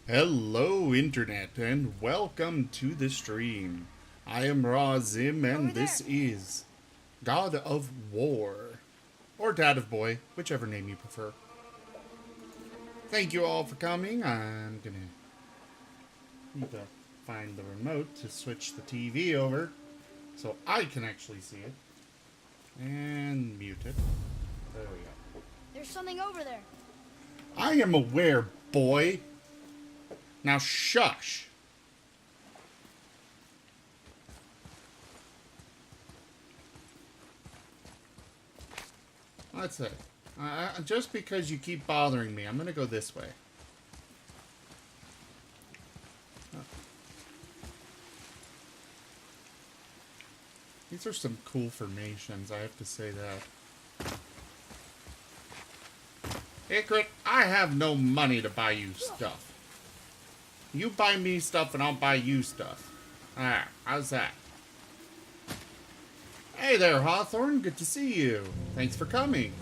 Hello, Internet, and welcome to the stream. I am Razim, and this is God of War, or Dad of Boy, whichever name you prefer. Thank you all for coming. I'm gonna need to find the remote to switch the TV over so I can actually see it. And mute it. There we go. There's something over there. I am aware, boy. Now shush. That's it. Just because you keep bothering me, I'm gonna go this way. These are some cool formations, I have to say that. Icrit, I have no money to buy you stuff. You buy me stuff and I'll buy you stuff. Ah, how's that? Hey there, Hawthorne. Good to see you. Thanks for coming.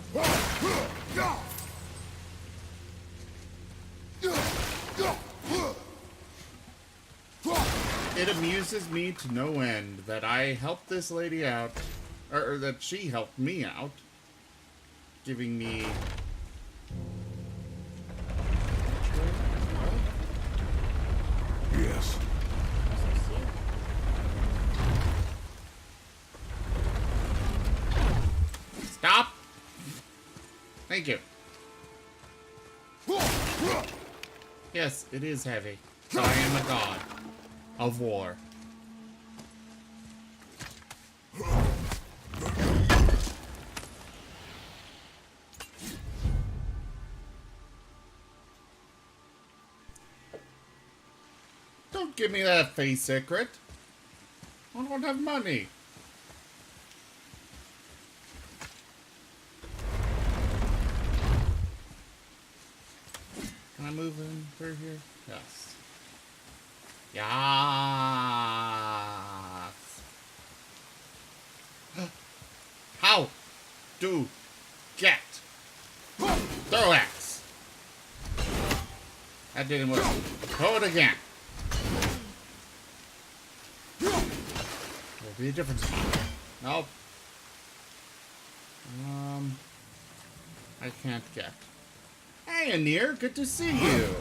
It amuses me to no end that I helped this lady out, or that she helped me out, giving me... Yes. Stop! Thank you. Yes, it is heavy. So I am a god of war. Don't give me that face, secret. I don't have money. Can I move in through here? Yes. Yes. How do get throw axe? That didn't work. Throw it again. There'll be a difference. Nope. I can't get. Hey, Anir, good to see you.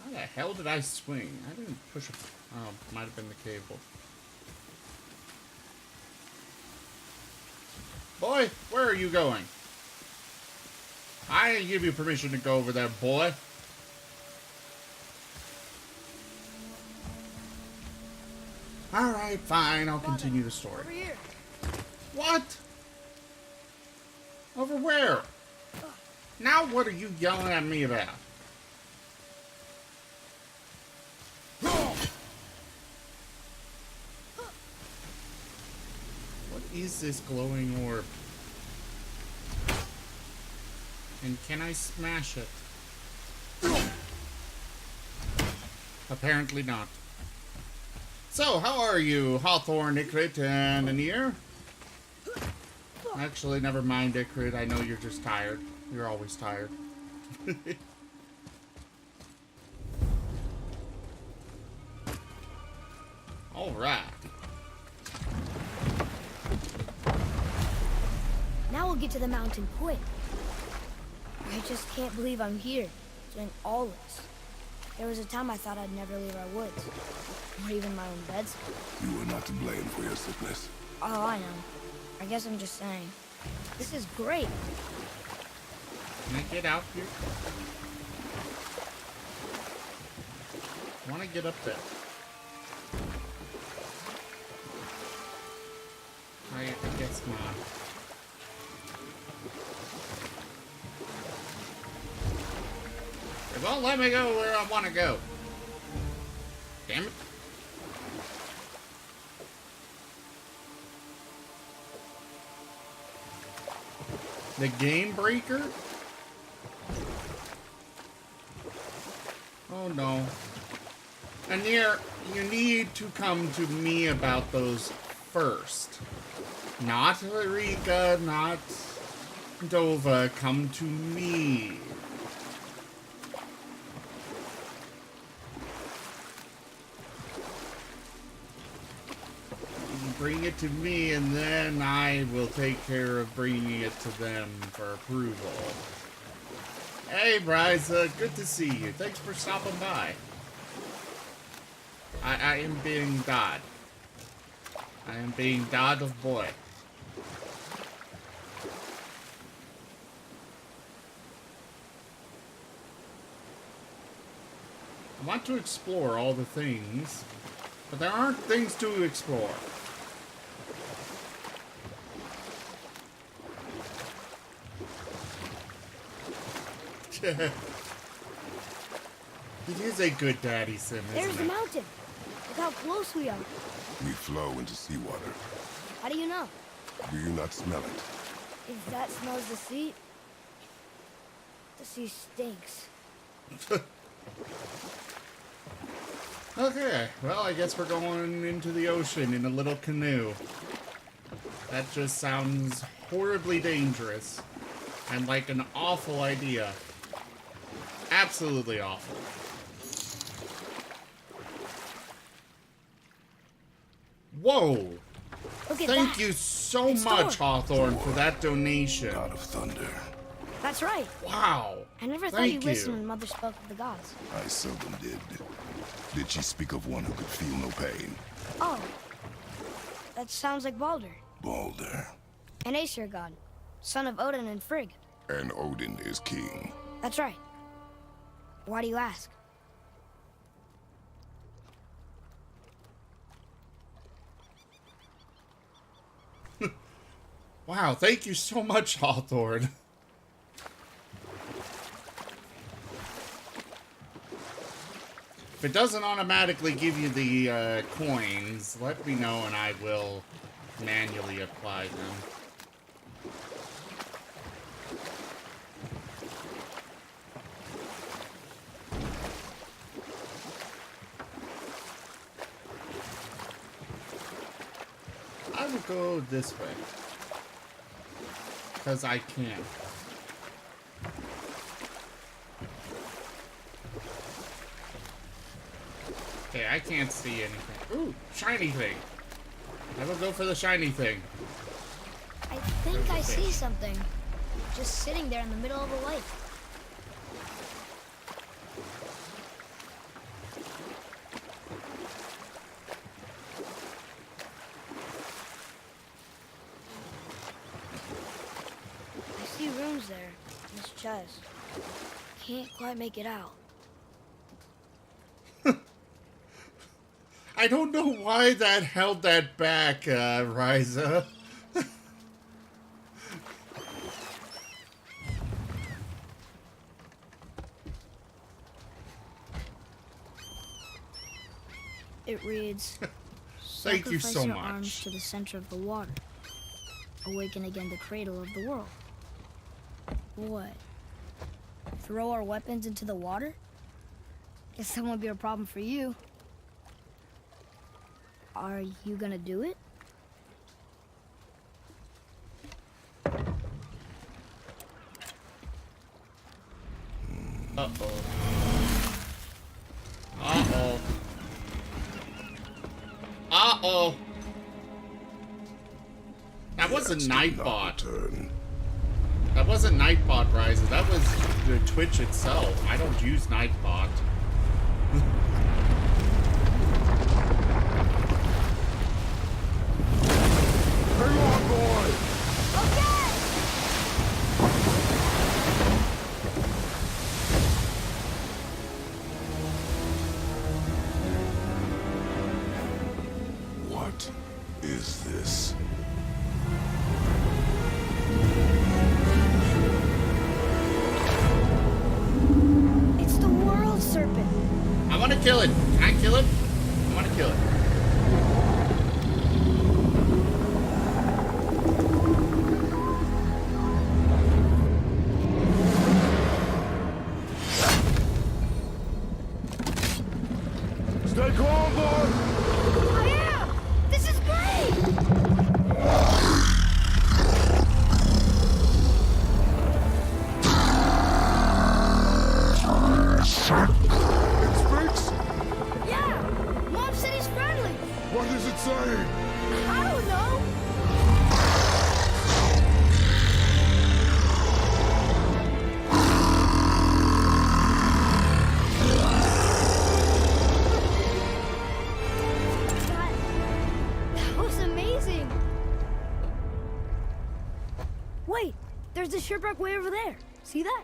How the hell did I swing? I didn't push a... Oh, might have been the cable. Boy, where are you going? I didn't give you permission to go over there, boy. Alright, fine, I'll continue the story. Over here. What? Over where? Now what are you yelling at me about? What is this glowing orb? And can I smash it? Apparently not. So, how are you, Hawthorne, Icrit, and Anir? Actually, never mind, Icrit. I know you're just tired. You're always tired. Alright. Now we'll get to the mountain quick. I just can't believe I'm here, doing all this. There was a time I thought I'd never leave our woods, or even my own beds. You were not to blame for your sickness. Oh, I know. I guess I'm just saying. This is great. Can I get out here? I want to get up there. I guess not. It won't let me go where I want to go. Damn it. The game breaker? Oh no. Anir, you need to come to me about those first. Not Rika, not Dova. Come to me. bring it to me, and then I will take care of bringing it to them for approval. Hey, Bryza, good to see you. Thanks for stopping by. I am being God. I am being God of Boy. I want to explore all the things, but there aren't things to explore. He is a good daddy, Sim, There's isn't the it? mountain. Look how close we are. We flow into seawater. How do you know? Do you not smell it? If that smells the sea stinks. Okay, well, I guess we're going into the ocean in a little canoe. That just sounds horribly dangerous. And like an awful idea. Absolutely awful. Whoa! Look at Thank that. you so It's much, Thor. Hawthorne, for that donation. God of thunder. That's right. Wow. I never thought Thank you'd you. listen when Mother spoke of the gods. I seldom did. Did she speak of one who could feel no pain? Oh. That sounds like Baldur, Balder. an Aesir god, son of Odin and Frigg. And Odin is king. That's right. Why do you ask? Wow, thank you so much, Hawthorne. If it doesn't automatically give you the coins, let me know and I will manually apply them. I will go this way. Because I can. Okay, I can't see anything. Ooh, shiny thing. I will go for the shiny thing. I think I see something. Just sitting there in the middle of the lake. I see runes there in this chest. Can't quite make it out. I don't know why that held that back, Ryza. It reads, Thank you "Sacrifice so your much. arms to the center of the water. Awaken again the cradle of the world." What? Throw our weapons into the water? Guess that won't be a problem for you. Are you gonna do it? Uh-oh. Uh-oh. Uh-oh. That wasn't Nightbot. Return. That wasn't Nightbot, Ryza. That was the Twitch itself. I don't use Nightbot. Hang on, boy! Okay! What is this? It's the world serpent. I want to kill it. Can I kill it? I want to kill it. Stay calm, boy! I am! This is great! It speaks? Yeah! Mom said he's friendly! What is it saying? How do There's a shipwreck way over there. See that?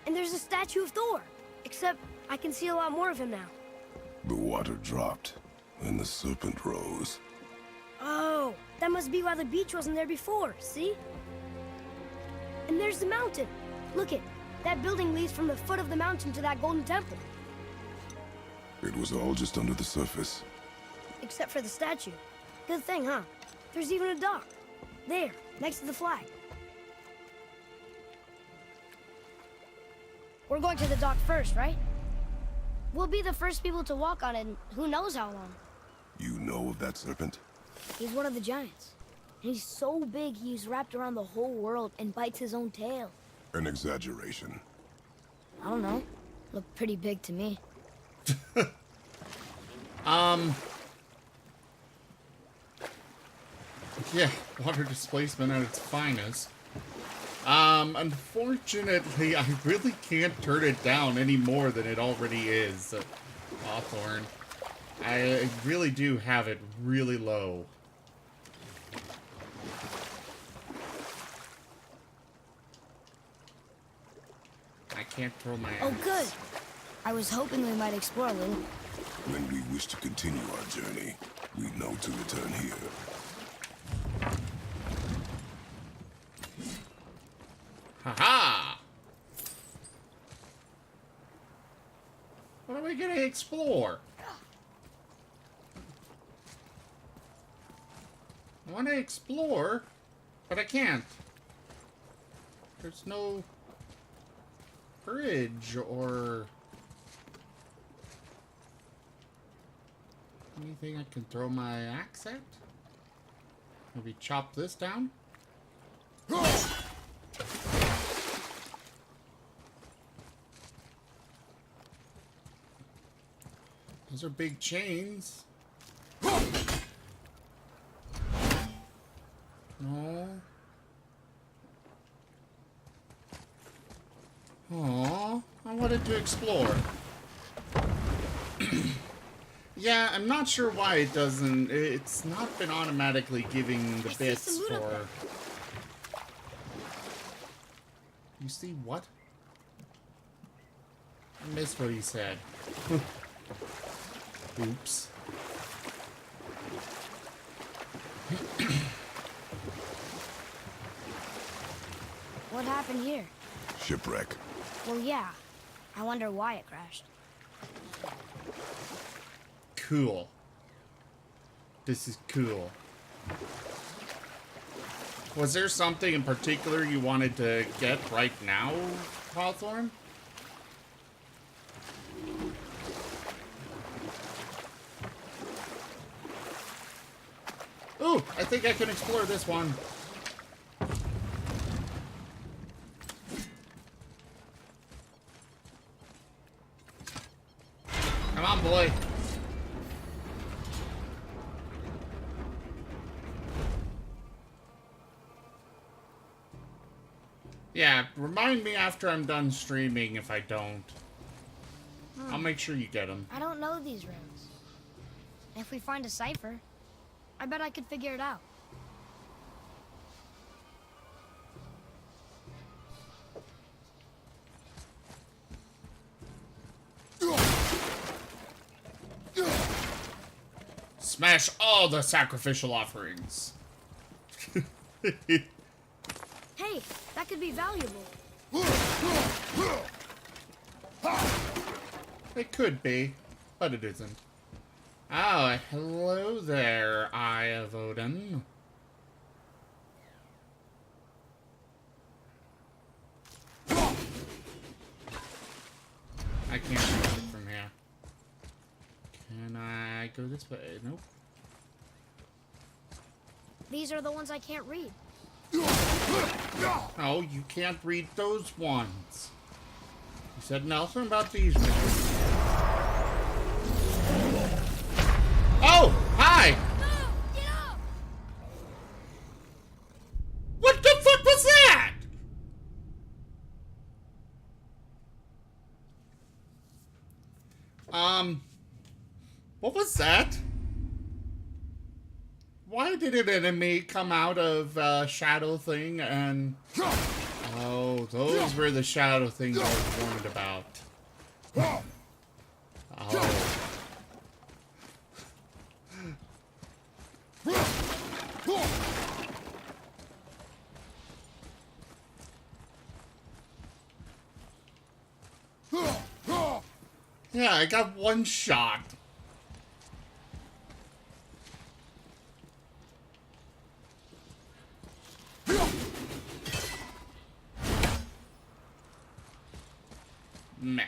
And there's a statue of Thor. Except I can see a lot more of him now. The water dropped, and the serpent rose. Oh, that must be why the beach wasn't there before, see? And there's the mountain. Look it, that building leads from the foot of the mountain to that golden temple. It was all just under the surface. Except for the statue. Good thing, huh? There's even a dock. There, next to the flag. We're going to the dock first, right? We'll be the first people to walk on it in who knows how long. You know of that serpent? He's one of the giants. And he's so big he's wrapped around the whole world and bites his own tail. An exaggeration. I don't know. Looked pretty big to me. Yeah, water displacement at its finest. Unfortunately, I really can't turn it down any more than it already is. Hawthorne. I really do have it really low. I can't throw my Oh, axe. good. I was hoping we might explore a little. When we wish to continue our journey, we know to return here. Haha! What are we gonna explore? I want to explore, but I can't. There's no bridge or anything I can throw my axe at. Maybe chop this down. Those are big chains. No. Aw, I wanted to explore. Yeah, I'm not sure why it doesn't. It's not been automatically giving the bits for. You see what? I missed what he said. Oops. What happened here? Shipwreck. Well, yeah. I wonder why it crashed. Cool. This is cool. Was there something in particular you wanted to get right now, Hawthorne? Ooh, I think I can explore this one. Come on, boy. Yeah, remind me after I'm done streaming if I don't. I'll make sure you get them. I don't know these runes. If we find a cipher, I bet I could figure it out. Smash all the sacrificial offerings. Hey, that could be valuable. It could be, but it isn't. Oh, hello there, Eye of Odin. I can't reach it from here. Can I go this way? Nope. These are the ones I can't read. No, you can't read those ones. You said nothing about these ones. Oh, hi! No! Get up! What the fuck was that? What was that? Why did an enemy come out of Shadow Thing and... Oh, those were the Shadow Things I was warned about. Oh. Yeah, I got one shot. Meh.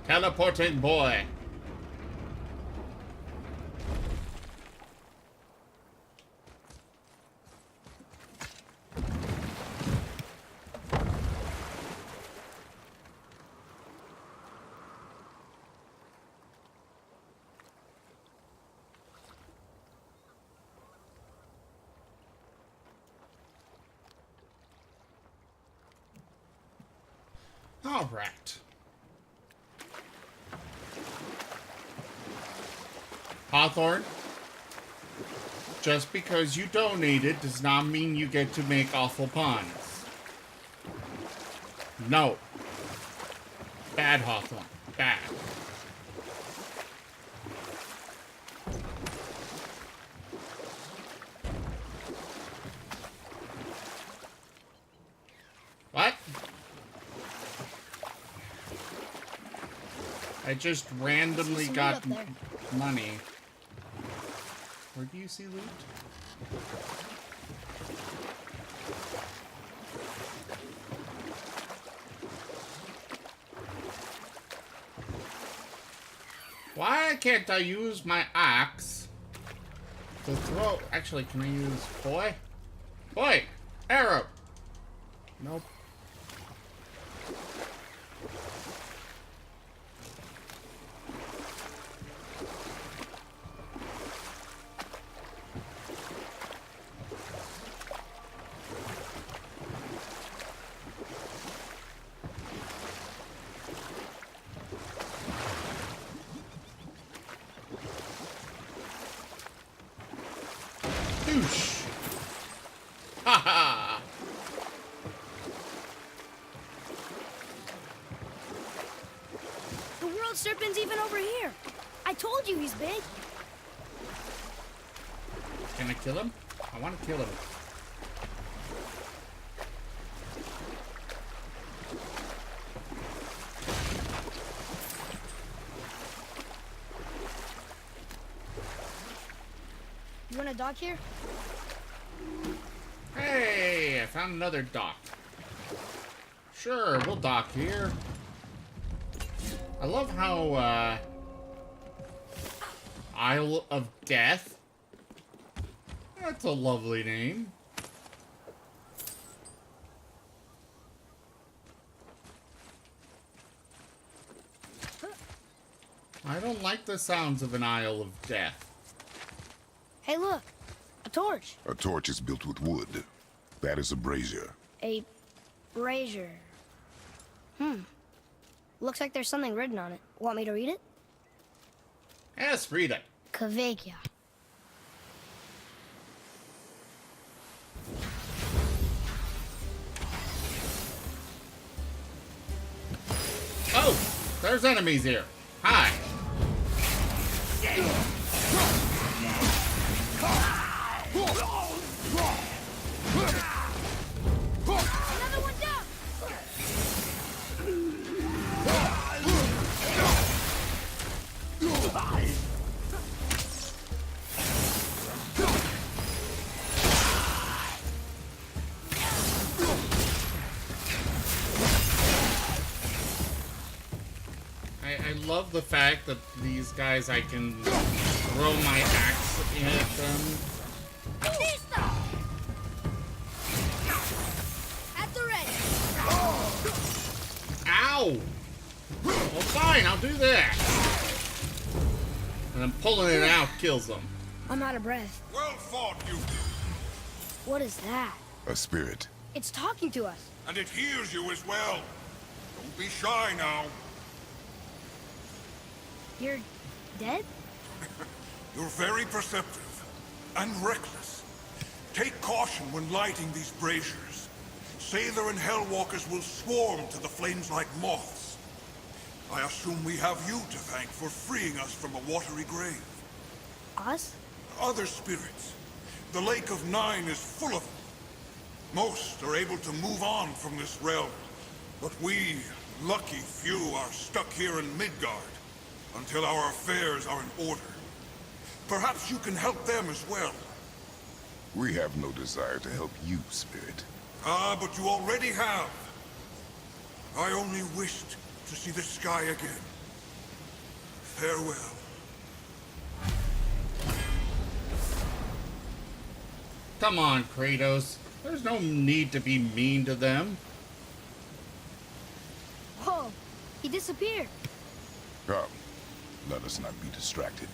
Teleporting boy. All right. Hawthorne, just because you donated does not mean you get to make awful puns. No. Bad, Hawthorne. Bad. What? I just randomly got money. Where do you see loot? Why can't I use my axe to throw? Actually, can I use boy? Boy! Arrow! Nope. Douche. Haha. The world serpent's even over here. I told you he's big. Can I kill him? I want to kill him. You want a dock here? Hey, I found another dock. Sure, we'll dock here. I love how, Isle of Death. That's a lovely name. I don't like the sounds of an Isle of Death. Hey, look. A torch. A torch is built with wood. That is a brazier. A brazier. Looks like there's something written on it. Want me to read it? Yes, read it. Kveikja. Oh, there's enemies here. Hi. Another one down! I love the fact that these guys, I can throw my axe at them. At the ready. Ow! Well, fine, I'll do that. And then pulling it out kills them. I'm out of breath. Well fought, you. What is that? A spirit. It's talking to us. And it hears you as well. Don't be shy now. You're dead? You're very perceptive and reckless. Take caution when lighting these braziers. Sailor and Hellwalkers will swarm to the flames like moths. I assume we have you to thank for freeing us from a watery grave. Us? Other spirits. The Lake of Nine is full of them. Most are able to move on from this realm, but we, lucky few, are stuck here in Midgard until our affairs are in order. Perhaps you can help them as well. We have no desire to help you, Spirit. Ah, but you already have. I only wished to see the sky again. Farewell. Come on, Kratos. There's no need to be mean to them. Whoa, he disappeared. Come, let us not be distracted.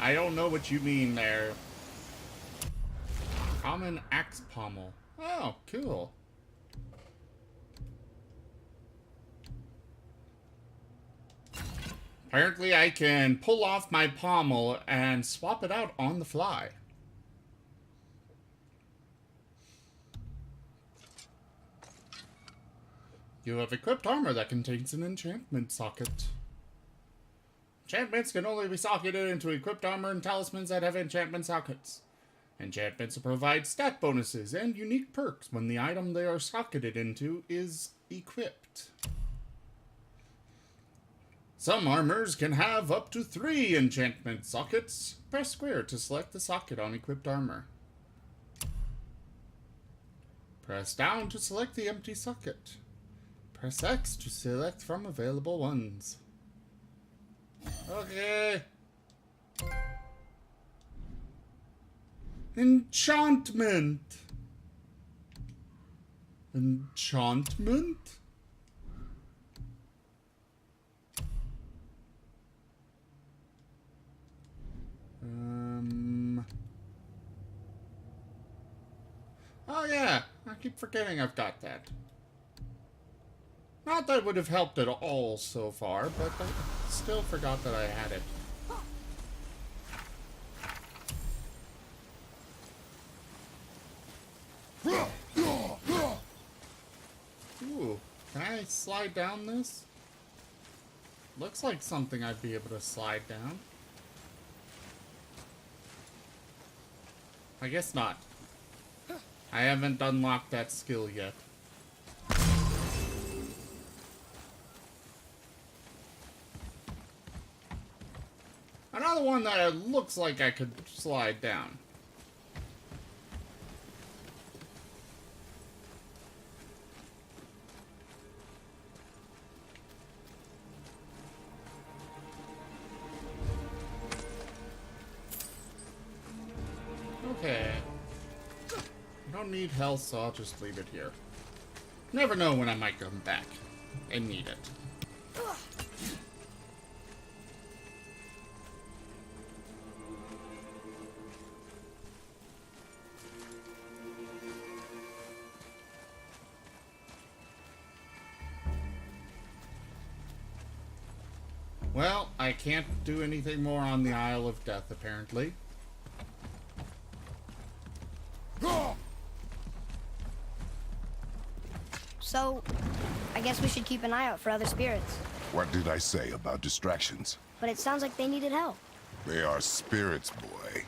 I don't know what you mean there. Common axe pommel. Oh, cool. Apparently I can pull off my pommel and swap it out on the fly. You have equipped armor that contains an enchantment socket. Enchantments can only be socketed into equipped armor and talismans that have enchantment sockets. Enchantments provide stat bonuses and unique perks when the item they are socketed into is equipped. Some armors can have up to 3 enchantment sockets. Press square to select the socket on equipped armor. Press down to select the empty socket. Press X to select from available ones. Okay. Enchantment. Enchantment? Oh yeah, I keep forgetting I've got that. Not that it would have helped at all so far, but I still forgot that I had it. Ooh, can I slide down this? Looks like something I'd be able to slide down. I guess not. I haven't unlocked that skill yet. Another one that it looks like I could slide down. Okay. I don't need health, so I'll just leave it here. Never know when I might come back and need it. Well, I can't do anything more on the Isle of Death, apparently. So, I guess we should keep an eye out for other spirits. What did I say about distractions? But it sounds like they needed help. They are spirits, boy.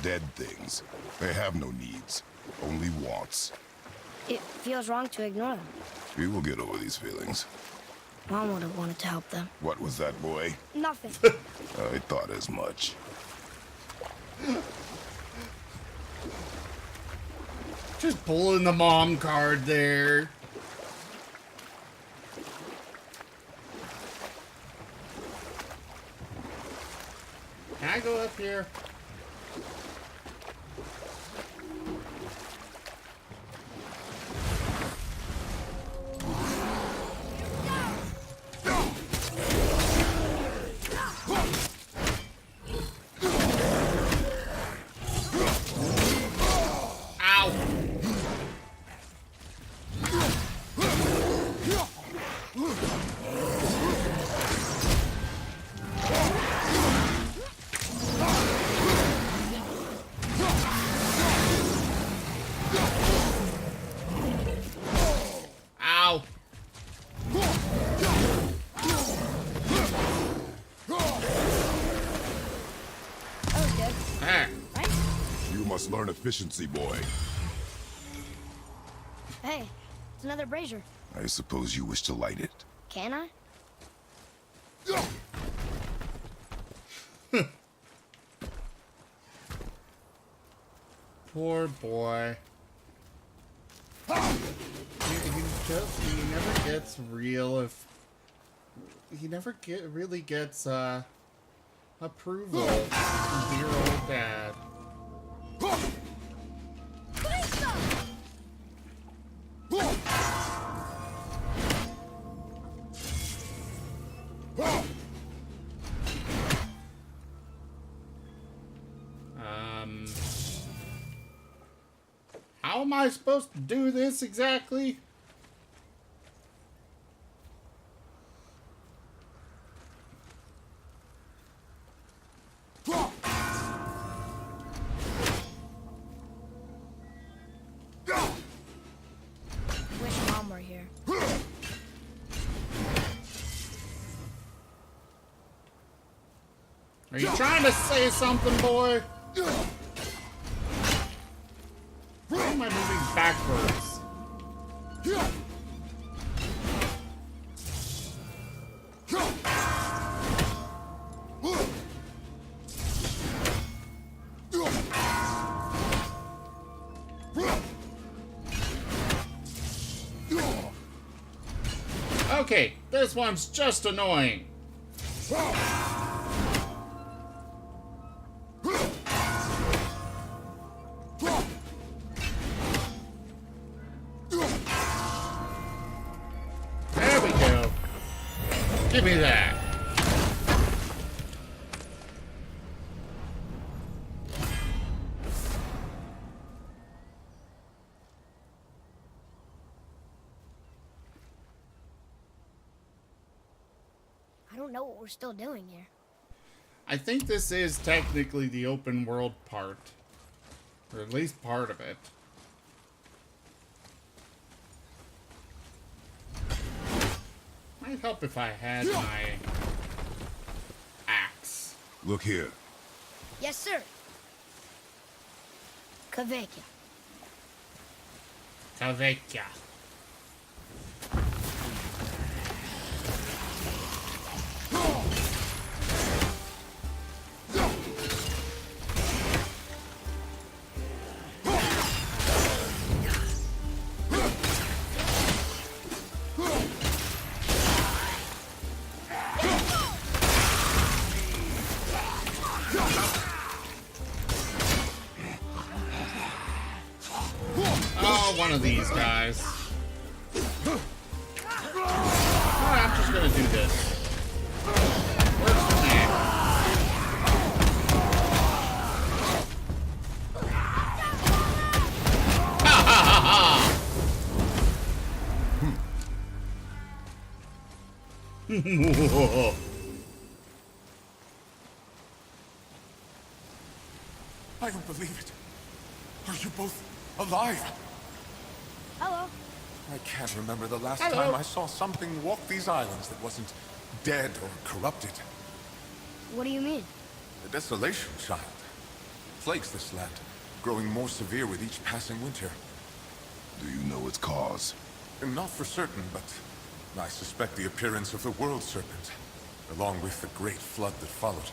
Dead things. They have no needs, only wants. It feels wrong to ignore them. We will get over these feelings. Mom would have wanted to help them. What was that, boy? Nothing. I thought as much. Just pulling the mom card there. Can I go up here? must learn efficiency, boy. Hey, it's another brazier. I suppose you wish to light it. Can I? Poor boy. He never gets real if he never really gets approval from dear old dad. How am I supposed to do this exactly? Wish Mom were here. Are you trying to say something, boy? Why am I moving backwards? Okay, this one's just annoying. There we go. Give me that. I don't know what we're still doing here. I think this is technically the open world part. Or at least part of it. Might help if I had my axe. Look here. Yes, sir. Kaveka. Kavekya. Oh, one of these guys. Alright, I'm just gonna do this. Works for me. Ha ha ha ha! I don't believe it. Are you both alive? Hello. I can't remember the last Hello. time I saw something walk these islands that wasn't dead or corrupted. What do you mean? The desolation, child. Plagues this land, growing more severe with each passing winter. Do you know its cause? Not for certain, but I suspect the appearance of the World Serpent, along with the great flood that followed.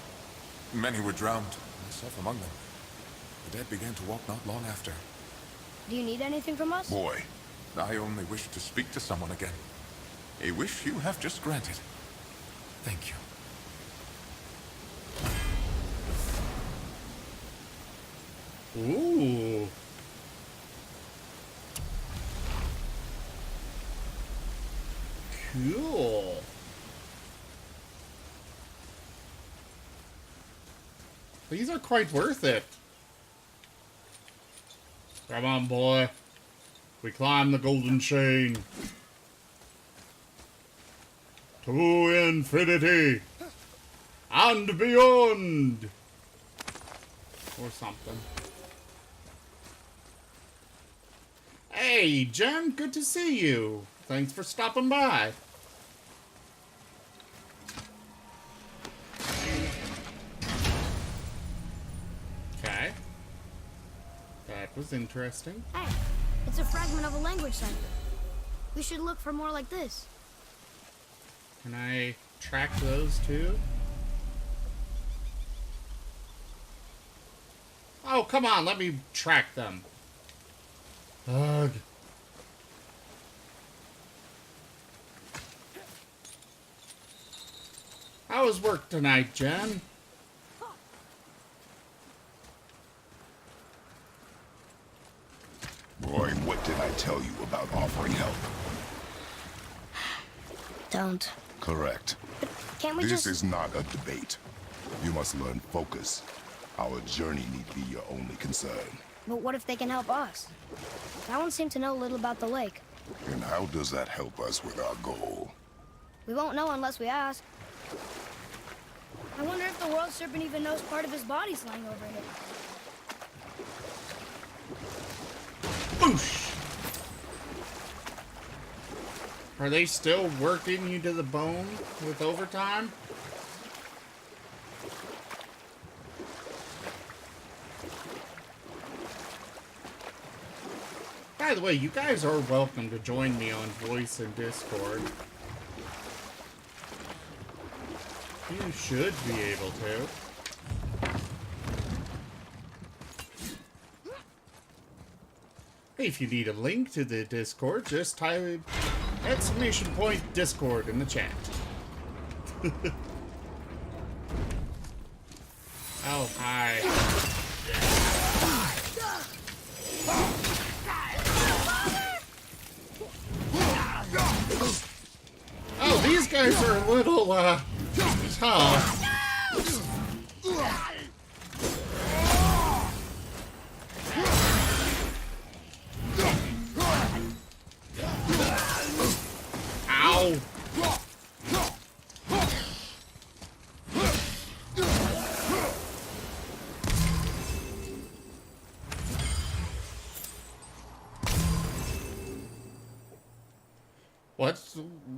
Many were drowned, myself among them. The dead began to walk not long after. Do you need anything from us? Boy, I only wish to speak to someone again. A wish you have just granted. Thank you. Ooh. Cool. These are quite worth it. Come on, boy. We climb the golden chain. To infinity. And beyond. Or something. Hey, Jen, good to see you. Thanks for stopping by. Okay. That was interesting. Hey, it's a fragment of a language cipher. We should look for more like this. Can I track those too? Oh, come on, let me track them. Ugh. How was work tonight, Jen? Boy, what did I tell you about offering help? Don't. Correct. Can't we This just... is not a debate. You must learn focus. Our journey need be your only concern. But what if they can help us? That one seemed to know a little about the lake. And how does that help us with our goal? We won't know unless we ask. I wonder if the world serpent even knows part of his body's lying over here. Boosh! Are they still working you to the bone with overtime? By the way, you guys are welcome to join me on Voice and Discord. You should be able to. If you need a link to the Discord, just type !Discord in the chat. Oh, hi. Oh, these guys are a little, tough. Ow!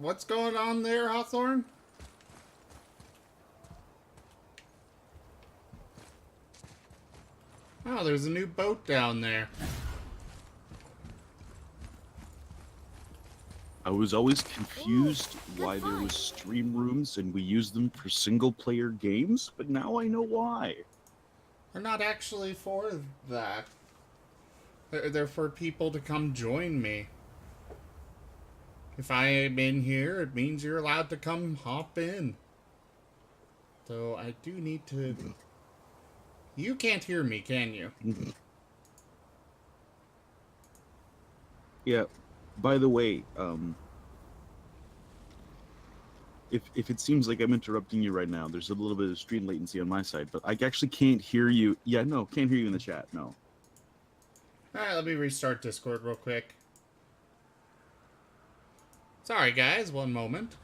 What's going on there, Hawthorne? Oh, there's a new boat down there. I was always confused why there was stream rooms and we used them for single-player games, but now I know why. They're not actually for that. They're for people to come join me. If I am in here, it means you're allowed to come hop in. So I do need to... You can't hear me, can you? Yeah, by the way, if it seems like I'm interrupting you right now, there's a little bit of stream latency on my side, but I actually can't hear you. Yeah, no, can't hear you in the chat, no. Alright, let me restart Discord real quick. Sorry guys, one moment.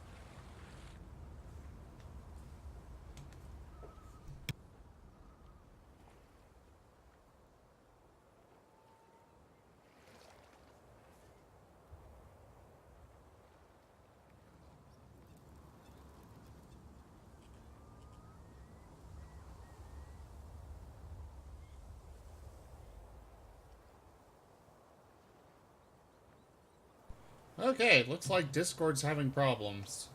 Okay, looks like Discord's having problems.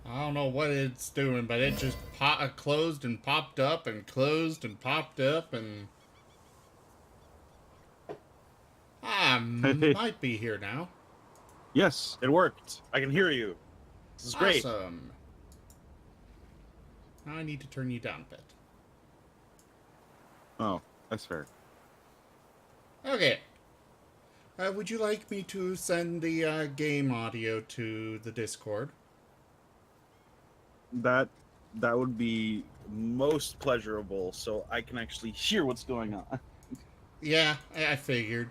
I don't know what it's doing, but it just closed and popped up and closed and popped up and... might be here now. Yes, it worked. I can hear you. This is great. Awesome. Now I need to turn you down a bit. Oh, that's fair. Okay. Would you like me to send the game audio to the Discord? That would be most pleasurable, so I can actually hear what's going on. Yeah, I figured.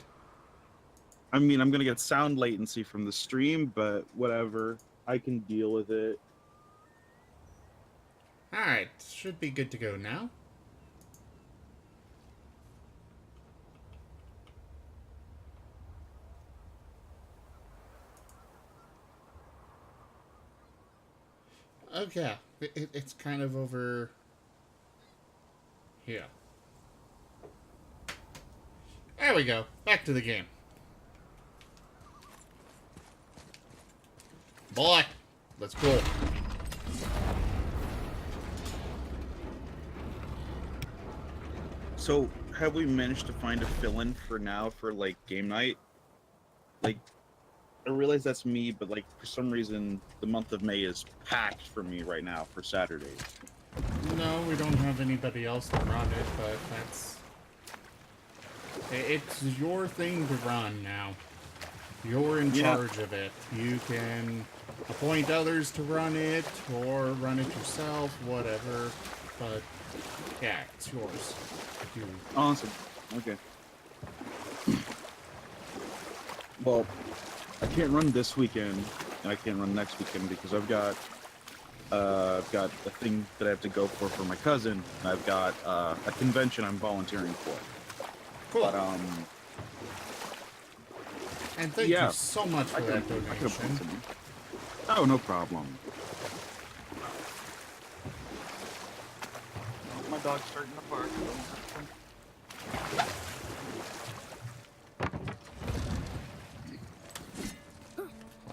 I mean, I'm gonna get sound latency from the stream, but whatever. I can deal with it. Alright, should be good to go now. Okay, it's kind of over Yeah. There we go. Back to the game. Boy, let's go. So, have we managed to find a fill-in for now for like game night? Like, I realize that's me, but like for some reason the month of May is packed for me right now for Saturdays. No, we don't have anybody else to run it, but that's... It's your thing to run now. You're in charge of it. You can appoint others to run it, or run it yourself, whatever. But, yeah, it's yours. You... Awesome. Okay. Well, I can't run this weekend, and I can't run next weekend because I've got a thing that I have to go for my cousin. And I've got a convention I'm volunteering for. Cool. But and thank you so much for that donation. Oh, no problem. My dog's starting to bark.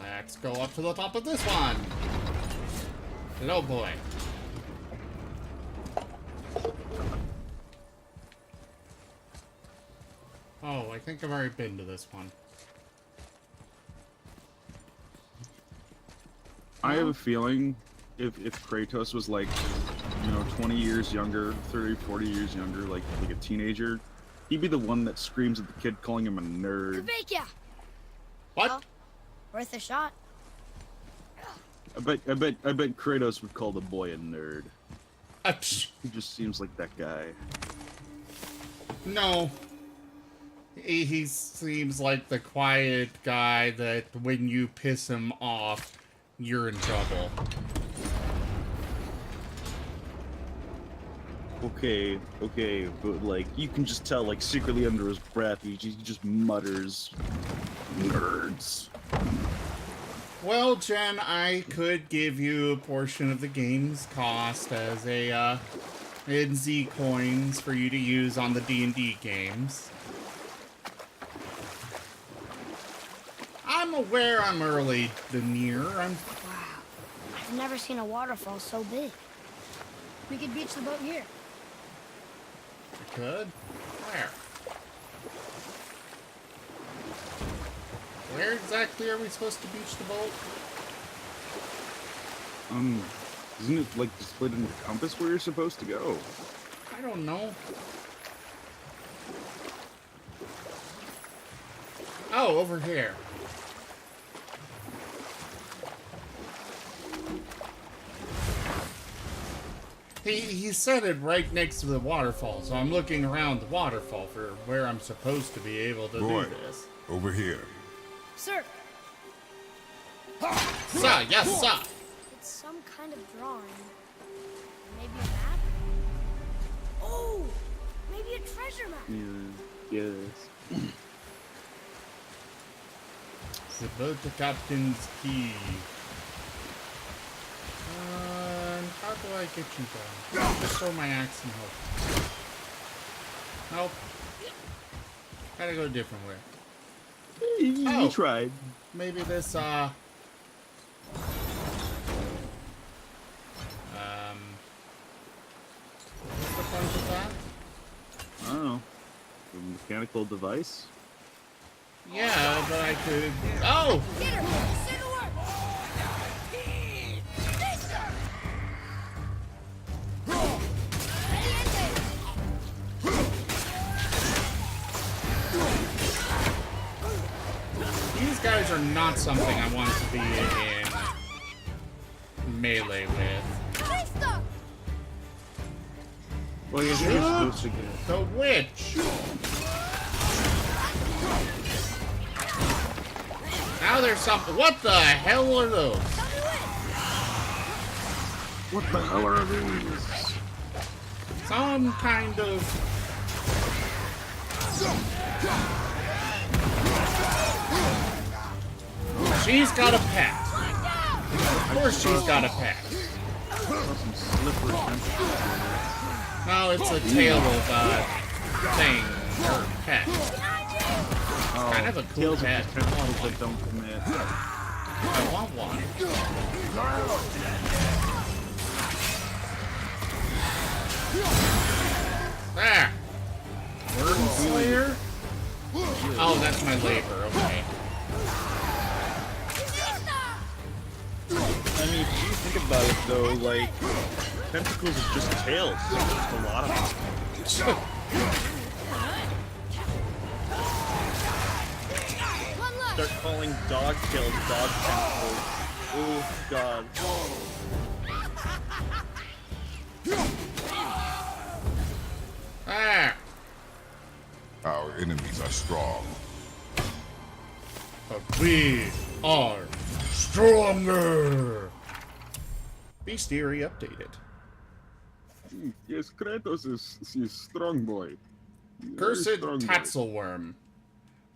Let's go up to the top of this one. Hello, boy. Oh, I think I've already been to this one. I have a feeling if Kratos was like, 20 years younger, 30, 40 years younger, like a teenager, he'd be the one that screams at the kid calling him a nerd. Rebecca! What? Well, worth a shot. I bet Kratos would call the boy a nerd. He just seems like that guy. No. He seems like the quiet guy that when you piss him off, you're in trouble. Okay, but like, you can just tell, like, secretly under his breath, he just mutters, nerds. Well, Jen, I could give you a portion of the game's cost as a, NZ coins for you to use on the D&D games. I'm aware I'm early, Demir. Wow. I've never seen a waterfall so big. We could beach the boat here. Good. Where? Where exactly are we supposed to beach the boat? Isn't it like displayed in the compass where you're supposed to go? I don't know. Oh, over here. He said it right next to the waterfall, so I'm looking around the waterfall for where I'm supposed to be able to Boy, do this. over here. Sir, Sir, yes, sir. it's some kind of drawing. Maybe a map? Oh, maybe a treasure map. Yes. The boat captain's key. How do I get you down? Just throw my axe and hope. Nope. Gotta go a different way. You tried. Maybe this, what's the point of that? I don't know. A mechanical device? Yeah, but I could... Oh! Get her! Say the word! These guys are not something I want to be in melee with. Well, you're supposed to get. The witch! Now there's something. What the hell are those? What the hell are these? Some kind of. She's got a pet. Of course she's got a pet. Some slippery No, it's a tail of thing or pet. Oh, Kind of a cool tails pet. of tentacles that don't commit. I want one. There! Worm Slayer? Oh, that's my labor, okay. I mean, if you think about it, though, like, tentacles are just tails. There's just a lot of them. Start calling dog tails dog tentacles. Oh, God. Ah! Our enemies are strong. But we are stronger! Bestiary updated. Yes, Kratos is strong boy. Cursed Tatzelworm.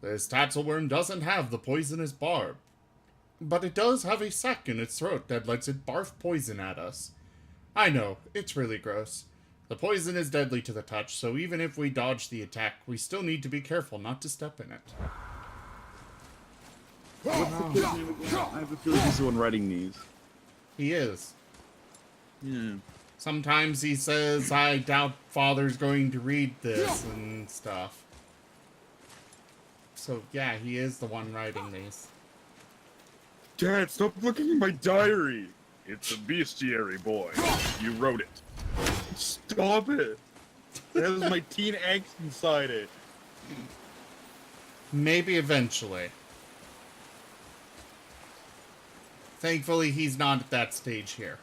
This Tatzelworm doesn't have the poisonous barb, but it does have a sac in its throat that lets it barf poison at us. I know, it's really gross. The poison is deadly to the touch, so even if we dodge the attack, we still need to be careful not to step in it. What's the kid's name again? I have a feeling he's the one writing these. He is. Yeah. Sometimes he says, I doubt Father's going to read this and stuff. So yeah, he is the one writing these. Dad, stop looking at my diary. It's a bestiary, boy. You wrote it. Stop it. It has my teen angst inside it. Maybe eventually. Thankfully, he's not at that stage here.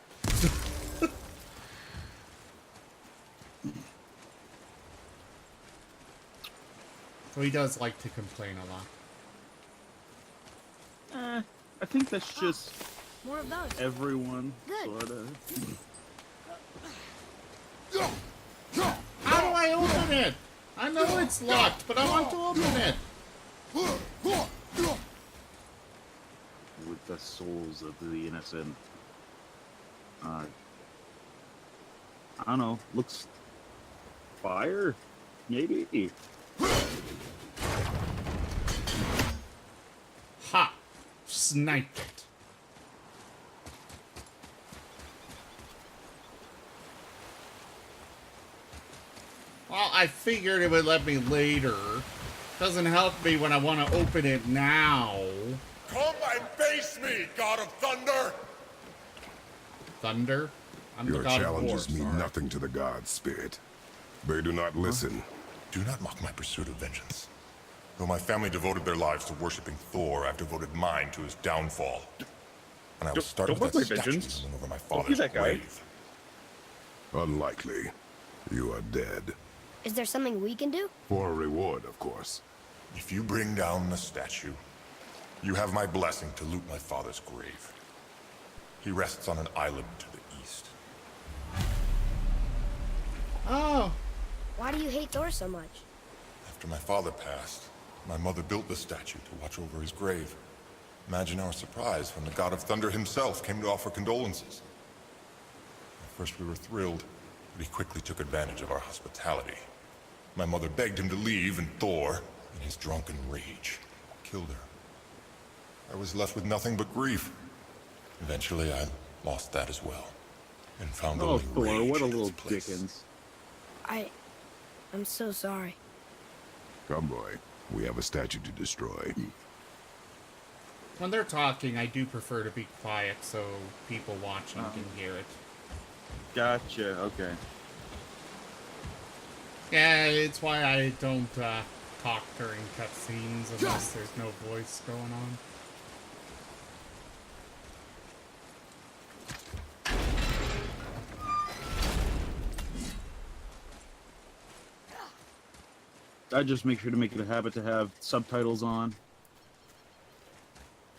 So he does like to complain a lot. I think that's just More of those. everyone, Good. sorta. How do I open it? I know it's locked, but I want to open it. With the souls of the innocent. I don't know. Looks fire? Maybe. Ha! Sniped it. Well, I figured it would let me later. Doesn't help me when I want to open it now. Come and face me, God of Thunder! Thunder? I'm Your the god of war. challenges mean Sorry. nothing to the gods, Spirit. They do not listen. Do not mock my pursuit of vengeance. Though my family devoted their lives to worshipping Thor, I've devoted mine to his downfall. And I will start don't with that mock my statue vengeance. that went over my Don't be father's that guy. grave. Unlikely. You are dead. Is there something we can do? For a reward, of course. If you bring down the statue, you have my blessing to loot my father's grave. He rests on an island to the east. Oh, Why do you hate Thor so much? After my father passed, my mother built the statue to watch over his grave. Imagine our surprise when the God of Thunder himself came to offer condolences. At first we were thrilled, but he quickly took advantage of our hospitality. My mother begged him to leave, and Thor, in his drunken rage, killed her. I was left with nothing but grief. Eventually, I lost that as well, and found Oh, only Thor, rage what a in its little place. Dickens. I'm so sorry. Come, boy. We have a statue to destroy. when they're talking, I do prefer to be quiet so people watching can hear it. Gotcha, okay. Yeah, it's why I don't talk during cutscenes unless there's no voice going on. I just make sure to make it a habit to have subtitles on.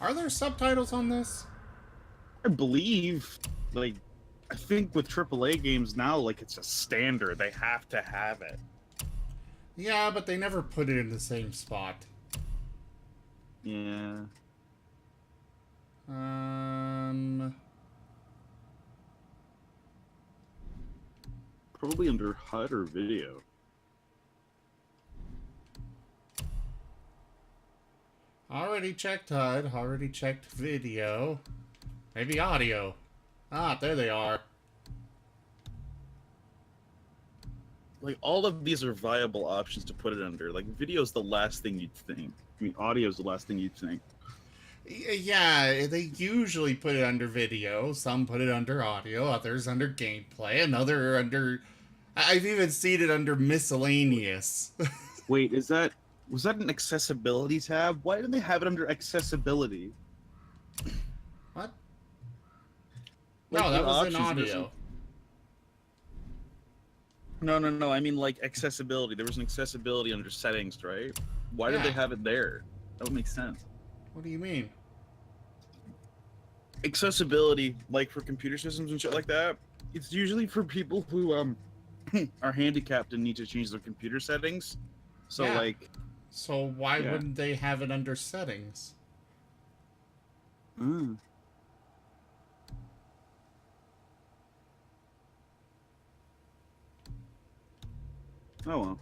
Are there subtitles on this? I believe, like, I think with AAA games now, like, it's a standard. They have to have it. Yeah, but they never put it in the same spot. Yeah. Probably under HUD or video. Already checked HUD, already checked video. Maybe audio. Ah, there they are. Like, all of these are viable options to put it under. Like, video's the last thing you'd think. I mean, audio's the last thing you'd think. Yeah, they usually put it under video. Some put it under audio, others under gameplay, another under... I've even seen it under miscellaneous. Wait, was that an accessibility tab? Why didn't they have it under accessibility? What? Like, No, that the was in options audio. No. I mean, like, accessibility. There was an accessibility under settings, right? Why did Yeah. they have it there? That would make sense. What do you mean? Accessibility, like for computer systems and shit like that, it's usually for people who are handicapped and need to change their computer settings. So Yeah. like, So why Yeah. wouldn't they have it under settings? mm. Oh well.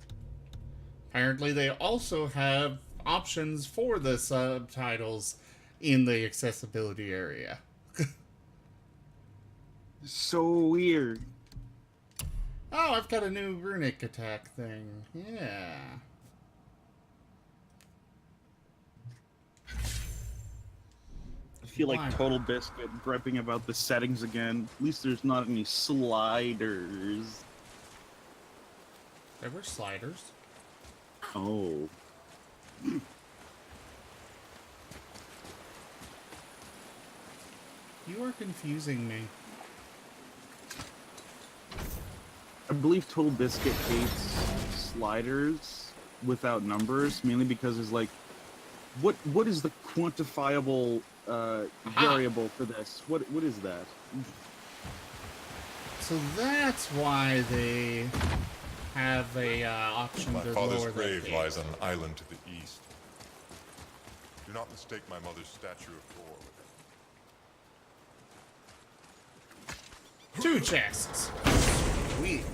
Apparently they also have options for the subtitles in the accessibility area. So weird. Oh, I've got a new runic attack thing. Yeah. I feel like Why? Total Biscuit griping about the settings again. At least there's not any sliders. There were sliders. Oh. You are confusing me. I believe Total Biscuit hates sliders without numbers, mainly because it's like, what is the quantifiable variable for this? What is that? So that's why they have a option My to father's lower that grave gauge. lies on an island to the east. Do not mistake my mother's statue of Thor with it. 2 chests. Sweet.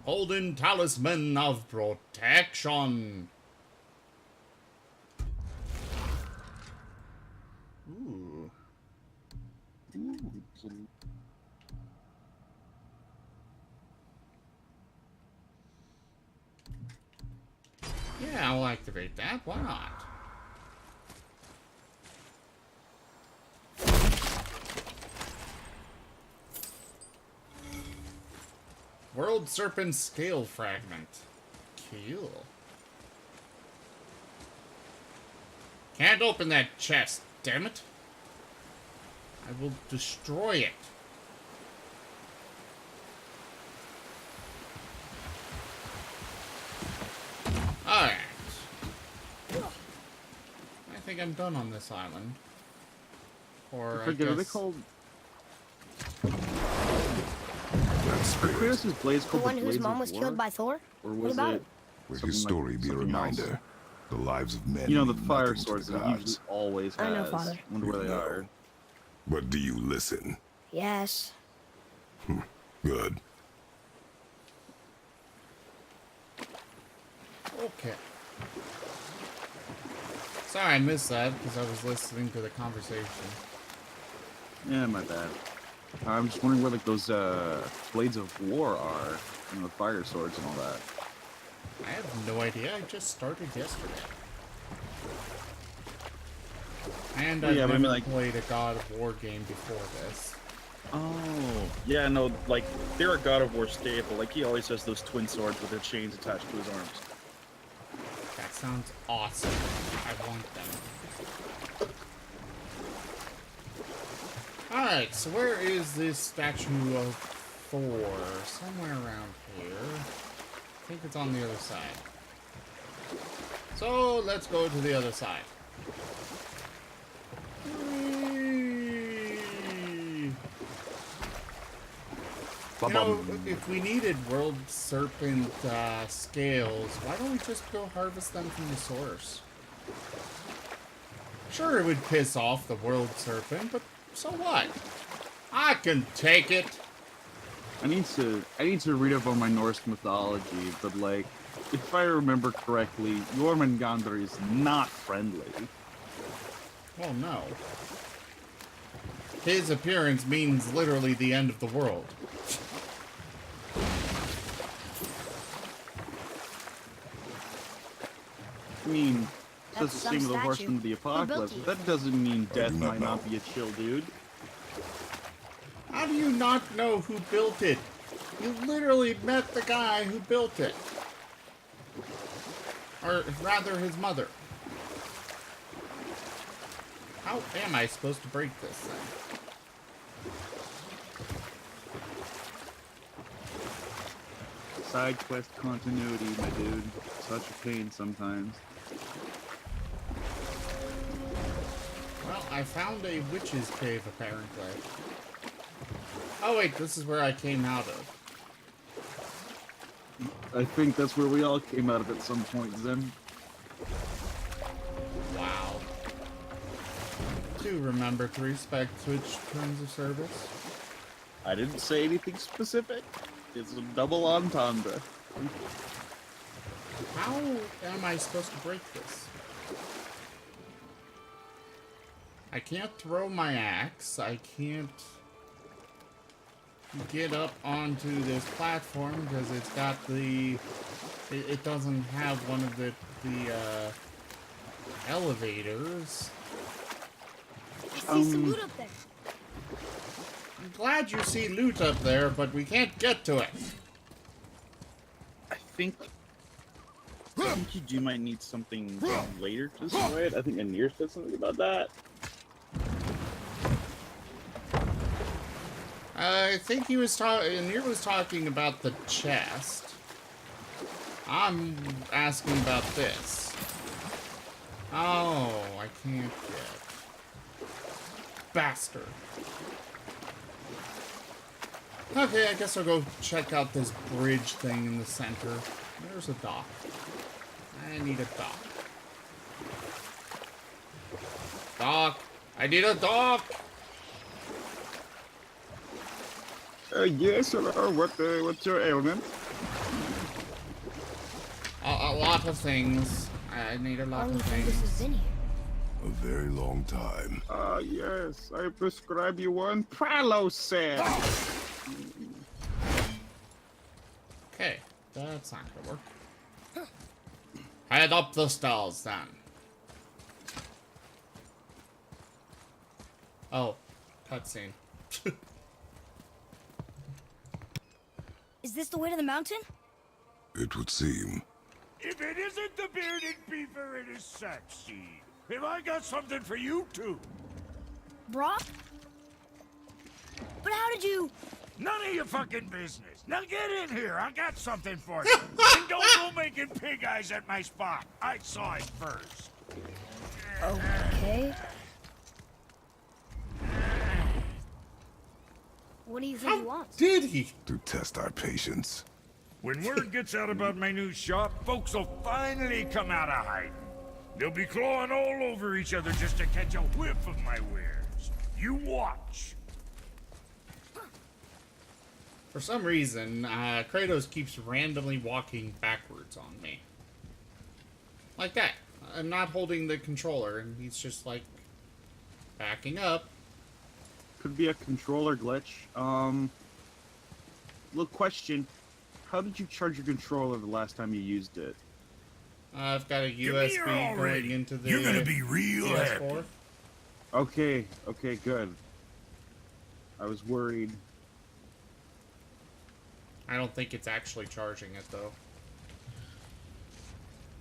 Golden Talisman of Protection. Ooh. Yeah, I'll activate that. Why not? World Serpent Scale Fragment. Cool. Can't open that chest, damn it. I will destroy it. Alright. I think I'm done on this island. Or I I forget, are they guess... called? That's Kratos' spirit. blades The called one the whose Blades mom of was War? killed by Thor? Or What was about it? it? Let something his story be a something else? reminder. The lives of men. You know, the mean fire nothing to swords the that it usually gods. always has. I know, Father. Wonder where they You know. are. But do you listen? Yes. Good. Okay. Sorry I missed that because I was listening to the conversation. Yeah, my bad. I'm just wondering where like those blades of war are, you know, the fire swords and all that. I have no idea. I just started yesterday. And I've Yeah, but I never mean, like- played a God of War game before this. Oh, yeah, no, like they're a God of War staple. Like he always has those twin swords with their chains attached to his arms. That sounds awesome. I want them. Alright, so where is this statue of Thor? Somewhere around here. I think it's on the other side. So, let's go to the other side. Whee! You know, if we needed World Serpent scales, why don't we just go harvest them from the source? Sure, it would piss off the World Serpent, but so what? I can take it. I need to read up on my Norse mythology, but like, if I remember correctly, Jormungandr is not friendly. Oh no. His appearance means literally the end of the world. I mean, That's says the same of the some Horsemen of the statue. Who built Apocalypse, it? but that doesn't mean death do not might not know. be a chill dude. How do you not know who built it? You literally met the guy who built it. Or rather, his mother. How am I supposed to break this thing? Side quest continuity, my dude. Such a pain sometimes. Well, I found a witch's cave, apparently. Oh wait, this is where I came out of. I think that's where we all came out of at some point, Zim. Wow. Do remember to respect Twitch terms of service. I didn't say anything specific. It's a double entendre. How am I supposed to break this? I can't throw my axe. I can't get up onto this platform because it's got the... It doesn't have one of the elevators. I see some loot up there. I'm glad you see loot up there, but we can't get to it. I think you might need something later to destroy it. I think Anir said something about that. I think he was Anir was talking about the chest. I'm asking about this. Oh, I can't get. Bastard. Okay, I guess I'll go check out this bridge thing in the center. There's a dock. I need a dock. Dock! I need a dock! Yes, hello. What's your ailment? A lot of things. I need a How lot long do of you think this has things. been here? A very long time. Yes. I prescribe you one Praloset. Okay, that's not gonna work. Head up the stairs then. Oh, cutscene. Is this the way to the mountain? It would seem. If it isn't the bearded beaver, it is Sackseed. Have I got something for you too? Brock? But how did you... None of your fucking business. Now get in here. I got something for you. And don't go making pig eyes at my spot. I saw it first. Okay. What do you think he wants? Did he? To test our patience. When word gets out about my new shop, folks will finally come out of hiding. They'll be clawing all over each other just to catch a whiff of my wares. You watch. For some reason, Kratos keeps randomly walking backwards on me. Like that. I'm not holding the controller, and he's just like backing up. Could be a controller glitch. Little question. How did you charge your controller the last time you used it? I've got a Give me your USB already. going into the You're gonna be real happy. PS4. Okay, good. I was worried. I don't think it's actually charging it though.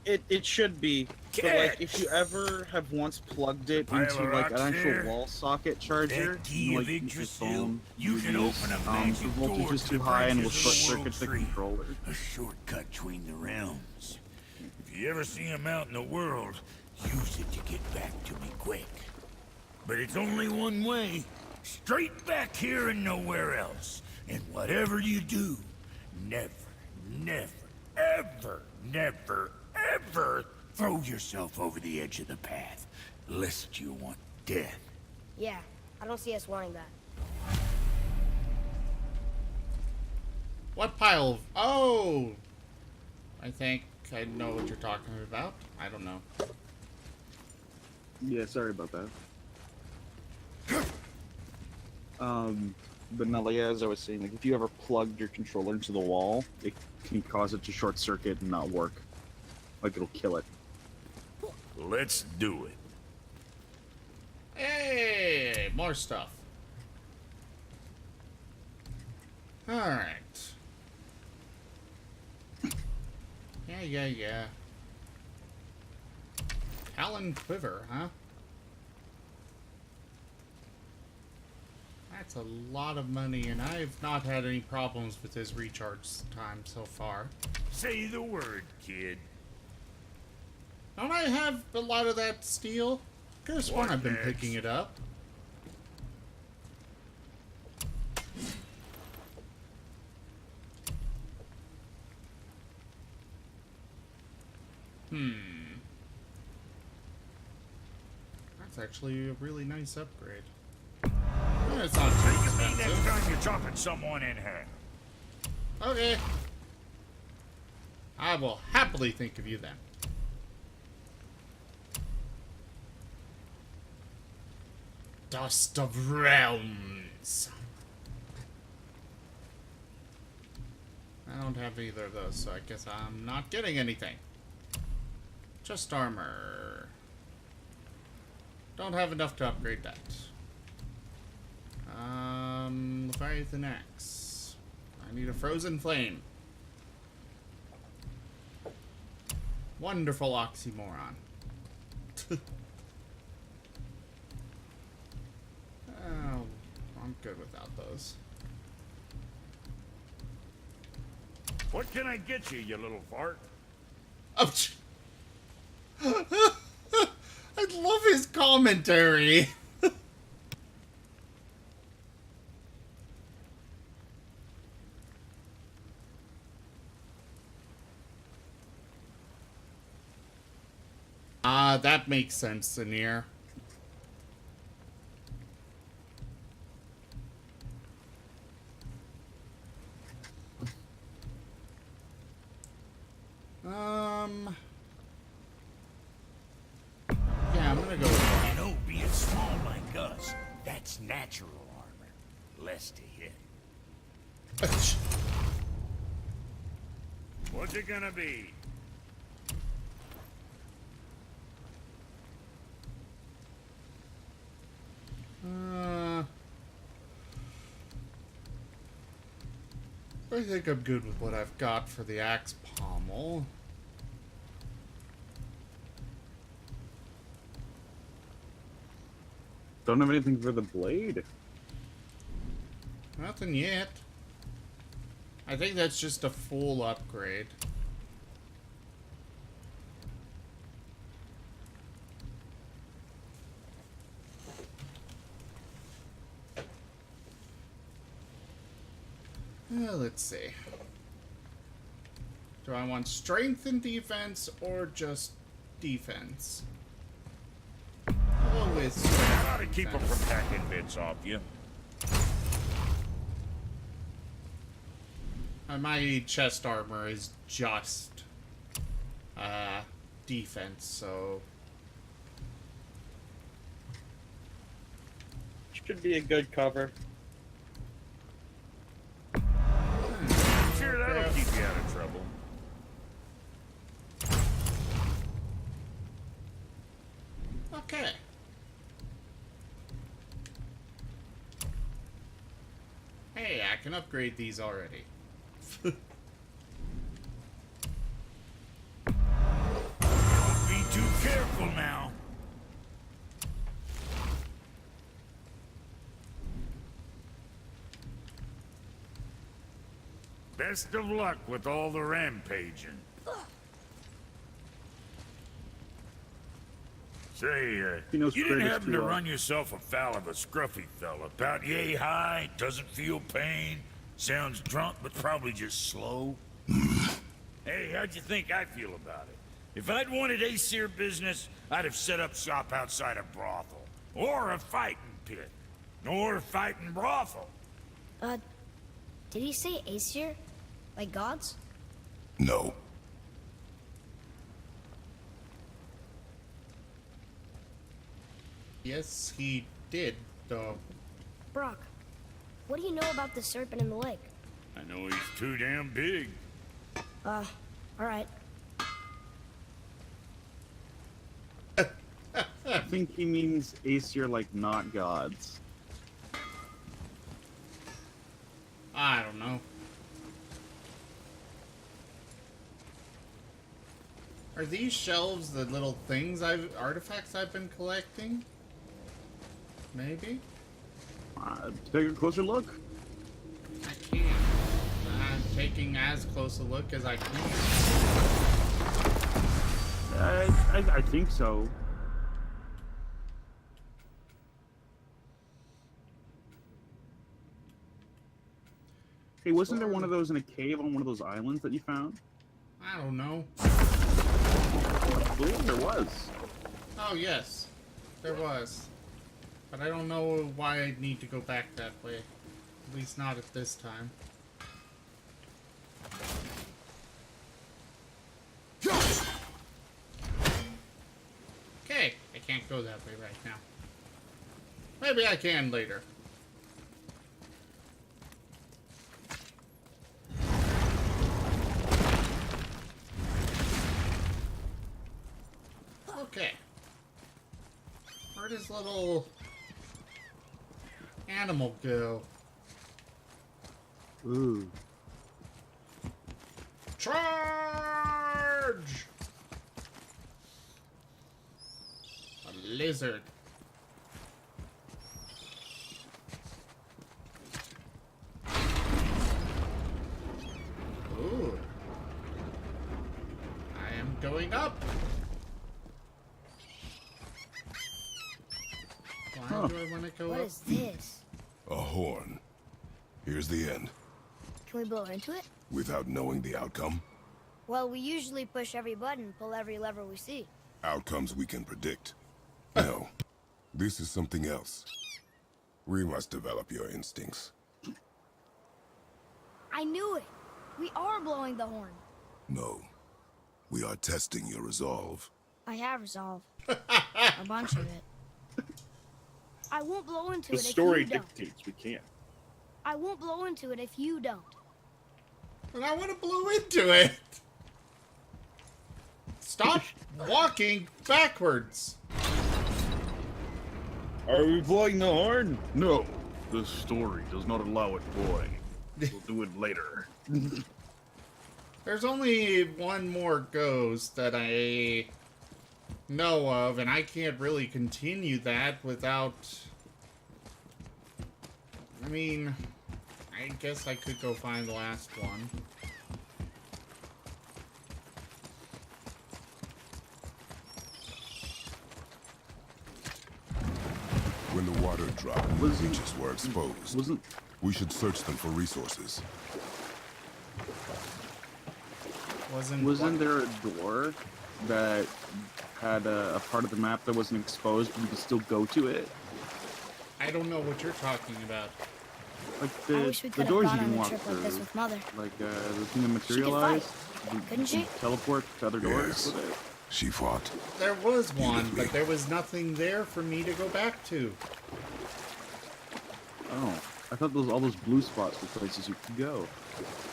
It should be. But like, if you ever have once plugged it Pile into of like an rocks actual there. wall socket charger, That key like of your Yggdrasil, phone, you can use, open a the magic voltage door is to too the high and will branches short of the circuit the world tree. controller. A shortcut between the realms. If you ever see him out in the world, use it to get back to me quick. But it's only one way. Straight back here and nowhere else. And whatever you do, never, ever throw yourself over the edge of the path, lest you want death. Yeah, I don't see us wanting that. What pile of... Oh! I think I know what you're talking about. I don't know. Yeah, sorry about that. But no, like as I was saying, like if you ever plugged your controller into the wall, it can cause it to short circuit and not work. Like it'll kill it. Let's do it. Hey! More stuff. Alright. Yeah. Talon Quiver, huh? That's a lot of money, and I've not had any problems with his recharge time so far. Say the word, kid. Don't I have a lot of that steel? Could have sworn What I've been next? picking it up. That's actually a really nice upgrade. It's not too Think of me next expensive. time you're chopping someone in half. Okay. I will happily think of you then. Dust of Realms. I don't have either of those, so I guess I'm not getting anything. Just armor. Don't have enough to upgrade that. Leviathan Axe. I need a Frozen Flame. Wonderful oxymoron. Oh, I'm good without those. What can I get you, you little fart? Ouch. I love his commentary. That makes sense, Anir. Yeah, I'm gonna go with You know, being small like us, that's natural armor. Less to hit. that. What's it gonna be? I think I'm good with what I've got for the axe pommel. Don't have anything for the blade. Nothing yet. I think that's just a full upgrade. Let's see. Do I want strength and defense or just defense? I'll go with strength Gotta keep them defense. from packing bits off you. My chest armor is just defense, so Should be a good cover. Sure, that'll keep you out of trouble. okay. Hey, I can upgrade these already. Be too careful now. Best of luck with all the rampaging. Say, He knows you didn't Kratos happen too to well. run yourself afoul of a scruffy fella, about yay high, doesn't feel pain, sounds drunk but probably just slow? Hey, how'd you think I feel about it? If I'd wanted Aesir business, I'd have set up shop outside a brothel. Or a fighting pit. Or a fighting brothel. Did he say Aesir? Like gods? No. Yes, he did, though. Brock, what do you know about the serpent in the lake? I know he's too damn big. Alright. I think he means Aesir like not gods. I don't know. Are these shelves the little things artifacts I've been collecting? Maybe? Take a closer look. I can't. I'm taking as close a look as I can. I think so. Hey, wasn't there one of those in a cave on one of those islands that you found? I don't know. I believe there was. Oh, yes. There was. But I don't know why I'd need to go back that way. At least not at this time. Okay, I can't go that way right now. Maybe I can later. Okay. Where does little animal go? Ooh. Charge! A lizard. Ooh. I am going up. Why do I want to go What up? is this? A horn. Here's the end. Can we blow into it? Without knowing the outcome, Well, we usually push every button, pull every lever we see. outcomes we can predict. No, this is something else. We must develop your instincts. I knew it! We are blowing the horn. No, we are testing your resolve. I have resolve. A bunch of it. I won't blow into The it story if you don't. dictates we can't. I won't blow into it if you don't. And I want to blow into it. Stop walking backwards. Are we blowing the horn? No. The story does not allow it, boy. We'll do it later. There's only one more ghost that I know of, and I can't really continue that without... I mean, I guess I could go find the last one. When the water drop and the beaches were exposed, Wasn't we should search them for resources. Wasn't there a door that had a part of the map that wasn't exposed, but you could still go to it? I don't know what you're talking about. Like I the, wish we the could have doors gone you on can a walk trip like through, this with Mother. like the thing that could materialized. fight, You couldn't she? teleport to other doors Yes. with it. She fought. There was one, but there was nothing there for me to go back to. Oh, I thought all those blue spots were places you could go.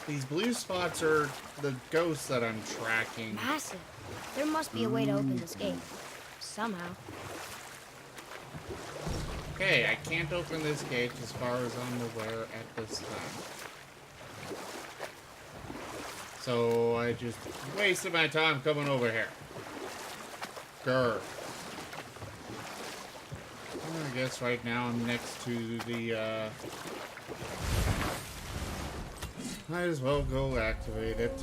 These blue spots are the ghosts that I'm tracking. Massive. There must be a way to open this gate. Somehow. Okay, I can't open this gate as far as I'm aware at this time. So I just wasted my time coming over here. Grr. I guess right now I'm next to the, might as well go activate it.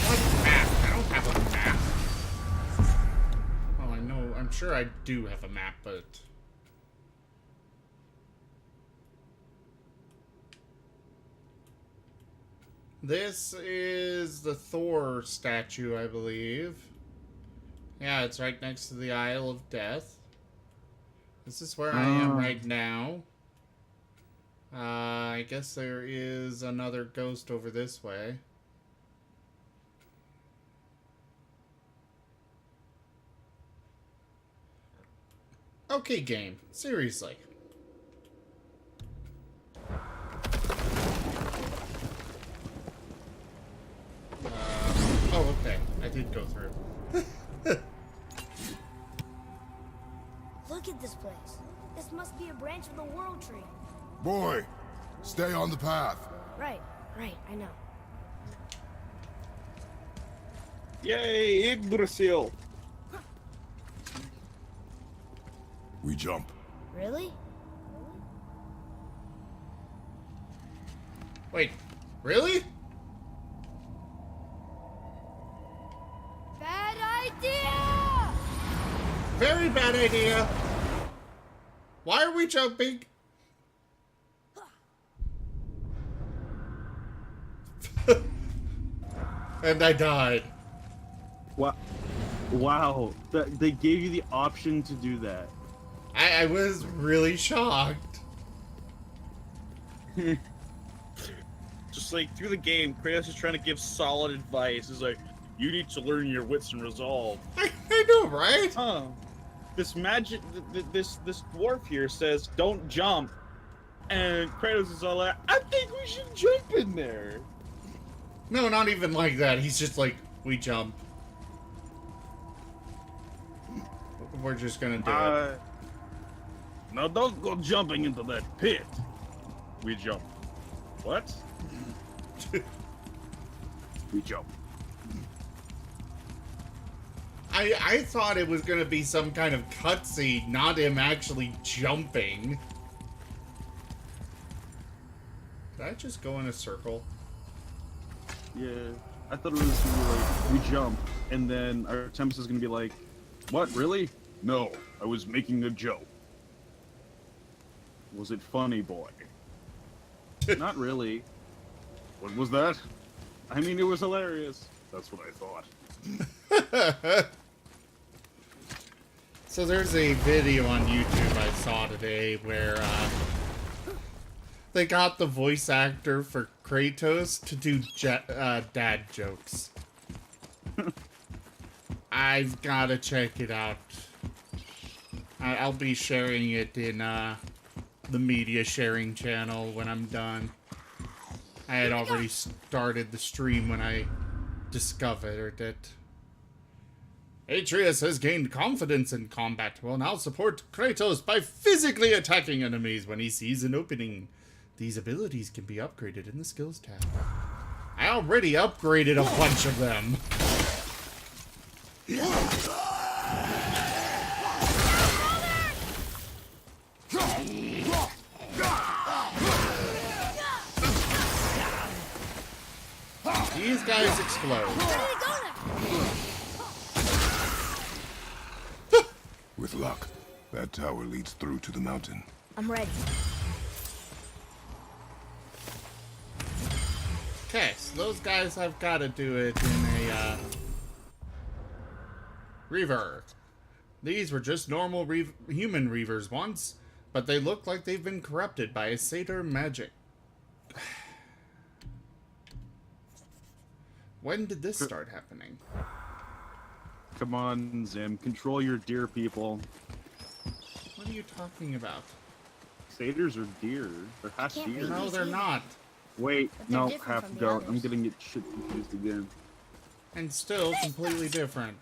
What map? I don't have a map. Well, I know, I'm sure I do have a map, but... This is the Thor statue, I believe. Yeah, it's right next to the Isle of Death. This is where I am right now. I guess there is another ghost over this way. Okay, game. Seriously. Oh, okay. I did go through. Look at this place. This must be a branch of the World Tree. Boy, stay on the path. Right, I know. Yay, Yggdrasil! We jump. Really? Wait, really? Bad idea! Very bad idea. Why are we jumping? And I died. Wow. They gave you the option to do that. I was really shocked. Just like through the game, Kratos is trying to give solid advice. He's like, you need to learn your wits and resolve. I know, right? Huh. This magic, this dwarf here says, don't jump. And Kratos is all like, I think we should jump in there. No, not even like that. He's just like, we jump. We're just gonna do it. Now don't go jumping into that pit. We jump. What? We jump. I thought it was gonna be some kind of cutscene, not him actually jumping. Did I just go in a circle? Yeah. I thought it was gonna be like, we jump, and then our Tempest is gonna be like, what, really? No, I was making a joke. Was it funny, boy? Not really. What was that? I mean, it was hilarious. That's what I thought. So there's a video on YouTube I saw today where they got the voice actor for Kratos to do dad jokes. I've gotta check it out. I'll be sharing it in the media sharing channel when I'm done. I had already started the stream when I discovered it. Atreus has gained confidence in combat. Will now support Kratos by physically attacking enemies when he sees an opening. These abilities can be upgraded in the skills tab. I already upgraded a bunch of them. These guys explode. With luck, that tower leads through to the mountain. I'm ready. Okay, so those guys have got to do it in a Reaver. These were just normal human Reavers once, but they look like they've been corrupted by a satyr magic. When did this start happening? Come on, Zim. Control your deer people. What are you talking about? Satyrs are deer. They're half Can't deer. be. No, they're not. Wait, But they're no, different half from the goat. I'm others. getting it shit confused again. And still completely different.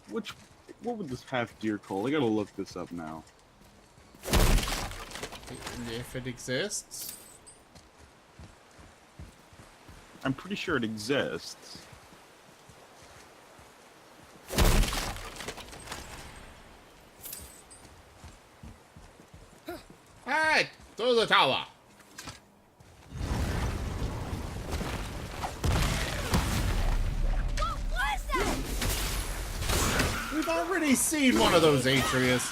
What would this half deer call? I gotta look this up now. If it exists. I'm pretty sure it exists. Alright, through the tower. What is that? We've already seen one of those, Atreus.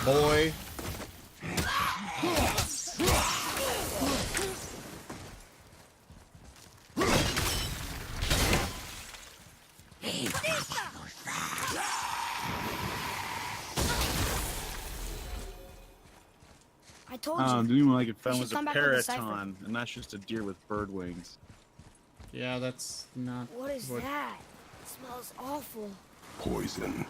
Boy. told you. The only one I could find should was a come back with a cipher. paraton, and that's just a deer with bird wings. Yeah, that's not. What is that? It smells awful. Poison.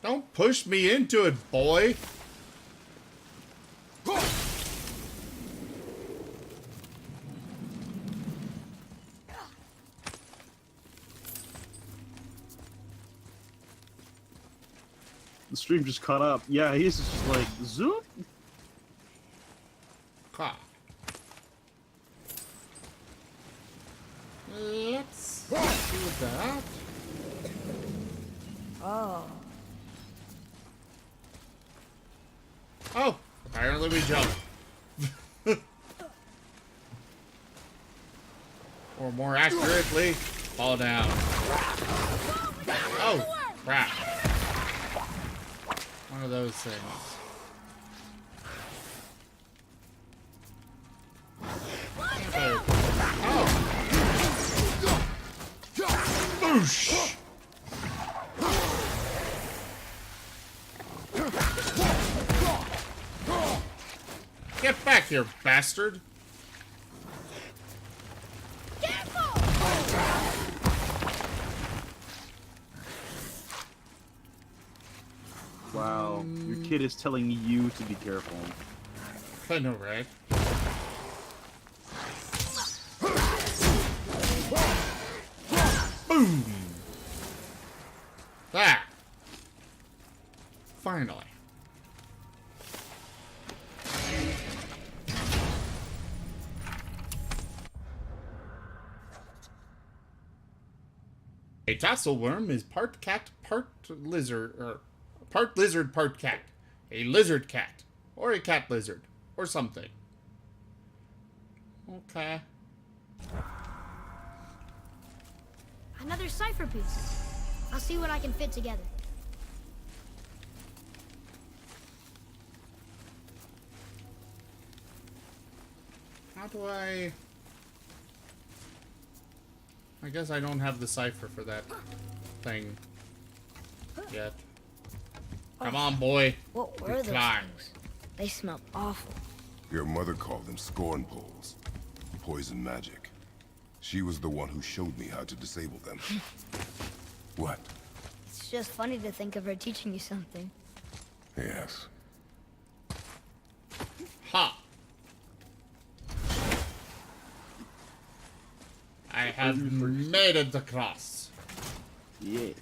Don't push me into it, boy. The stream just caught up. Yeah, he's just like, zoop. Ha. Let's do that. Oh. Oh, apparently we jump. Or more accurately, fall down. Oh, crap. One of those things. Oh. Boosh! Get back here, bastard! Wow, your kid is telling you to be careful. I know, right? Boom! That! Finally. A tassel worm is part cat, part lizard, or part lizard, part cat. A lizard cat. Or a cat lizard. Or something. Okay. Another cipher piece. I'll see what I can fit together. How do I guess I don't have the cipher for that thing yet. Come on, boy. What were those Climb. things? They smelled awful. Your mother called them scorn poles. Poison magic. She was the one who showed me how to disable them. What? It's just funny to think of her teaching you something. Yes. Ha! I have made it across. Yeah.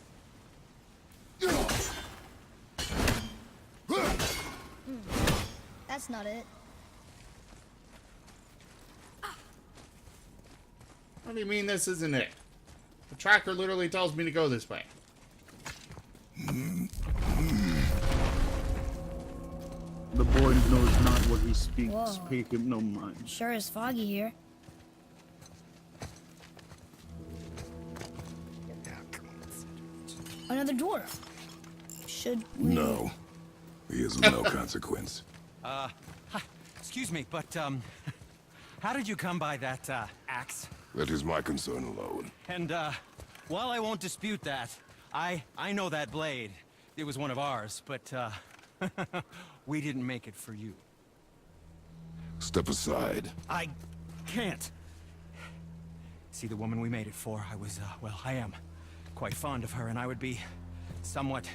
That's not it. What do you mean this isn't it? The tracker literally tells me to go this way. The boy knows not what he speaks. Whoa. Pay him no mind. Sure is foggy here. Another dwarf. Should we... No. He is of no consequence. Excuse me, but, how did you come by that, axe? That is my concern alone. And, while I won't dispute that, I know that blade. It was one of ours, but, we didn't make it for you. Step aside. I can't. See, the woman we made it for, I was, well, I am quite fond of her, and I would be somewhat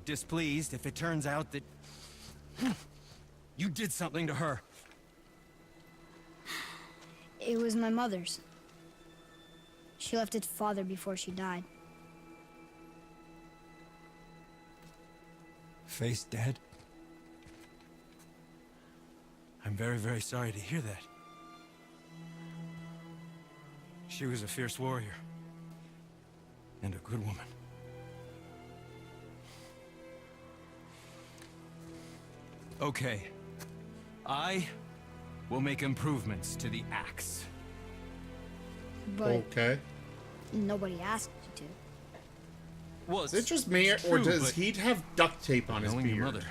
displeased if it turns out that you did something to her. It was my mother's. She left its father before she died. Face dead? I'm very, very sorry to hear that. She was a fierce warrior. And a good woman. Okay. I will make improvements to the axe. But Okay. nobody asked you to. Well, Is it just me, or true, does but he have duct tape on his knowing your beard? mother,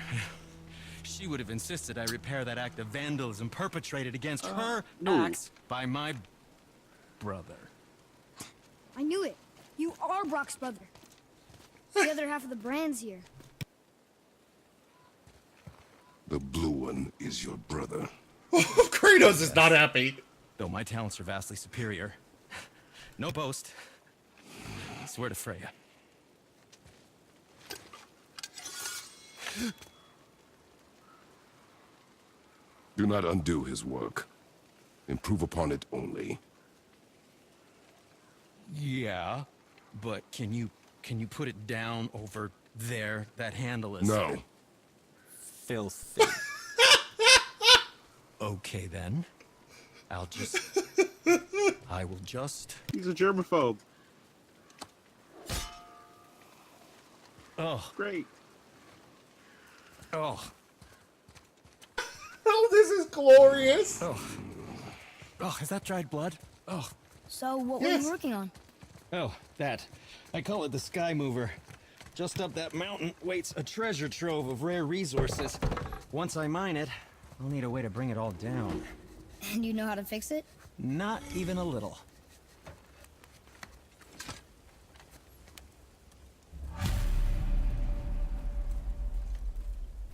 she would have insisted I repair that act of vandalism perpetrated against her axe by my brother. I knew it. You are Brock's brother. The other half of the brand's here. The blue one is your brother. Kratos is not happy. Though my talents are vastly superior. No boast. I swear to Freya. Do not undo his work. Improve upon it only. Yeah, but can you put it down over there? That handle is No. filthy. Okay then. I will just. He's a germaphobe. Oh, Great. oh, Oh, this is glorious. oh. Oh, is that dried blood? Oh, So, what were Yes. you working on? oh, that. I call it the Sky Mover. Just up that mountain waits a treasure trove of rare resources. Once I mine it, I'll need a way to bring it all down. And you know how to fix it? Not even a little.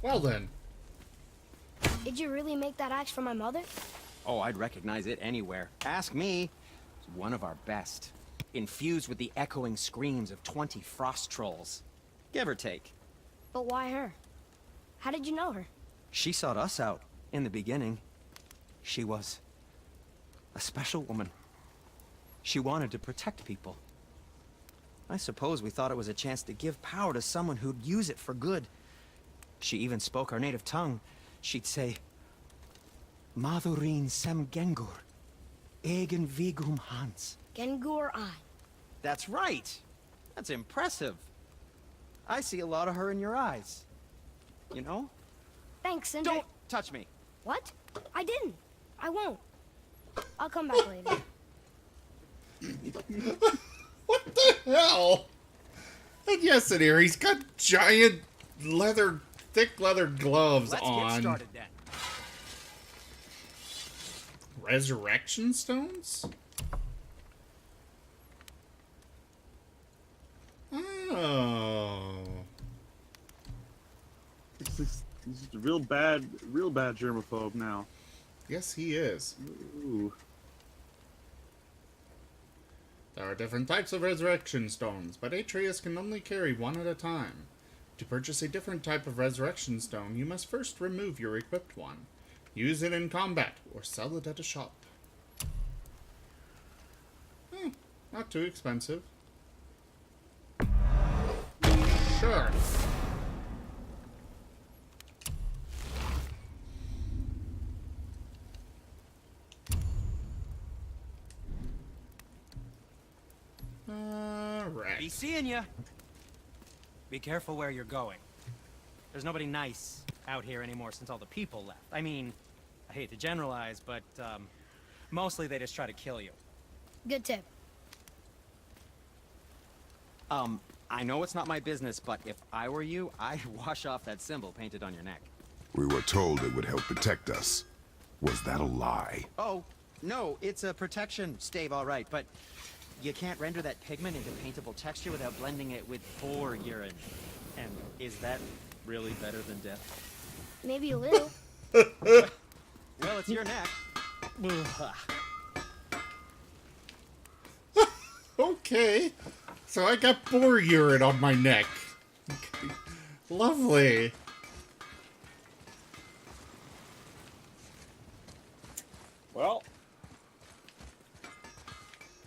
Well then. Did you really make that axe for my mother? Oh, I'd recognize it anywhere. Ask me. It's one of our best. Infused with the echoing screams of 20 frost trolls. Give or take. But why her? How did you know her? She sought us out in the beginning. She was a special woman. She wanted to protect people. I suppose we thought it was a chance to give power to someone who'd use it for good. She even spoke our native tongue. She'd say, Madurin sem Gengur, egen vigum Hans. Gengur I. That's right. That's impressive. I see a lot of her in your eyes. You know? Thanks, Sindri. Don't touch me. What? I didn't. I won't. I'll come back later. What the hell? And yes, in here, he's got giant thick leather gloves Let's on. get started then. Resurrection stones? Oh. He's a real bad germaphobe now. Yes, he is. Ooh. There are different types of resurrection stones, but Atreus can only carry one at a time. To purchase a different type of resurrection stone, you must first remove your equipped one. Use it in combat, or sell it at a shop. Not too expensive. Sure. Alright. Be seeing ya. Be careful where you're going. There's nobody nice out here anymore since all the people left. I mean, I hate to generalize, but mostly they just try to kill you. Good tip. I know it's not my business, but if I were you, I'd wash off that symbol painted on your neck. We were told it would help protect us. Was that a lie? Oh, no, it's a protection stave, all right, but you can't render that pigment into paintable texture without blending it with boar urine. And is that really better than death? Maybe a little. Well, it's your neck. Okay. So I got boar urine on my neck. Okay. Lovely. Well,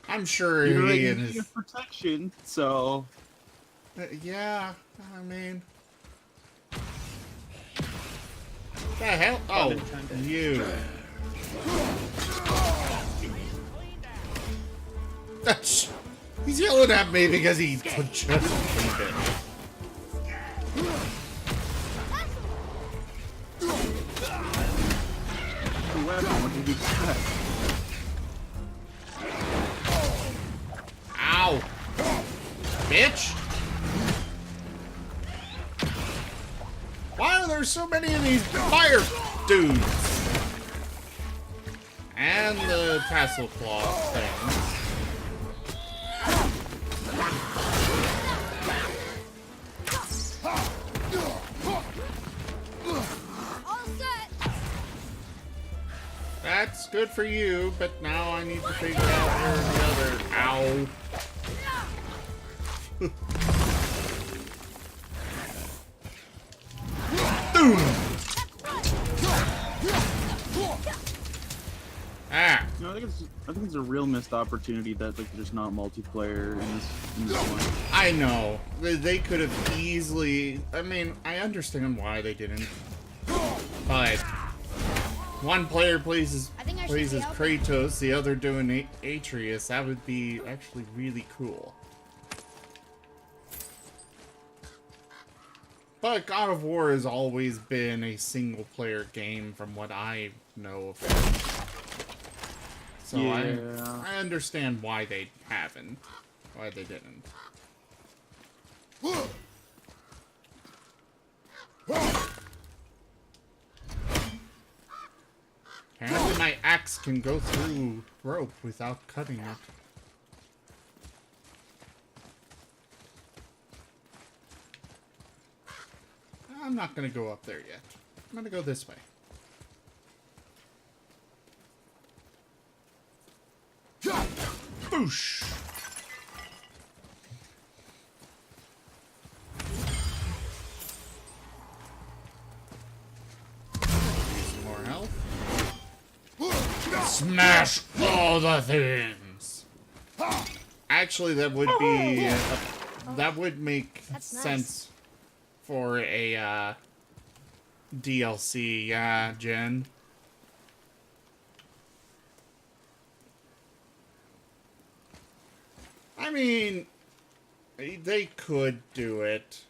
I'm sure you're he in and need his... of protection, so Yeah, I mean... The hell? Oh, you. That's... He's yelling at me because he just cleaned it. what did you say? Ow! Bitch! Why are there so many of these fire dudes? And the tassel claw thing. that's good for you, but now I need to figure out where the other... Ow. Boom! Ah! You know, I think it's a real missed opportunity that like there's not multiplayer in this one. I know. They could have easily... I mean, I understand why they didn't. But... one player plays as Kratos, the other doing Atreus. That would be actually really cool. But God of War has always been a single-player game from what I know of it. So yeah. I understand why they haven't. Why they didn't. Apparently my axe can go through rope without cutting it. I'm not gonna go up there yet. I'm gonna go this way. Boosh! Use more health. Smash all the things! Actually, that would be... that would make sense for a DLC, yeah, Jen. I mean, they could do it.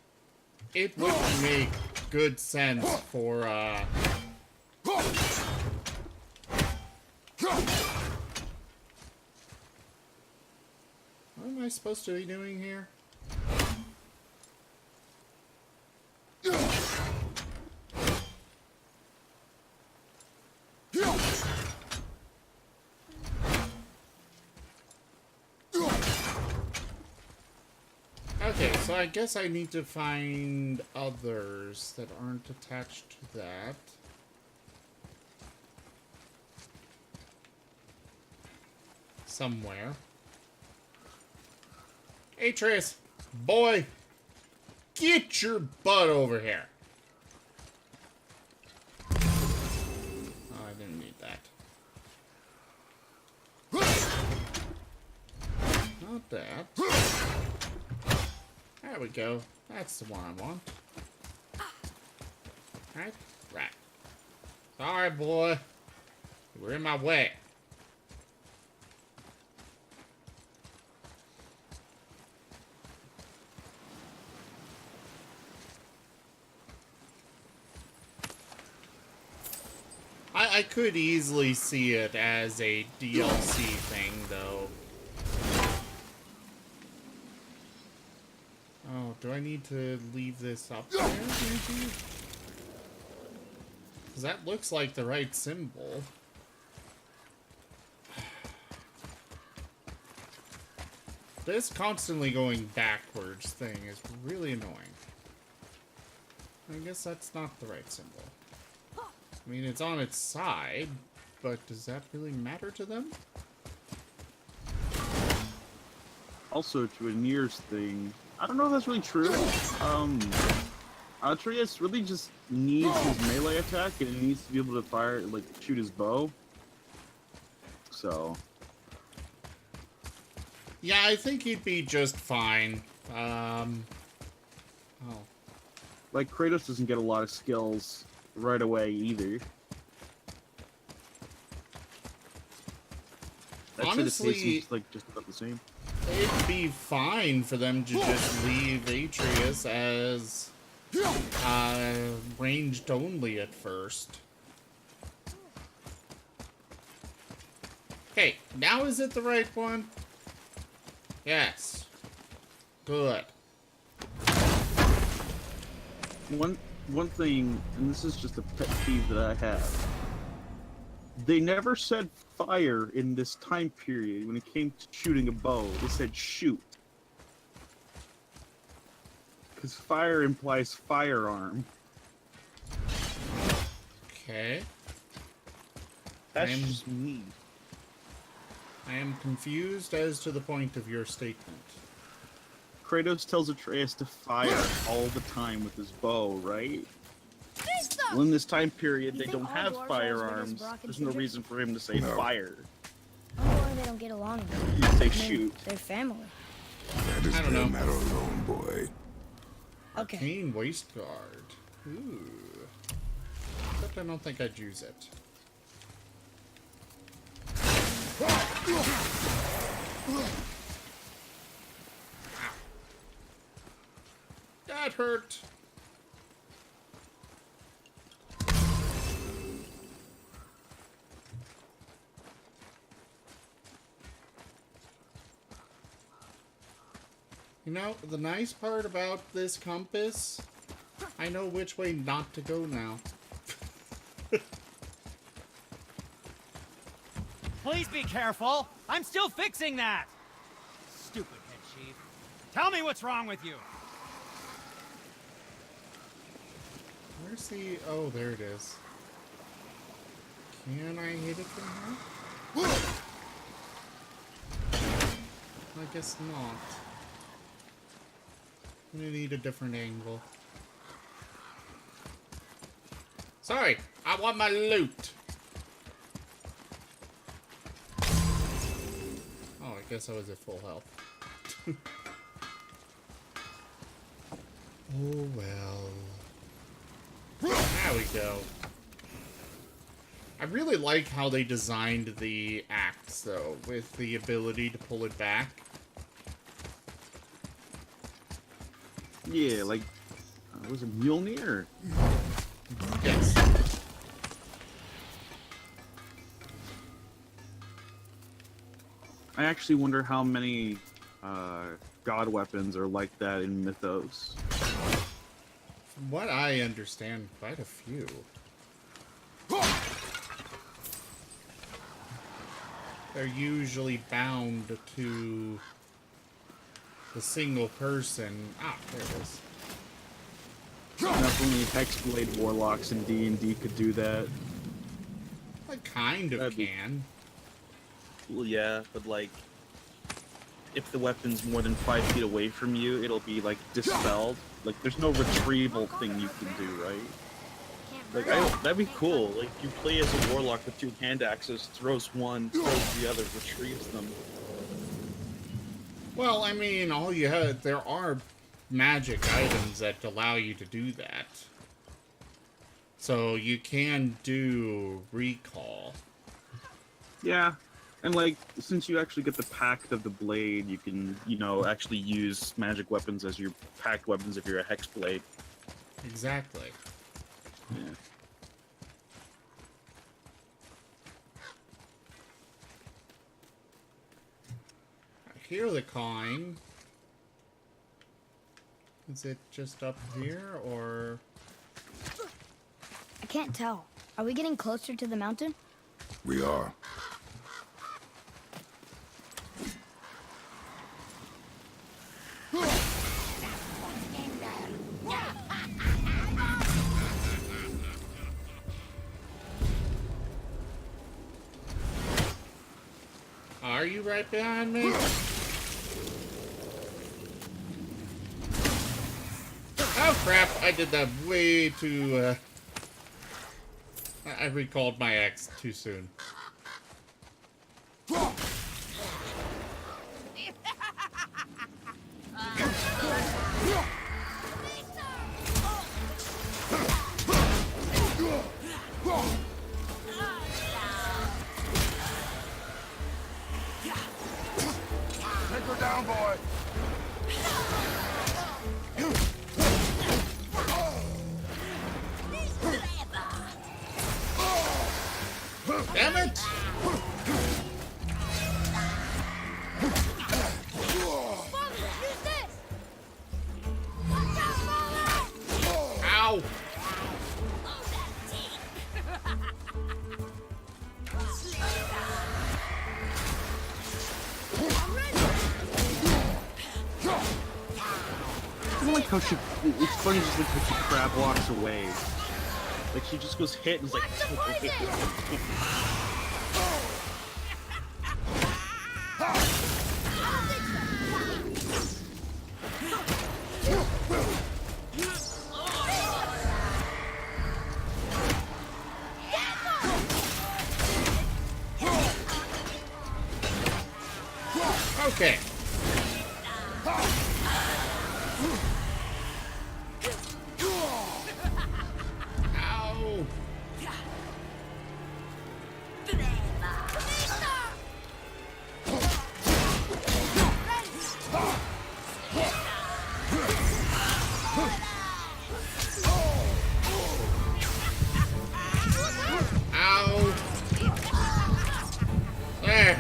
It would make good sense for, What am I supposed to be doing here? Okay, so I guess I need to find others that aren't attached to that. Somewhere. Atreus, boy, get your butt over here. Oh, I didn't need that. Not that. There we go. That's the one I want. Right? Right. Sorry, boy. You were in my way. I could easily see it as a DLC thing, though. Oh, do I need to leave this up there, maybe? Because that looks like the right symbol. This constantly going backwards thing is really annoying. I guess that's not the right symbol. I mean, it's on its side, but does that really matter to them? Also, to Anir's thing, I don't know if that's really true. Atreus really just needs his melee attack, and he needs to be able to fire, like, shoot his bow. So. Yeah, I think he'd be just fine. Oh. Like, Kratos doesn't get a lot of skills right away either. Honestly, the pace is, like, just about the same. It'd be fine for them to just leave Atreus as ranged only at first. Okay, now is it the right one? Yes. Good. One thing, and this is just a pet peeve that I have. They never said fire in this time period when it came to shooting a bow. They said shoot. Because fire implies firearm. Okay. That's I'm- just me. I am confused as to the point of your statement. Kratos tells Atreus to fire all the time with his bow, right? Well, in this time period, You they think don't all have dwarves are as firearms. big as Brock and There's no Sindri? reason for him to say fire. I wonder why they don't get along. He'd say I mean, shoot. they're family. That is I don't their know. matter alone, boy. Okay. Arcane Waist Guard. Ooh. Except I don't think I'd use it. That hurt. You know, the nice part about this compass, I know which way not to go now. Please be careful. I'm still fixing that. Stupid head chief. Tell me what's wrong with you. Where's the... Oh, there it is. Can I hit it from here? I guess not. I'm gonna need a different angle. Sorry, I want my loot. Oh, I guess I was at full health. Oh well. There we go. I really like how they designed the axe, though, with the ability to pull it back. Yeah, like, was it Mjolnir? Yes. I actually wonder how many god weapons are like that in Mythos. From what I understand, quite a few. They're usually bound to the single person. Ah, there it is. Enough only Hexblade warlocks in D&D could do that. I kind of That'd be- can. Well, yeah, but like, if the weapon's more than 5 feet away from you, it'll be like dispelled. Like, there's no retrieval thing you can do, right? Like, that'd be cool. Like, you play as a warlock with 2 hand axes, throws one, throws the other, retrieves them. Well, I mean, all you have, there are magic items that allow you to do that. So you can do recall. Yeah, and like, since you actually get the Pact of the Blade, you can, you know, actually use magic weapons as your packed weapons if you're a Hexblade. Exactly. Yeah. I hear the cawing. Is it just up here, or... I can't tell. Are we getting closer to the mountain? We are. Are you right behind me? Oh crap, I did that way too, I recalled my ex too soon. Take her down, boy. Damn it! Ow! I don't like how she, it's funny just like how she crab walks away. Like, she just goes hit and is like... Okay. Ow. Ow. There.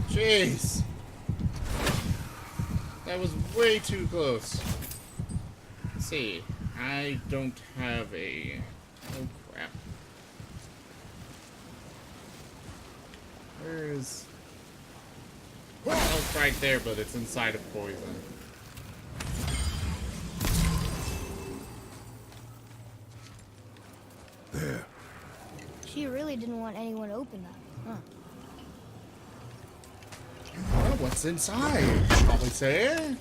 Jeez. That was way too close. Let's see. I don't have a... Oh, crap. Where is... Well, it's right there, but it's inside of poison. There. She really didn't want anyone to open that, huh? Well, what's inside, shall we say?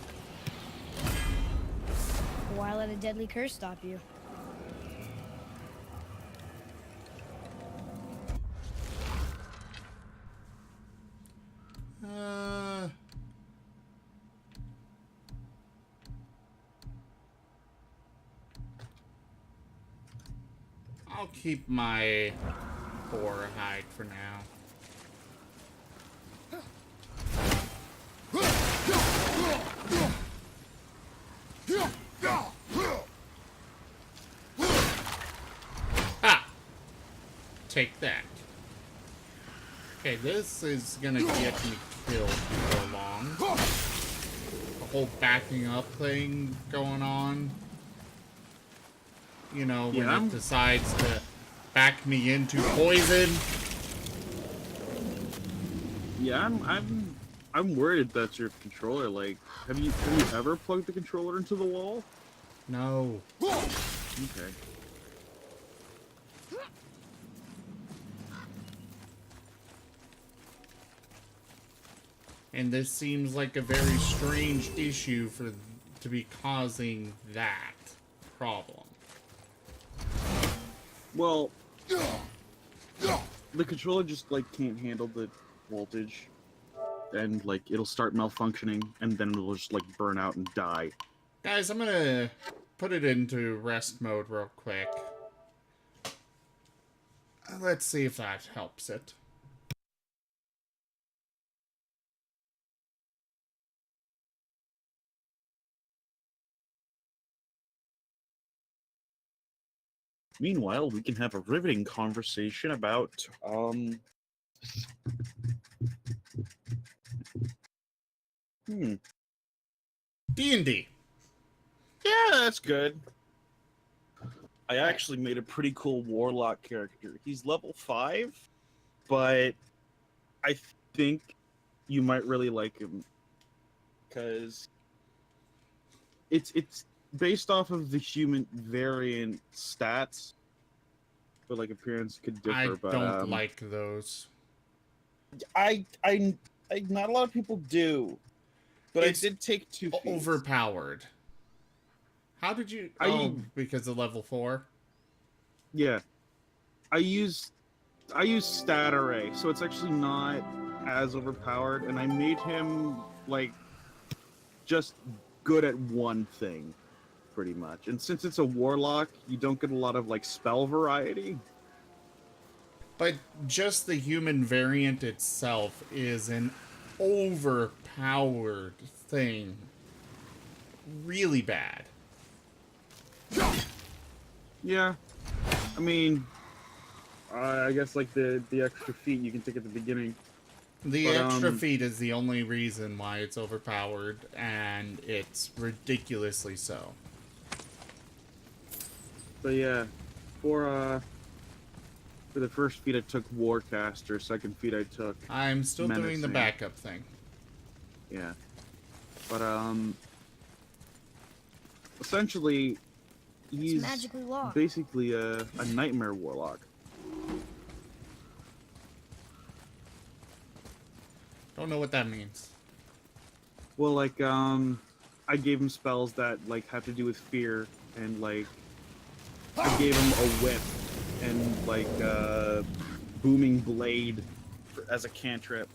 Why let a deadly curse stop you? I'll keep my boar hide for now. Ah! Take that. Okay, this is gonna get me killed for long. The whole backing up thing going on. You know, when it decides to back me into poison. Yeah, I'm worried that's your controller. Like, have you ever plugged the controller into the wall? No. Okay. And this seems like a very strange issue to be causing that problem. Well, the controller just like can't handle the voltage, and like it'll start malfunctioning, and then it'll just like burn out and die. Guys, I'm gonna put it into rest mode real quick. Let's see if that helps it. Meanwhile, we can have a riveting conversation about D&D. Yeah, that's good. I actually made a pretty cool warlock character. He's level 5, but I think you might really like him because it's based off of the human variant stats, but like appearance could differ. I but don't like those. I not a lot of people do, but It's I did take 2 feats. Overpowered. How did you... Oh, because of level 4? Yeah. I use stat array, so it's actually not as overpowered, and I made him like just good at one thing, pretty much. And since it's a warlock, you don't get a lot of like spell variety. But just the human variant itself is an overpowered thing. Really bad. Yeah. I mean, I guess like the extra feat you can take at the beginning. The extra feat is the only reason why it's overpowered, and it's ridiculously so. But yeah, for the first feat I took Warcaster, second feat I took I'm still doing the Menacing. backup thing. Yeah. But essentially he's magically locked. basically a nightmare warlock. Don't know what that means. Well, like I gave him spells that like have to do with fear, and like I gave him a whip and like booming blade as a cantrip.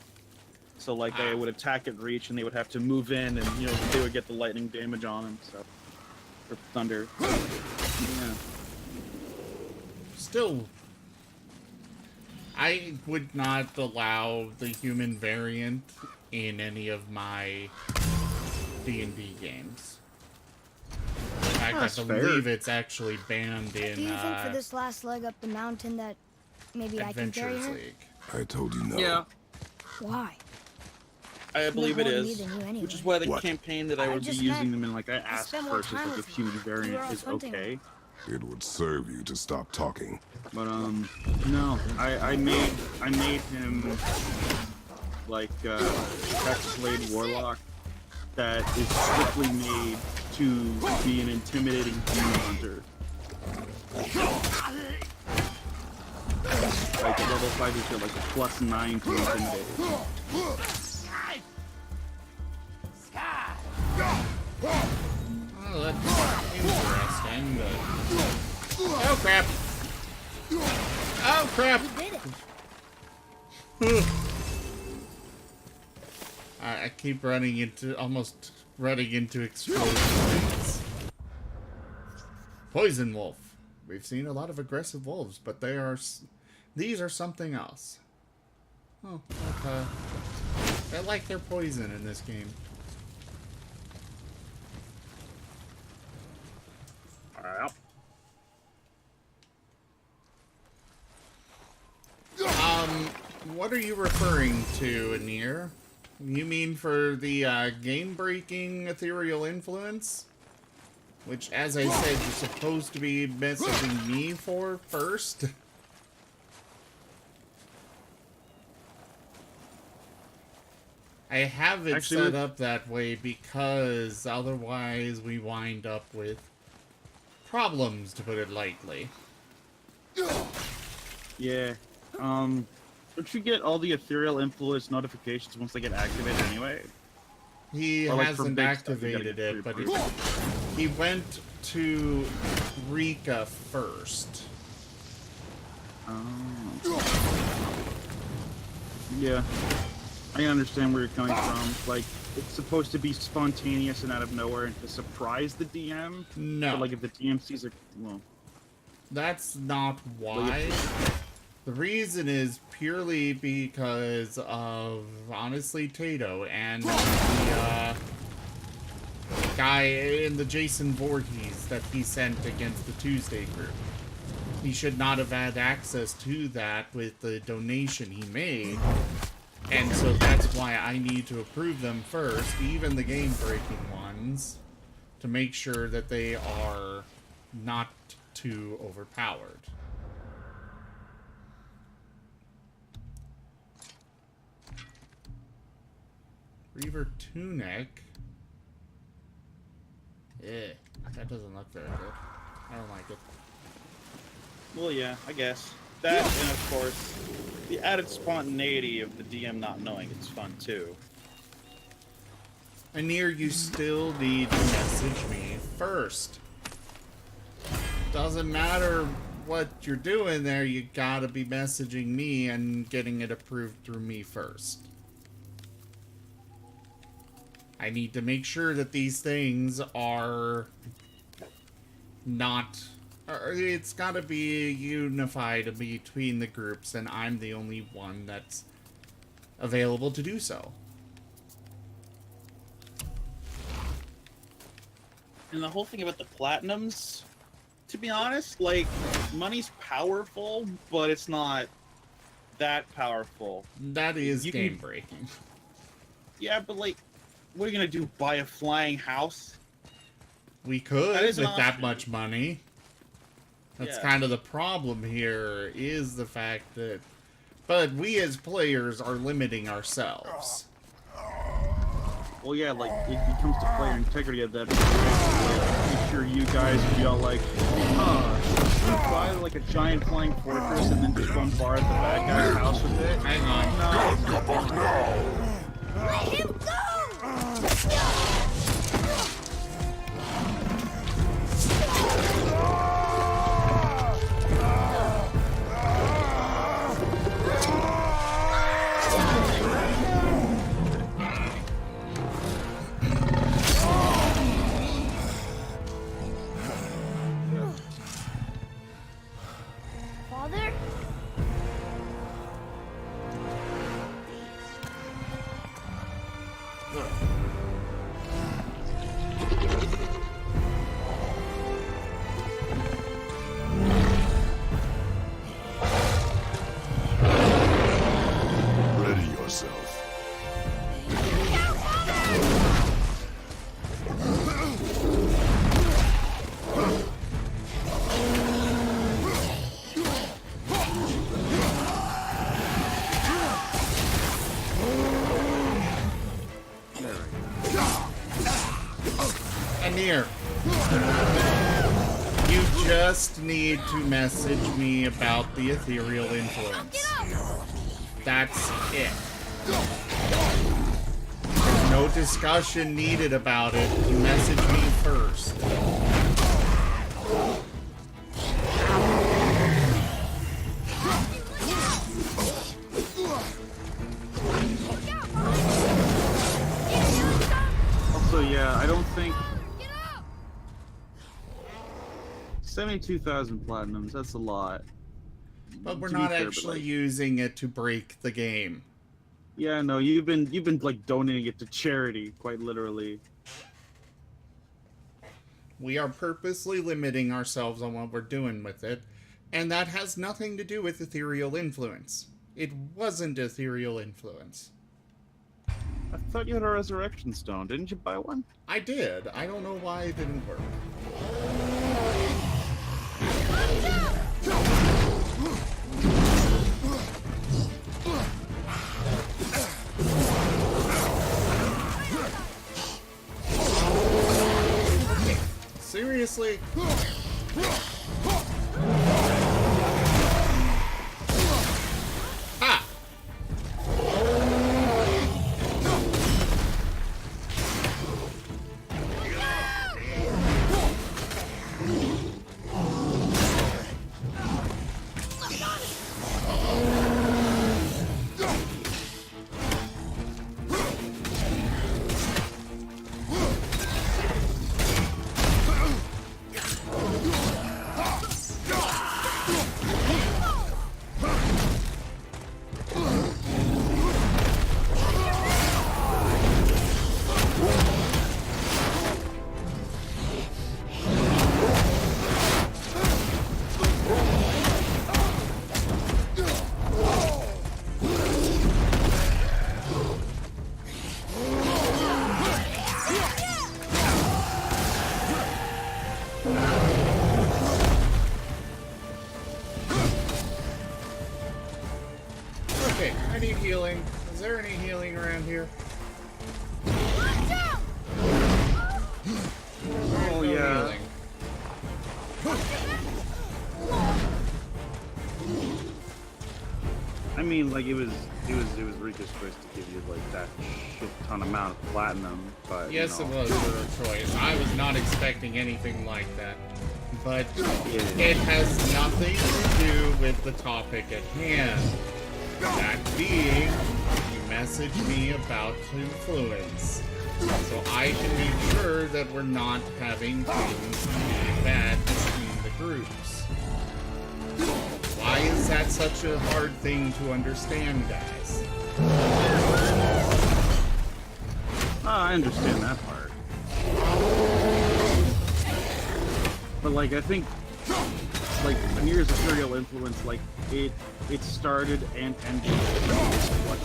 So like they would attack at reach, and they would have to move in, and you know they would get the lightning damage on them. So, or thunder. Yeah. Still, I would not allow the human variant in any of my D&D games. In fact, That's I fair. believe it's actually banned in Do you think for this last leg up the mountain that maybe I can carry Adventures her? League. I told you no. Yeah, Why? I believe it more than is. me than you anyway. Which is why the What? campaign that I I would be just using meant them in, like I asked spent more first, is time like with if you. human We were variant out is hunting. okay. It would serve you to stop talking. But no, I made him like Hexblade Warlock that is strictly made to be an intimidating demon hunter. Like at level 5 you get like a +9 to intimidate. Oh, that's interesting, but... Oh, crap! Oh, crap! You did it. I keep almost running into explosions. Poison wolf. We've seen a lot of aggressive wolves, but these are something else. Oh, okay. I like their poison in this game. Alright. What are you referring to, Anir? You mean for the game-breaking ethereal influence? Which, as I said, you're supposed to be messaging me for first? I have it Actually, set up that way because otherwise we wind up with problems, to put it lightly. Yeah. Don't you get all the ethereal influence notifications once they get activated anyway? He Or, like, for hasn't big stuff, you gotta activated get it, but pre-approved. he went to Rika first. Yeah. I understand where you're coming from. Like, it's supposed to be spontaneous and out of nowhere and to surprise the DM. No, But, like, if the DM sees it, well, that's not why. The reason is purely because of, honestly, Tato and the guy in the Jason Voorhees that he sent against the Tuesday group. He should not have had access to that with the donation he made. And so that's why I need to approve them first, even the game-breaking ones, to make sure that they are not too overpowered. Reaver Tunic. That doesn't look very good. I don't like it. well, yeah, I guess. That, and of course, the added spontaneity of the DM not knowing it's fun, too. Anir, you still need to message me first. Doesn't matter what you're doing there, you gotta be messaging me and getting it approved through me first. I need to make sure that these things are not... It's gotta be unified between the groups, and I'm the only one that's available to do so. And the whole thing about the platinums, to be honest, like, money's powerful, but it's not that powerful. That is You can- game breaking. Yeah, but like, what are you gonna do? Buy a flying house? We could That is with an that option. much money. That's Yeah. kind of the problem here, is the fact that... But we as players are limiting ourselves. Well, yeah, like, it comes to player integrity of that. Like, make sure you guys be all like, should we buy like a giant flying fortress and then just bombard the bad guy's house with it? Hang on. No. Let him go! near. You just need to message me about the ethereal influence. That's it. There's no discussion needed about it. You message me first. Also, yeah, I don't think 72,000 platinums. That's a lot. But we're To be not fair, actually like, using it to break the game. yeah, no, you've been like donating it to charity, quite literally. We are purposely limiting ourselves on what we're doing with it, and that has nothing to do with ethereal influence. It wasn't ethereal influence. I thought you had a resurrection stone. Didn't you buy one? I did. I don't know why it didn't work. Okay. Seriously? Ah! Okay, I need healing. Is there any healing around here? Oh, No yeah. healing. I mean, like, it was Rika's choice to give you, like, that shit ton amount of platinum, but, Yes, you it know. was her choice. I was not expecting anything like that. But Yeah. it has nothing to do with the topic at hand. That being, you message me about influence. So I can make sure that we're not having things bad between the groups. Why is that such a hard thing to understand, guys? I understand that part. But, like, I think, like, Mirror's Ethereal Influence, like, it started and ended with what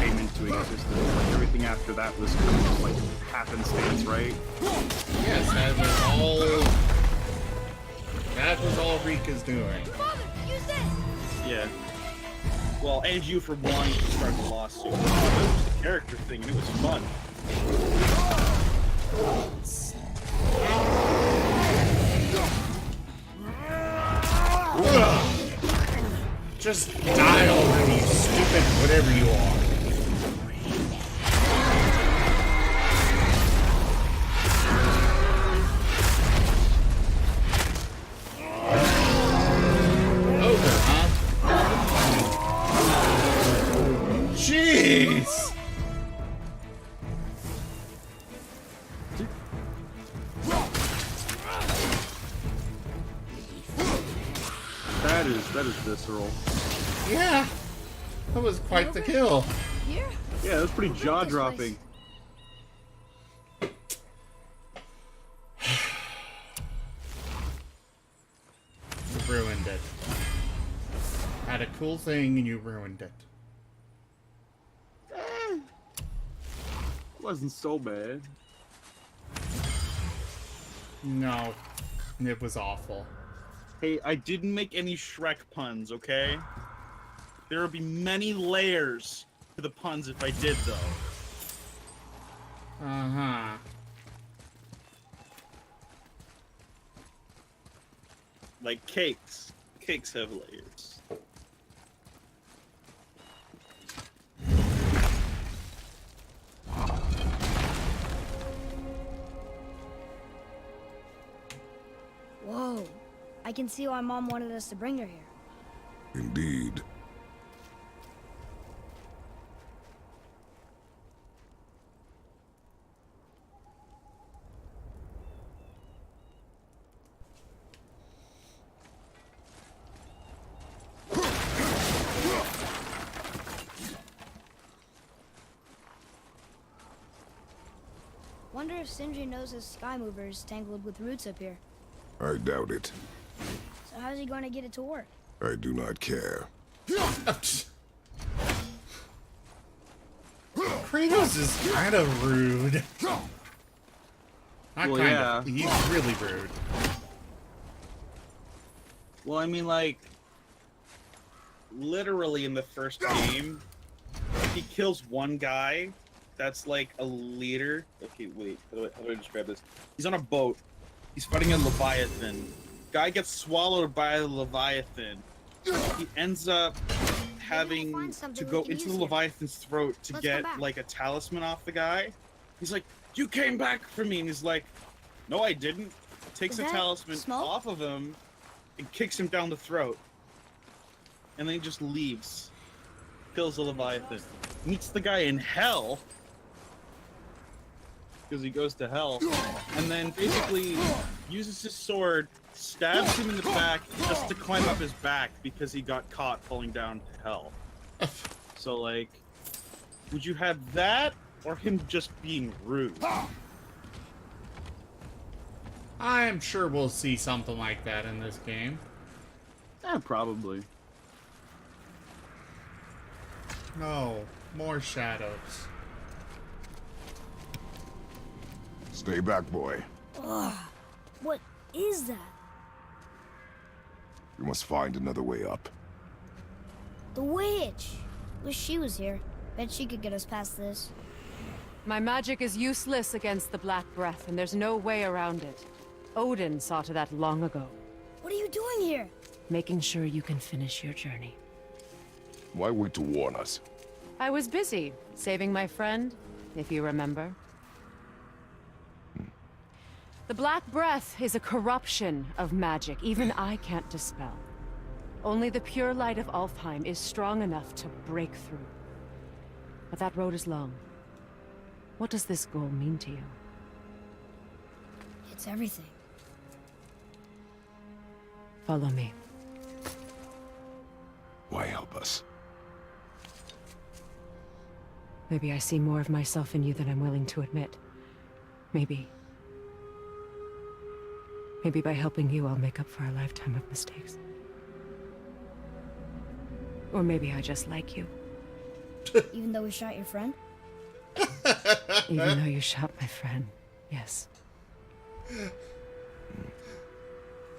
came into existence. Like, everything after that was kind of just, like, happenstance, right? Yes, that was all Rika's doing. Father, use this! Yeah. Well, and you for wanting to start the lawsuit. It was a character thing, and it was fun. Just die already, you stupid whatever you are. Over, huh? Jeez! That is visceral. Yeah, that was quite the kill. Here? Yeah, that's pretty jaw-dropping. You ruined it. Had a cool thing and you ruined it. Wasn't so bad. No, it was awful. Hey, I didn't make any Shrek puns, okay? There would be many layers to the puns if I did, though. Uh-huh. like cakes. Cakes have layers. Whoa. I can see why Mom wanted us to bring her here. Indeed. Wonder if Sindri knows his sky mover is tangled with roots up here. I doubt it. So how's he going to get it to work? I do not care. Kratos is kind of rude. Not Well, kind yeah. of. He's really rude. Well, I mean, like, literally in the first game, he kills one guy that's like a leader. Okay, wait, how do I describe this? He's on a boat. He's fighting a Leviathan. Guy gets swallowed by the Leviathan. He ends up having find to something go we can into the use here. Leviathan's throat to Let's get go back. like a talisman off the guy. He's like, "You came back for me," and he's like, "No, I didn't." Takes Is the that talisman smoke? off of him and kicks him down the throat. And then he just leaves. Kills the Leviathan. Meets the guy in hell. Because he goes to hell. And then basically uses his sword, stabs him in the back just to climb up his back because he got caught falling down to hell. So, like, would you have that or him just being rude? I'm sure we'll see something like that in this game. Yeah, probably. No, more shadows. Stay back, boy. What is that? We must find another way up. The witch! Wish she was here. Bet she could get us past this. My magic is useless against the Black Breath, and there's no way around it. Odin saw to that long ago, What are you doing here? making sure you can finish your journey. Why wait to warn us? I was busy, saving my friend, if you remember. The Black Breath is a corruption of magic even I can't dispel. Only the pure light of Alfheim is strong enough to break through. But that road is long. What does this goal mean to you? It's everything. Follow me. Why help us? Maybe I see more of myself in you than I'm willing to admit. Maybe by helping you, I'll make up for a lifetime of mistakes. Or maybe I just like you. Even though we shot your friend? Even though you shot my friend, yes.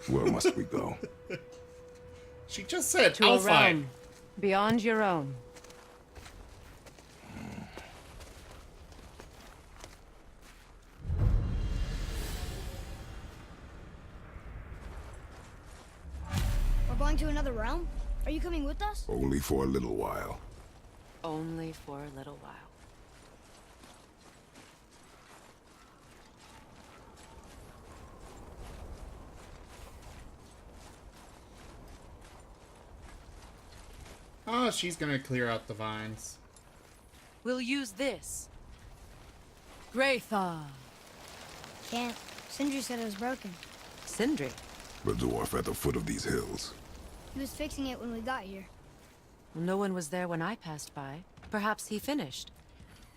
Where must we go? She just said To a Alfheim. realm beyond your own. We're going to another realm? Are you coming with us? Only for a little while. Only for a little while. Oh, she's gonna clear out the vines. We'll use this. Graythaw. Can't. Sindri said it was broken. Sindri. The dwarf at the foot of these hills. He was fixing it when we got here. No one was there when I passed by. Perhaps he finished.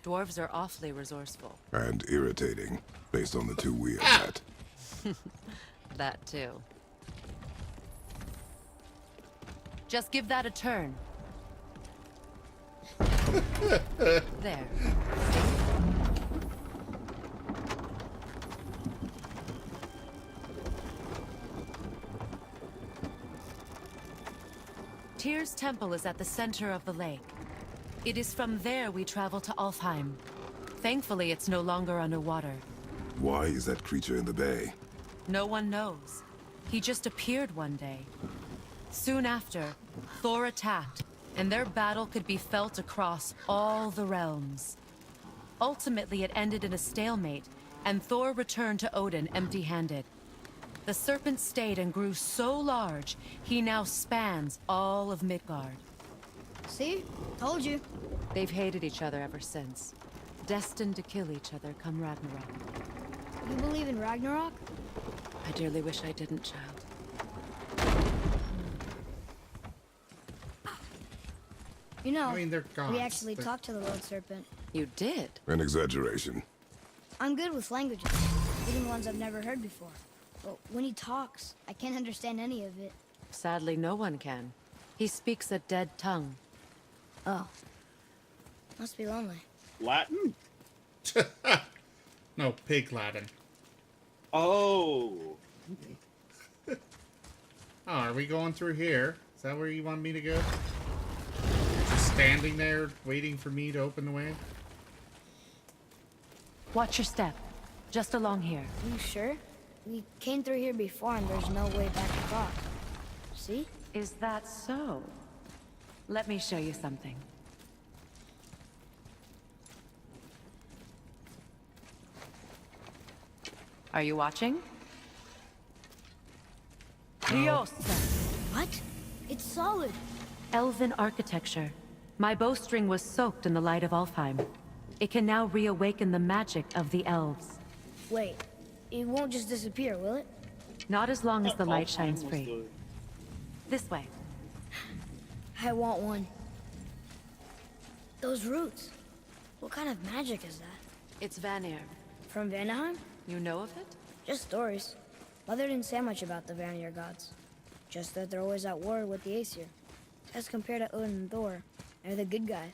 Dwarves are awfully resourceful. And irritating, based on the two we have met. That too. Just give that a turn. There. Tyr's temple is at the center of the lake. It is from there we travel to Alfheim. Thankfully, it's no longer underwater. Why is that creature in the bay? No one knows. He just appeared one day. Soon after, Thor attacked, and their battle could be felt across all the realms. Ultimately, it ended in a stalemate, and Thor returned to Odin empty-handed. The serpent stayed and grew so large, he now spans all of Midgard. See? Told you. They've hated each other ever since, destined to kill each other come Ragnarok. You believe in Ragnarok? I dearly wish I didn't, child. You know, I mean, they're gods. we actually but- talked to the road serpent. You did? An exaggeration. I'm good with languages, even ones I've never heard before. But when he talks, I can't understand any of it. Sadly, no one can. He speaks a dead tongue. Oh. Must be lonely. Latin? No, pig Latin. Oh. Oh, are we going through here? Is that where you want me to go? Just standing there waiting for me to open the way? Watch your step. Just along here. You sure? We came through here before and there's no way back across. See? Is that so? Let me show you something. Are you watching? Ljosa. What? It's solid. Elven architecture. My bowstring was soaked in the light of Alfheim. It can now reawaken the magic of the elves. Wait, it won't just disappear, will it? Not as long as the light shines free. The... This way. I want one. Those roots. What kind of magic is that? It's Vanir. From Vanaheim? You know of it? Just stories. Mother didn't say much about the Vanir gods. Just that they're always at war with the Aesir. As compared to Odin and Thor, they're the good guys.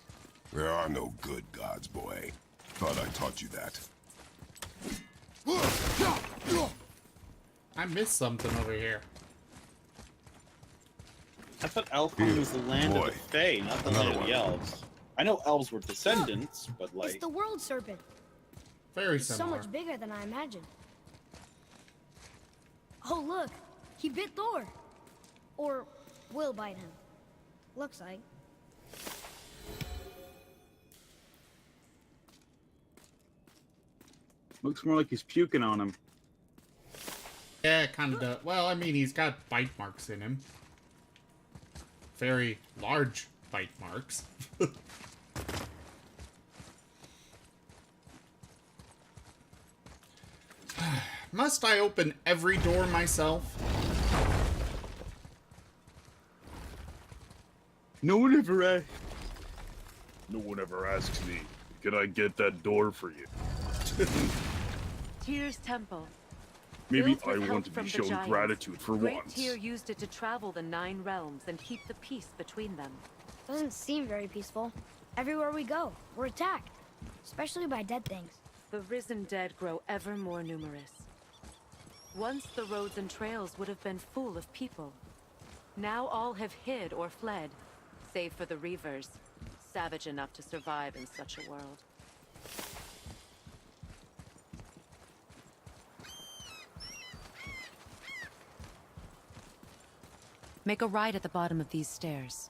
There are no good gods, boy. Thought I taught you that. I missed something over here. I thought Alfheim was the land of Boy. the Fae, not the Another land of one. the elves. I know elves were descendants, but It's like... the world serpent. Very It's so similar. much bigger than I imagined. Oh, look! He bit Thor! Or will bite him. Looks like. Looks more like he's puking on him. Yeah, it kind of does. Well, I mean, he's got bite marks in him. Very large bite marks. Must I open every door myself? No one ever asks me, can I get that door for you? Tyr's temple. Maybe Built I with want help to from be the shown giants. gratitude for Great once. Tyr used it to travel the 9 realms and keep the peace between them. Doesn't seem very peaceful. Everywhere we go, we're attacked. Especially by dead things. The risen dead grow ever more numerous. Once the roads and trails would have been full of people. Now all have hid or fled, save for the Reavers, savage enough to survive in such a world. Make a right at the bottom of these stairs.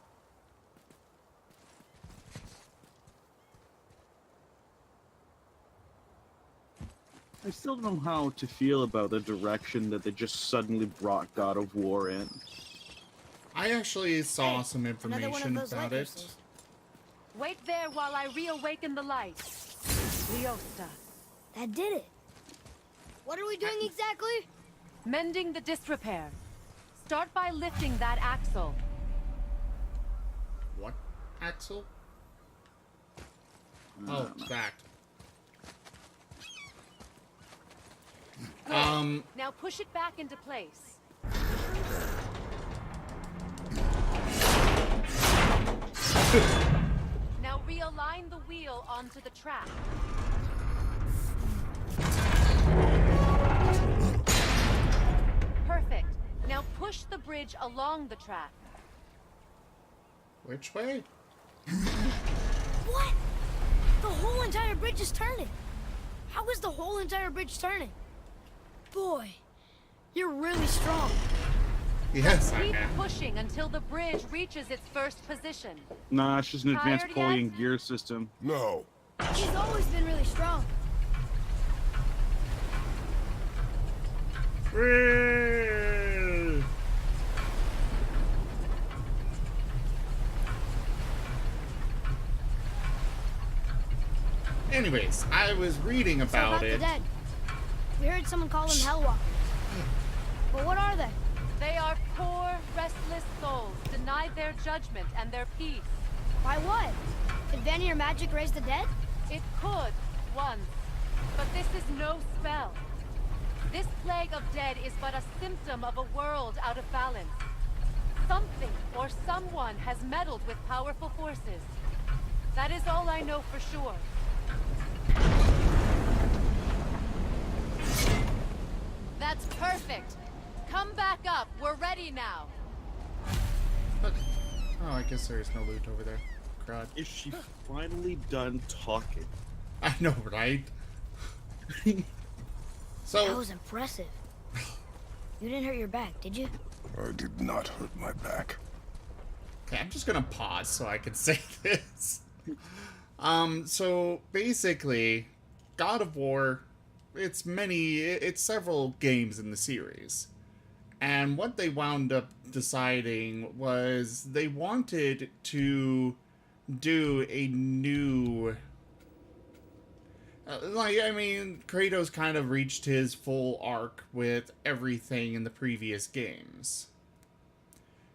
I still don't know how to feel about the direction that they just suddenly brought God of War in. I actually saw Hey, some another one of information those about light it. crystals. Wait there while I reawaken the light. Ljosa. That did it. What are we doing exactly? Mending the disrepair. Start by lifting that axle. What, Axel? Oh, that. Now push it back into place. Now realign the wheel onto the track. Perfect. Now push the bridge along the track. Which way? What? The whole entire bridge is turning. How is the whole entire bridge turning? Boy, you're really strong. Yes, I Keep am. pushing until the bridge reaches its first position. Nah, it's just an advanced Tired pulley yet? and gear system. No. He's always been really strong. Whee! Anyways, I was reading So about the it. dead. We heard someone call them Hellwalkers. But what are they? They are poor, restless souls, denied their judgment and their peace. By what? Could Vanir magic raise the dead? It could, once. But this is no spell. This plague of dead is but a symptom of a world out of balance. Something or someone has meddled with powerful forces. That is all I know for sure. That's perfect. Come back up. We're ready now. But, oh, I guess there is no loot over there. Crud. Is she finally done talking? I know, right? That So, was impressive. You didn't hurt your back, did you? I did not hurt my back. okay, I'm just gonna pause so I can say this. So basically, God of War, it's several games in the series. And what they wound up deciding was they wanted to do a new... Kratos kind of reached his full arc with everything in the previous games.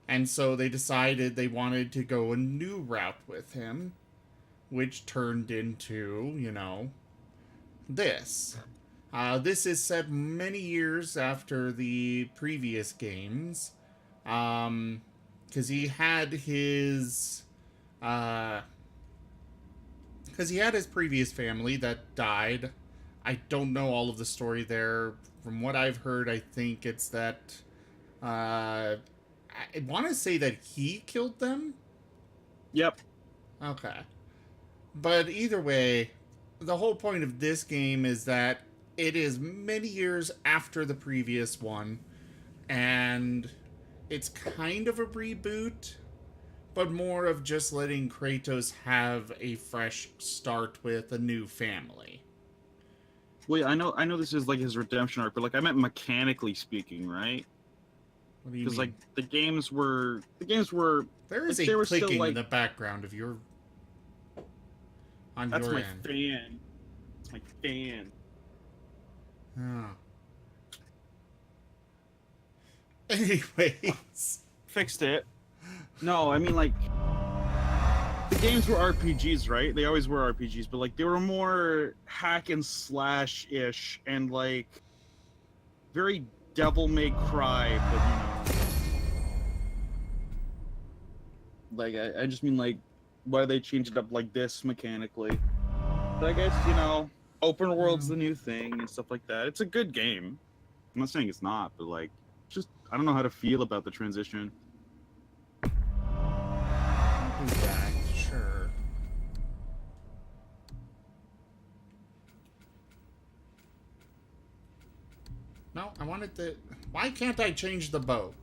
And so they decided they wanted to go a new route with him, which turned into, this. This is set many years after the previous games, because he had his previous family that died. I don't know all of the story there. From what I've heard, I think it's that I want to say that he killed them. Yep. Okay. But either way, the whole point of this game is that it is many years after the previous one, and it's kind of a reboot, but more of just letting Kratos have a fresh start with a new family. Wait, I know this is like his redemption arc, but like I meant mechanically speaking, right? What do you Because mean? like the games were There is like, a they were still, clicking in like- the background of your... on that's your my end. fan. It's my fan. Oh. Anyways. Fixed it. No, I mean like the games were RPGs, right? They always were RPGs, but like they were more hack and slash ish and like very Devil May Cry, but like I just mean like why they changed it up like this mechanically. But I guess open world's the new thing and stuff like that. It's a good game. I'm not saying it's not, but like just I don't know how to feel about the transition. Do that, sure. No, I wanted to... Why can't I change the bow?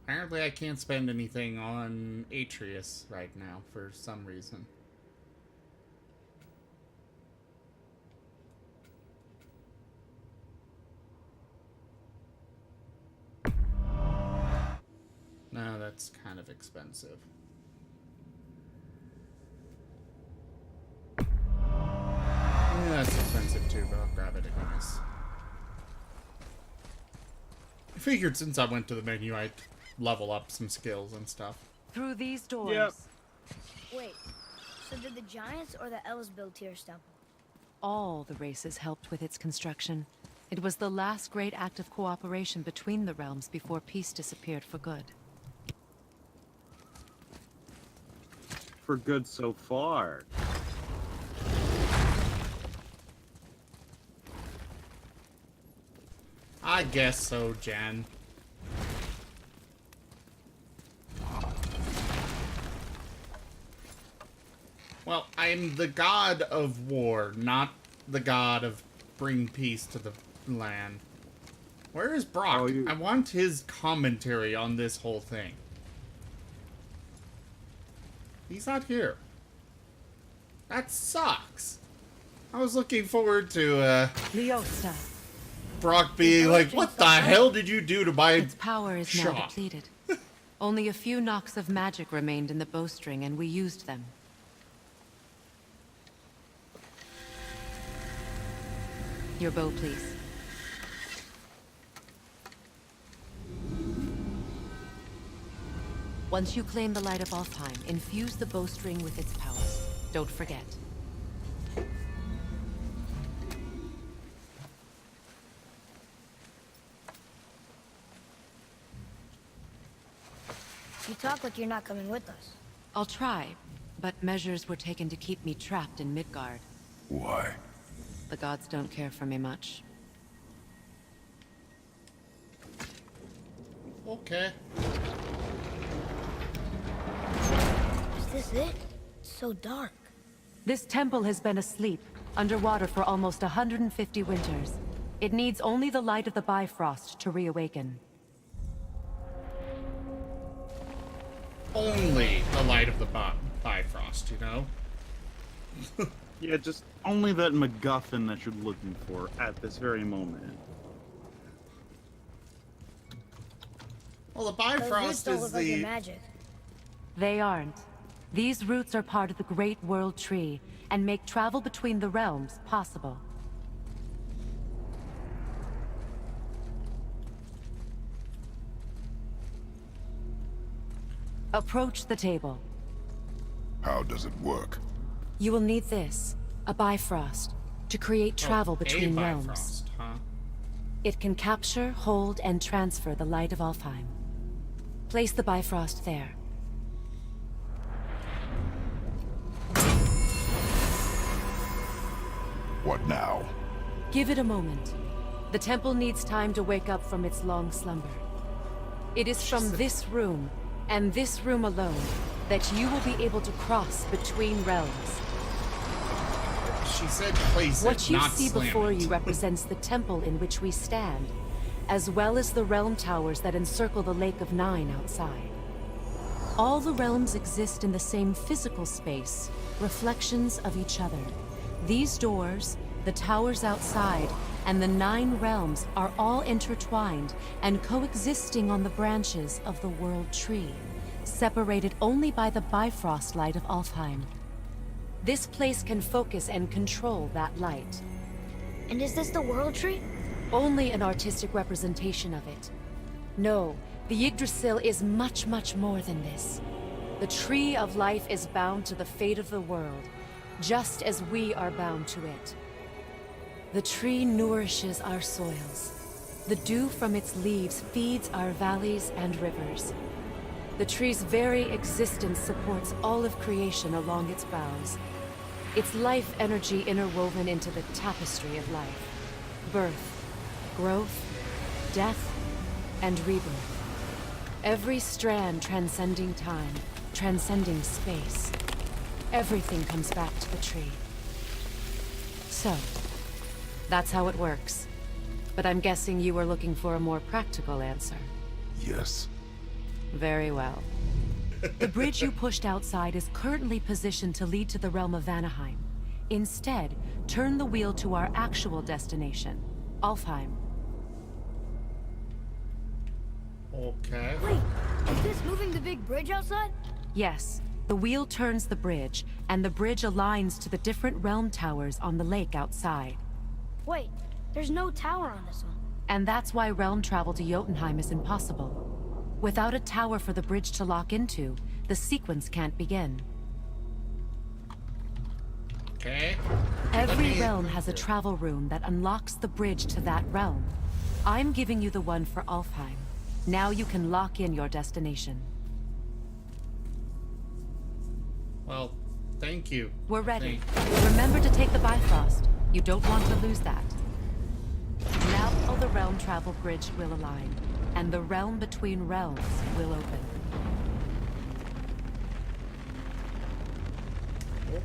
Apparently I can't spend anything on Atreus right now for some reason. No, that's kind of expensive. Yeah, that's expensive too, but I'll grab it anyways. I figured since I went to the menu, I'd level up some skills and stuff. Through these doors. Yep. Wait, so did the Giants or the Elves build Tyr's temple? All the races helped with its construction. It was the last great act of cooperation between the realms before peace disappeared for good. For good so far. I guess so, Jen. Well, I'm the god of war, not the god of bring peace to the land. Where is Brock? Oh, I want his commentary on this whole thing. He's not here. That sucks. I was looking forward to, Leosta. Brock being like, what the hell did you do to my Its power is now shop? depleted. Only a few knocks of magic remained in the bowstring, and we used them. Your bow, please. Once you claim the Light of Alfheim, infuse the bowstring with its powers. Don't forget. You talk like you're not coming with us. I'll try, but measures were taken to keep me trapped in Midgard. Why? The gods don't care for me much. Okay. Is this it? It's so dark. This temple has been asleep, underwater for almost 150 winters. It needs only the light of the Bifrost to reawaken. Only the light of the Bifrost, you know? Yeah, just only that MacGuffin that you're looking for at this very moment. Well, the Those roots Bifrost don't is look like your the... magic. They aren't. These roots are part of the Great World Tree, and make travel between the realms possible. Approach the table. How does it work? You will need this, a Bifrost, to create travel between a realms. Bifrost, huh? It can capture, hold, and transfer the light of Alfheim. Place the Bifrost there. What now? Give it a moment. The temple needs time to wake up from its long slumber. It is from this room, and this room alone, that you will be able to cross between realms. She said place it, What you not see slam before it. you represents the temple in which we stand, as well as the realm towers that encircle the Lake of Nine outside. All the realms exist in the same physical space, reflections of each other. These doors, the towers outside, and the 9 realms are all intertwined and coexisting on the branches of the World Tree, separated only by the Bifrost light of Alfheim. This place can focus and control that light. And is this the World Tree? Only an artistic representation of it. No, the Yggdrasil is much, much more than this. The Tree of Life is bound to the fate of the world, just as we are bound to it. The tree nourishes our soils. The dew from its leaves feeds our valleys and rivers. The tree's very existence supports all of creation along its boughs. Its life energy interwoven into the tapestry of life. Birth, growth, death, and rebirth. Every strand transcending time, transcending space. Everything comes back to the tree. So, that's how it works. But I'm guessing you were looking for a more practical answer. Yes. Very well. The bridge you pushed outside is currently positioned to lead to the realm of Vanaheim. Instead, turn the wheel to our actual destination, Alfheim. Okay. Wait, is this moving the big bridge outside? Yes, the wheel turns the bridge, and the bridge aligns to the different realm towers on the lake outside. Wait, there's no tower on this one. And that's why realm travel to Jotunheim is impossible. Without a tower for the bridge to lock into, the sequence can't begin. Okay. Every realm has a travel room that unlocks the bridge to that realm. I'm giving you the one for Alfheim. Now you can lock in your destination. Well, thank you. We're ready. Remember to take the Bifrost. You don't want to lose that. Now the realm travel bridge will align, and the realm between realms will open.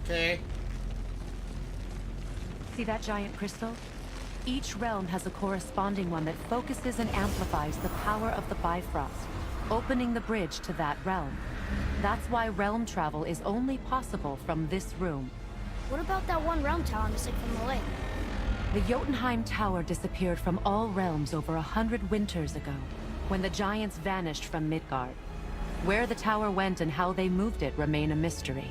Okay. See that giant crystal? Each realm has a corresponding one that focuses and amplifies the power of the Bifrost, opening the bridge to that realm. That's why realm travel is only possible from this room. What about that one realm tower missing from the lake? The Jotunheim Tower disappeared from all realms over 100 winters ago, when the giants vanished from Midgard. Where the tower went and how they moved it remain a mystery.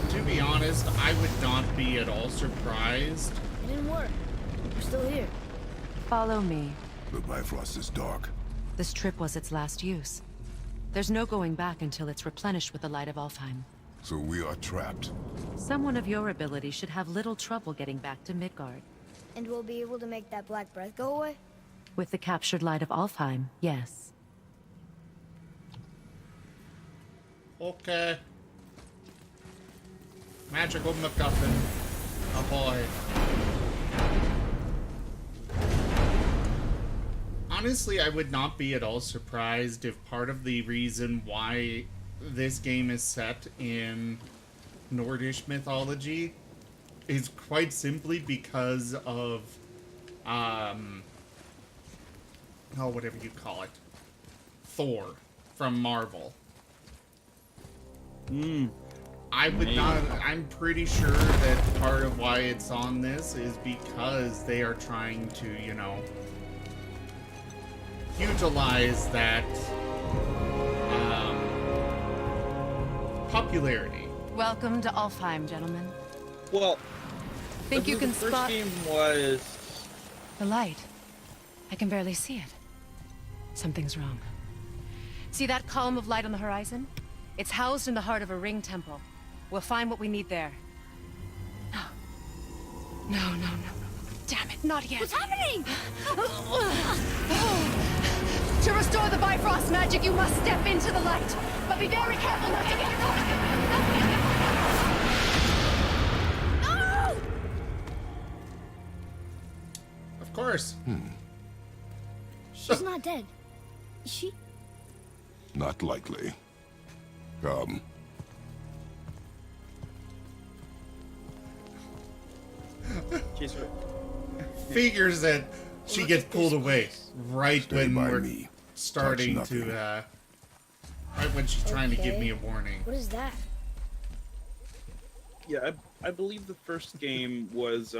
To be honest, I would not be at all surprised. It didn't work. We're still here. Follow me. The Bifrost is dark. This trip was its last use. There's no going back until it's replenished with the light of Alfheim. So we are trapped. Someone of your ability should have little trouble getting back to Midgard. And we'll be able to make that black breath go away? With the captured light of Alfheim, yes. Okay. Magical MacGuffin. Ahoy. Honestly, I would not be at all surprised if part of the reason why this game is set in Nordish mythology is quite simply because of, whatever you call it, Thor from Marvel. I would not, I'm pretty sure that part of why it's on this is because they are trying to, you know, utilize that popularity. Welcome to Alfheim, gentlemen. Well, Think you can the first spot game was... the light? I can barely see it. Something's wrong. See that column of light on the horizon? It's housed in the heart of a ring temple. We'll find what we need there. No. Damn it, not yet. What's happening? To restore the Bifrost magic, you must step into the light. But be very careful not to get No! Of course. She's not dead. Is she? Not likely. Come. She's right. Figures that she gets pulled away right Stay when by we're me. starting Touch nothing. to, right when she's trying to give me a warning. What is that? Yeah, I believe the first game was,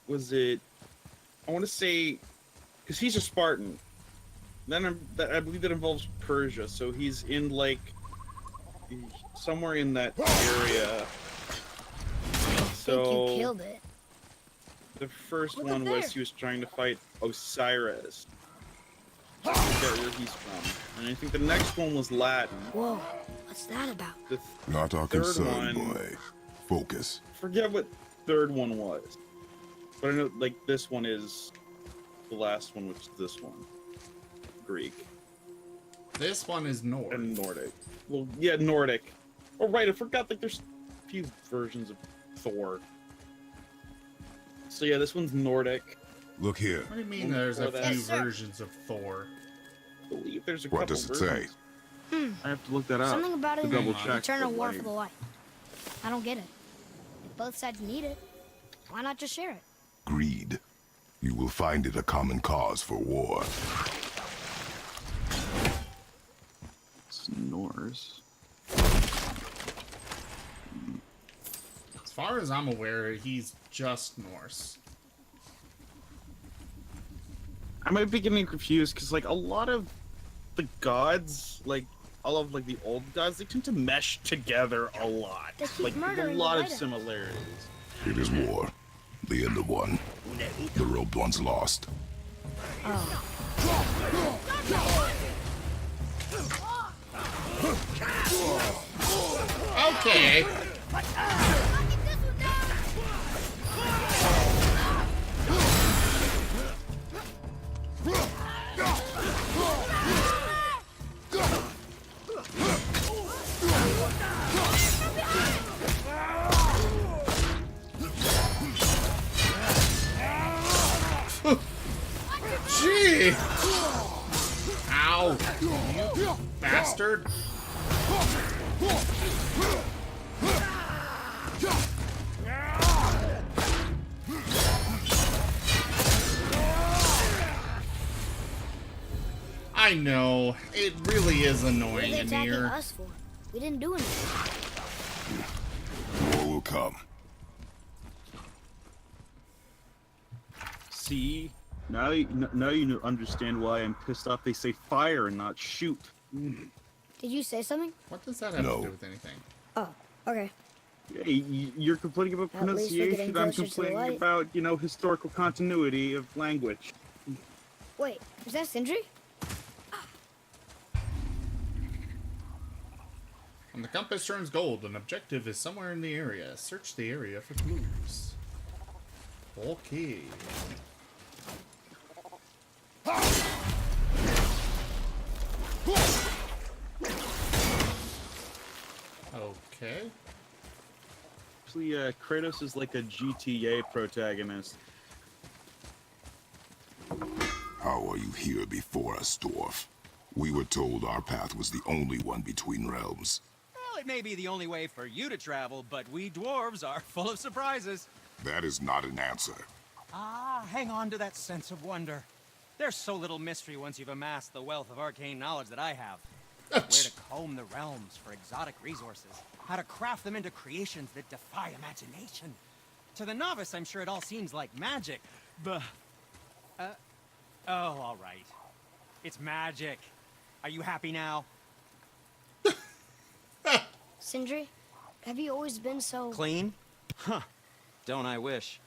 was it... I want to say... Because he's a Spartan. Then I believe that involves Persia, so he's in, like... somewhere in that area. I think you killed it. The first Look one up was there. he was trying to fight Osiris. I forget where he's from. And I think the next one was Latin. Whoa, what's that about? The Not our third concern, one- boy. Focus. forget what third one was. But I know, like, this one is the last one, which is this one. Greek. This one is North. And Nordic. Well, yeah, Nordic. Oh, right, I forgot, like, there's a few versions of Thor. So yeah, this one's Nordic. Look here. What do you mean there's a Before that- few Yes, sir. versions of Thor? I believe there's a What couple does it say? versions. I have to look that up. Something about it to in double check. Eternal but, War like, for the Light. I don't get it. If both sides need it, why not just share it? Greed. You will find it a common cause for war. It's Norse. As far as I'm aware, he's just Norse. I might be getting confused because, like, a lot of the gods, like, all of, like, the old gods, they tend to mesh together a lot. They keep Like, there's a murdering the lot of Vita. similarities. It is war. The end of one. The robed one's lost. Okay. Gee! Ow! You bastard! I know, it really is What are annoying they in attacking here. us for? We didn't do anything. More will come. See, now you understand why I'm pissed off. They say fire and not shoot. Did you say something? What does that have No. to do with anything? Oh, okay. Hey, you're complaining about At least we're getting pronunciation. I'm closer to the complaining light. about, historical continuity of language. Wait, is that Sindri? When the compass turns gold, an objective is somewhere in the area. Search the area for clues. Okay. Okay. Actually, Kratos is like a GTA protagonist. How are you here before us, dwarf? We were told our path was the only one between realms. Well, it may be the only way for you to travel, but we dwarves are full of surprises. That is not an answer. Ah, hang on to that sense of wonder. There's so little mystery once you've amassed the wealth of arcane knowledge that I have. Where to comb the realms for exotic resources. How to craft them into creations that defy imagination. To the novice, I'm sure it all seems like magic, but... oh, all right. It's magic. Are you happy now? Sindri, have you always been so... Clean? Huh. Don't I wish.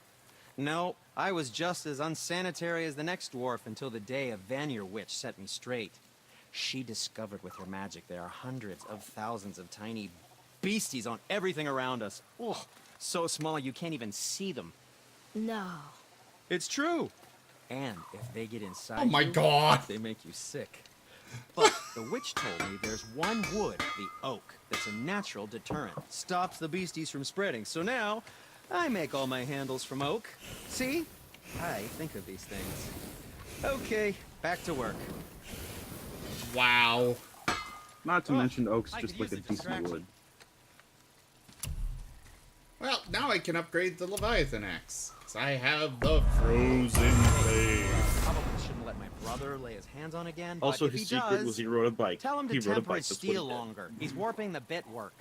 No, I was just as unsanitary as the next dwarf until the day a Vanir witch set me straight. She discovered with her magic there are hundreds of thousands of tiny beasties on everything around us. Ugh, so small you can't even see them. No. It's true. And if they get inside Oh my you, God. they make you sick. But the witch told me there's one wood, the oak, that's a natural deterrent. Stops the beasties from spreading. So now, I make all my handles from oak. See? I think of these things. Okay, back to work. Wow. Not to mention oak's I just could like a use a decent distraction. wood. Well, now I can upgrade the Leviathan axe. 'Cause I have the Frozen Blade. Probably shouldn't let my brother lay his hands on again, but Also, if his he secret does, was he rode a bike. tell him to he rode a temper bike. his That's what he steel did. longer. He's warping the bit work.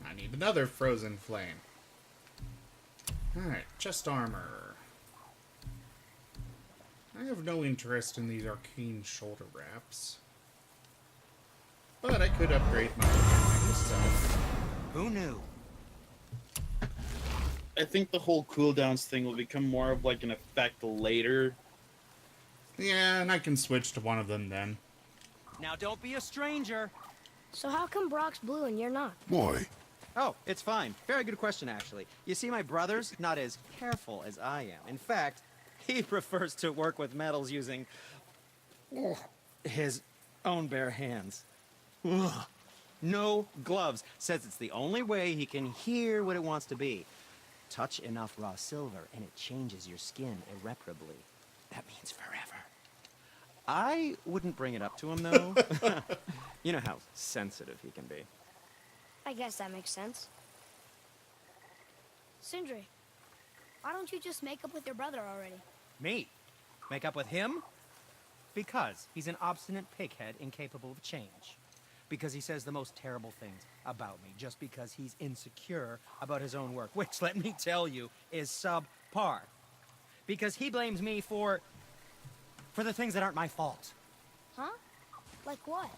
I need another Frozen Flame. Alright, chest armor. I have no interest in these arcane shoulder wraps. But I could upgrade my myself. Who knew? I think the whole cooldowns thing will become more of like an effect later. Yeah, and I can switch to one of them then. Now don't be a stranger. So how come Brock's blue and you're not? Boy, Oh, it's fine. Very good question, actually. You see, my brother's not as careful as I am. In fact, he prefers to work with metals using his own bare hands. Ugh. No gloves. Says it's the only way he can hear what it wants to be. Touch enough raw silver and it changes your skin irreparably. That means forever. I wouldn't bring it up to him, though. You know how sensitive he can be. I guess that makes sense. Sindri, why don't you just make up with your brother already? Me? Make up with him? Because he's an obstinate pighead incapable of change. Because he says the most terrible things about me, just because he's insecure about his own work, which, let me tell you, is subpar. Because he blames me for the things that aren't my fault. Huh? Like what?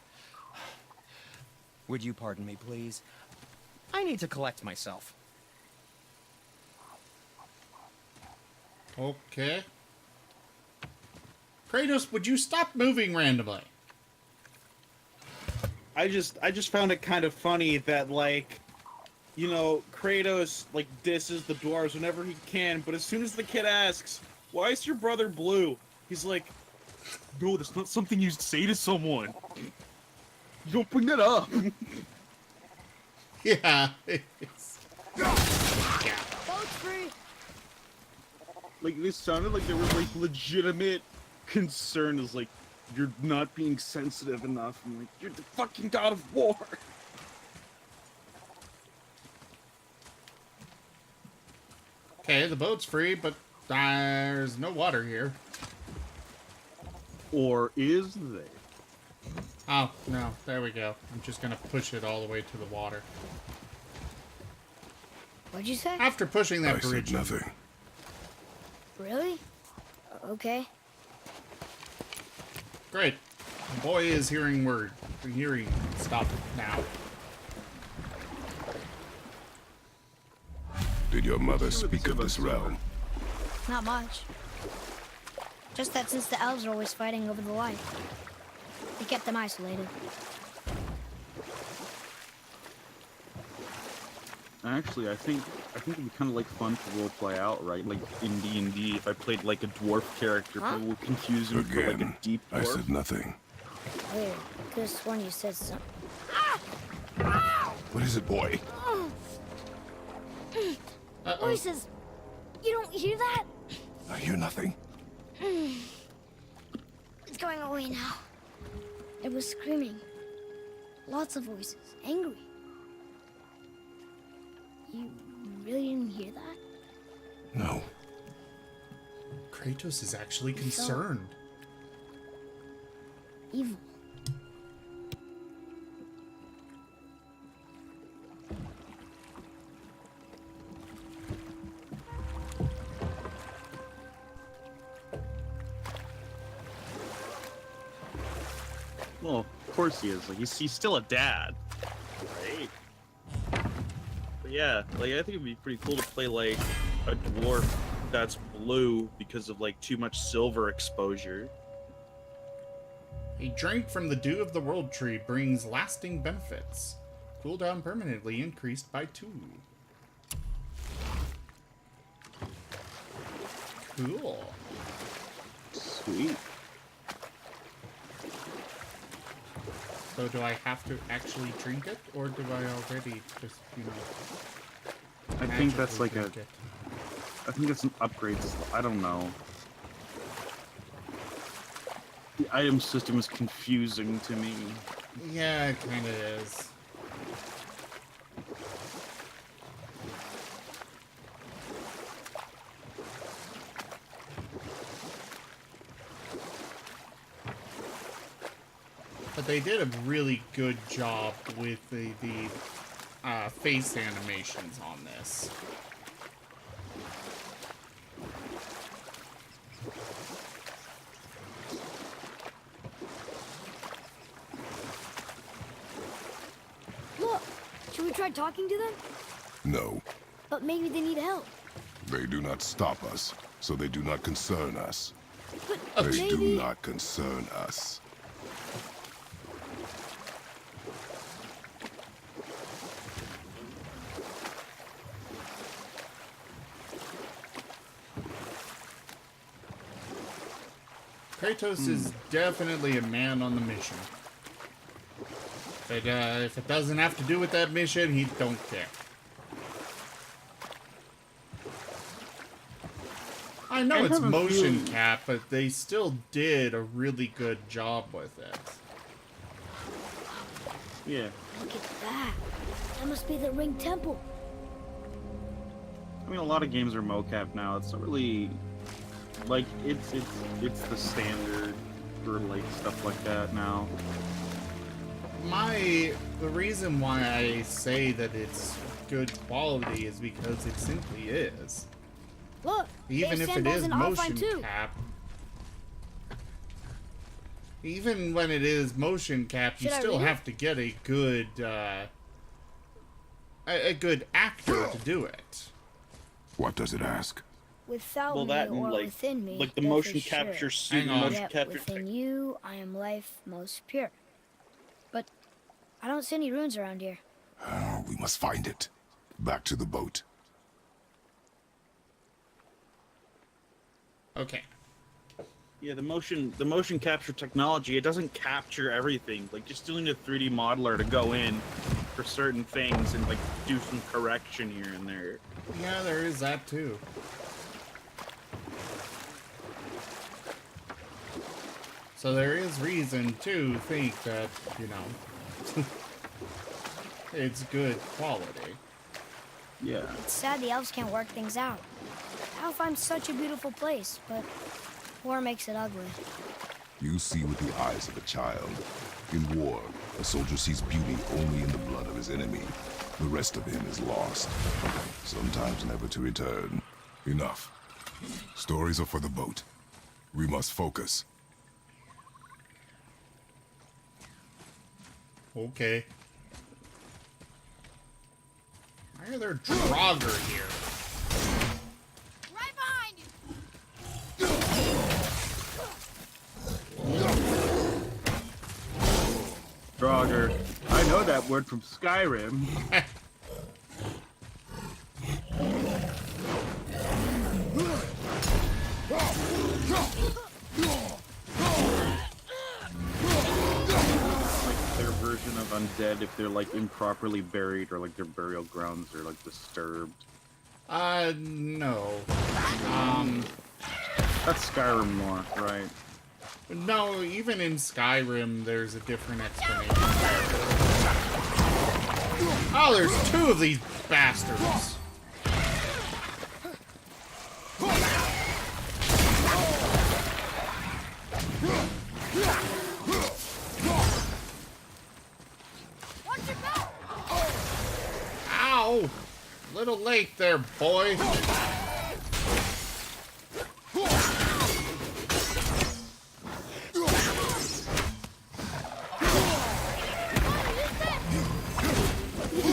Would you pardon me, please? I need to collect myself. Okay. Kratos, would you stop moving randomly? I just found it kind of funny that, like, you know, Kratos, like, disses the dwarves whenever he can, but as soon as the kid asks, why is your brother blue? He's like, no, that's not something you say to someone. You don't bring that up. Yeah. Boat's free! Like, this sounded like there was, like, legitimate concern. Is like, you're not being sensitive enough. I'm like, you're the fucking god of war. Okay, the boat's free, but there's no water here. Or is there? Oh, no. There we go. I'm just gonna push it all the way to the water. What'd you say? After pushing that I bridge. said nothing. Really? Okay. Great. The boy is hearing stuff now. Did your mother speak of this realm? Not much. Just that since the elves are always fighting over the light, they kept them isolated. Actually, I think it'd be kind of like fun to role play out, right? Like in D&D, if I played like a dwarf character, Huh? people would confuse me for like a Again, deep dwarf. I said nothing. Weird. Could've sworn you said something. What is it, boy? Uh-oh. Voices! You don't hear that? I hear nothing. It's going away now. It was screaming. Lots of voices. Angry. You really didn't hear that? No. Kratos is actually concerned. Evil. Well, of course he is. Like he's still a dad, right? But yeah, like I think it'd be pretty cool to play like a dwarf that's blue because of like too much silver exposure. A drink from the Dew of the World Tree brings lasting benefits. Cooldown permanently increased by 2. Cool. Sweet. So do I have to actually drink it, or do I already just, you know... I think that's magically like a. drink it? I think it's an upgrade. I don't know. The item system is confusing to me. Yeah, it kind of is. But they did a really good job with the face animations on this. Look! Should we try talking to them? No. But maybe they need help. They do not stop us, so they do not concern us. But They maybe... do not concern us. Kratos is definitely a man on the mission. But if it doesn't have to do with that mission, he don't care. I know I it's have a motion feeling- cap, but they still did a really good job with it. Yeah. Look at that. That must be the Ring Temple. I mean, a lot of games are mocap now. It's not really like it's the standard for like stuff like that now. The reason why I say that it's good quality is because it simply is. Look! Even there's if it sandals is in Alpine motion too. cap. Even when it is motion cap, you Should I still read it? have to get a good a good actor to do it. What does it ask? Without Well, me that and or like within me, the death motion is sure. capture suit, Hang the on. motion Yet capture. within you, I am life most pure. But I don't see any runes around here. Oh, we must find it. Back to the boat. Okay. Yeah, the motion capture technology, it doesn't capture everything. Like, you still need a 3D modeler to go in for certain things and like do some correction here and there. Yeah, there is that too. So there is reason to think that, you know, it's good quality. Yeah. It's sad the elves can't work things out. Alfheim's such a beautiful place, but war makes it ugly. You see with the eyes of a child. In war, a soldier sees beauty only in the blood of his enemy. The rest of him is lost, sometimes never to return. Enough. Stories are for the boat. We must focus. Okay. Why are there Draugr here? Right behind you! Draugr. I know that word from Skyrim. Like their version of undead if they're like improperly buried or like their burial grounds are like disturbed. No. That's Skyrim more, right? No, even in Skyrim, there's a different explanation. Oh, there's two of these bastards. Ow! Little late there, boy.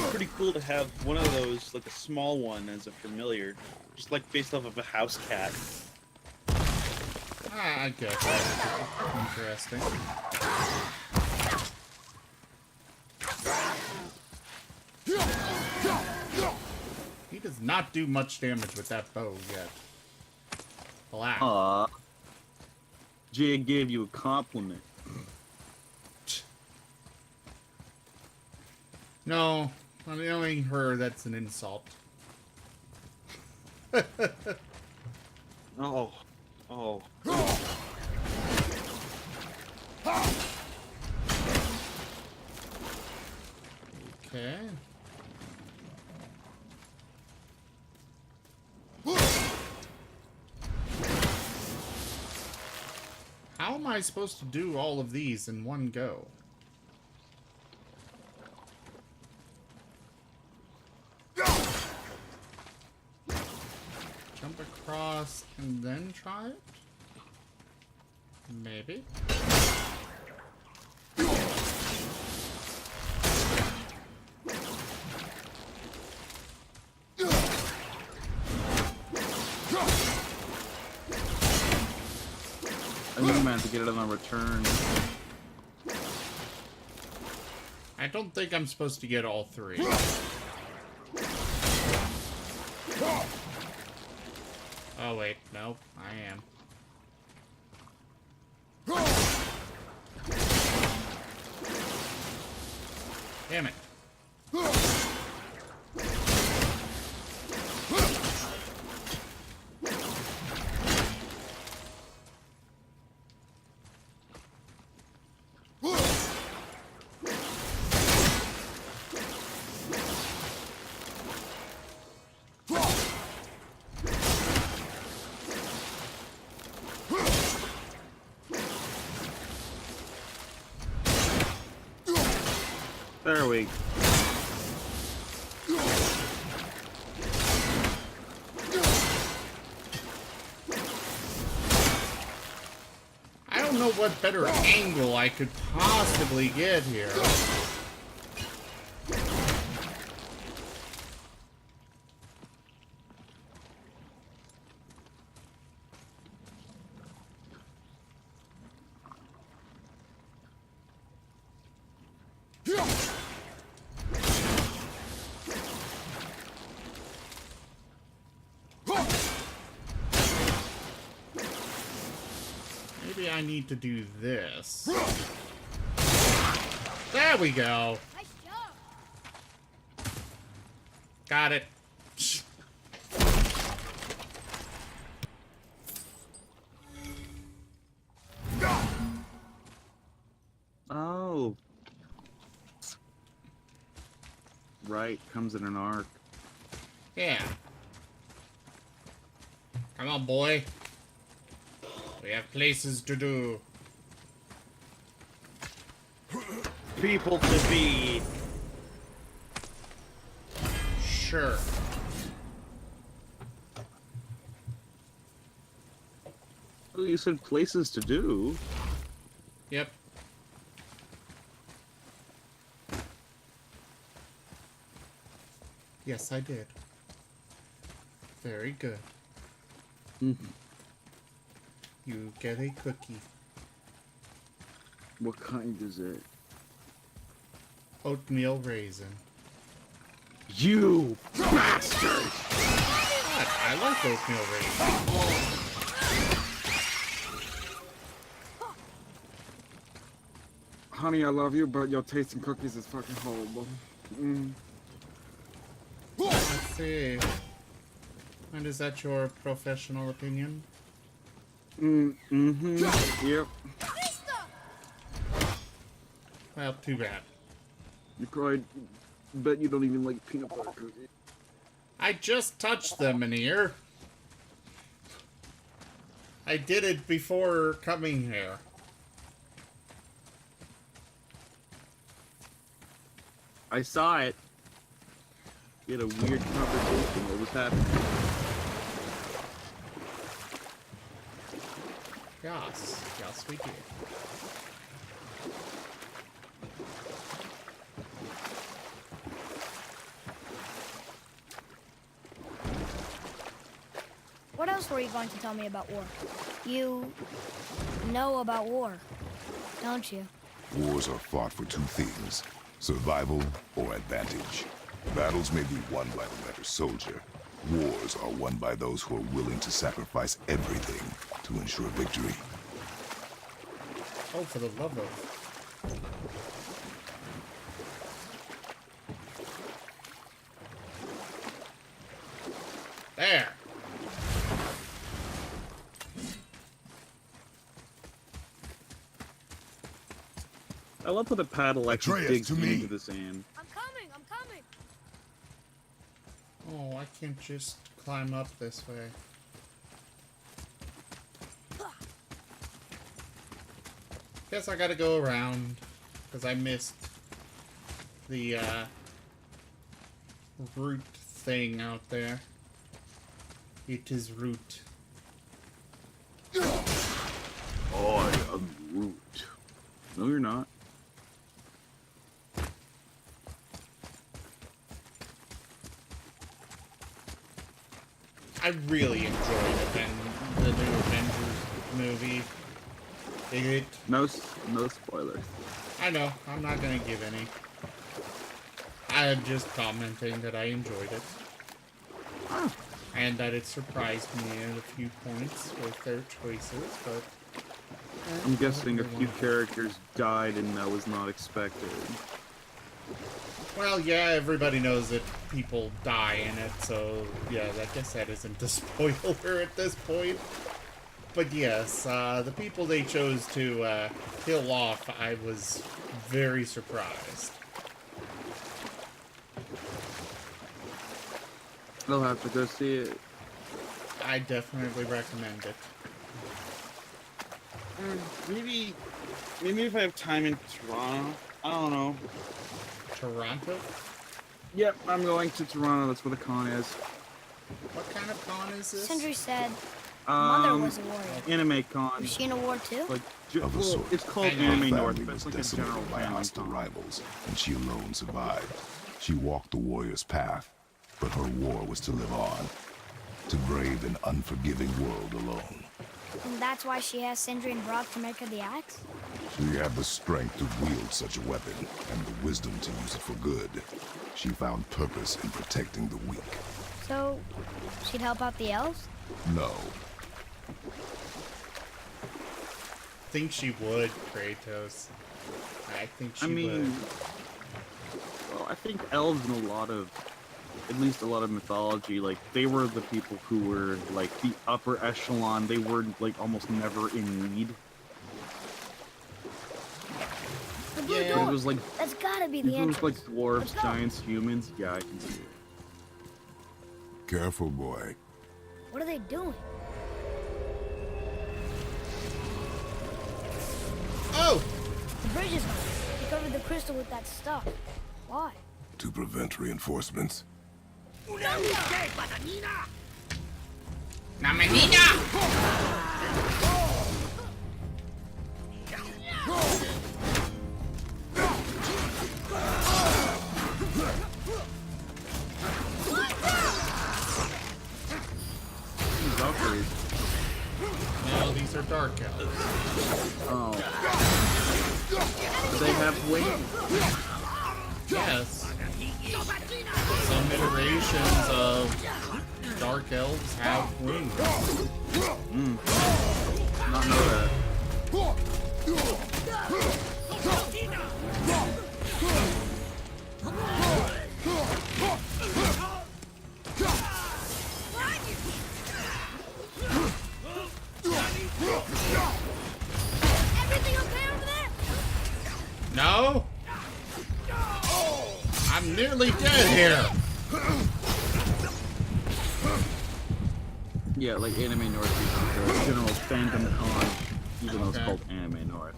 Pretty cool to have one of those, like a small one, as a familiar, just like based off of a house cat. I guess that's interesting. He does not do much damage with that bow yet. Black. Jay gave you a compliment. No, I'm knowing her, that's an insult. Oh. Oh. Okay. How am I supposed to do all of these in one go? Jump across and then try it? Maybe. I knew man to get it on a return. I don't think I'm supposed to get all three. Oh wait, no, I am. Damn it. There we go. I don't know what better angle I could possibly get here. Maybe I need to do this. There we go. Nice job. Got it. right. Comes in an arc. Yeah. Come on, boy. We have places to do. People to feed. Sure. Well, you said places to do. Yep. Yes, I did. Very good. Mm-hmm. You get a cookie. What kind is it? Oatmeal raisin. You bastard! God, I like oatmeal raisin. Honey, I love you, but your taste in cookies is fucking horrible. Let's see. And is that your professional opinion? Yep. Well, too bad. You probably bet you don't even like peanut butter cookies. I just touched them in here. I did it before coming here. I saw it. We had a weird conversation. What was happening? Yes. Yes, we did. What else were you going to tell me about war? You know about war, don't you? Wars are fought for two things, survival or advantage. Battles may be won by the better soldier. Wars are won by those who are willing to sacrifice everything to ensure victory. Oh, for the love of... There! I love how the paddle actually Atreus, digs to me. into the sand. I'm coming, I'm coming. Oh, I can't just climb up this way. Guess I gotta go around, because I missed the, root thing out there. It is root. I am Groot. No, you're not. I really enjoyed the new Avengers movie. It, No spoilers. I know, I'm not gonna give any. I am just commenting that I enjoyed it. And that it surprised me at a few points with their choices, but... I'm guessing a really few wanna- characters died and that was not expected. Well, yeah, everybody knows that people die in it, so yeah, I guess that isn't a spoiler at this point. But yes, the people they chose to kill off, I was very surprised. I'll have to go see it. I definitely recommend it. Maybe if I have time in Toronto. I don't know. Toronto? Yep, I'm going to Toronto. That's where the con is. What kind of con is this? Sindri said Mother was a warrior. Anime con. Was she in a war too? Like, Of a well, sort. it's called I know. Anime Her North, family but was it's like a general decimated by family hostile con. rivals, and she alone survived. She walked the warrior's path, but her war was to live on, to brave an unforgiving world alone. And that's why she has Sindri and Brock to make her the axe? She had the strength to wield such a weapon, and the wisdom to use it for good. She found purpose in protecting the weak. So, she'd help out the elves? No, think she would, Kratos. I think she I mean, would. well, I think elves in at least a lot of mythology, like, they were the people who were, like, the upper echelon. They were, like, almost never in need. But the blue Yeah. door. It was like That's gotta be the it was entrance. like dwarves, Let's go. giants, humans. Yeah, I can see it. Careful, boy. What are they doing? Oh! The bridge is gone. They covered the crystal with that stuff. Why? To prevent reinforcements. Na menina! These Valkyries. No, these are dark elves. Oh. Do they have wings? Yes. Some iterations of dark elves have wings. Not know that. Everything okay over there? No? I'm nearly dead here. Yeah, like Anime North is the general fandom con, even though it's Okay. called Anime North.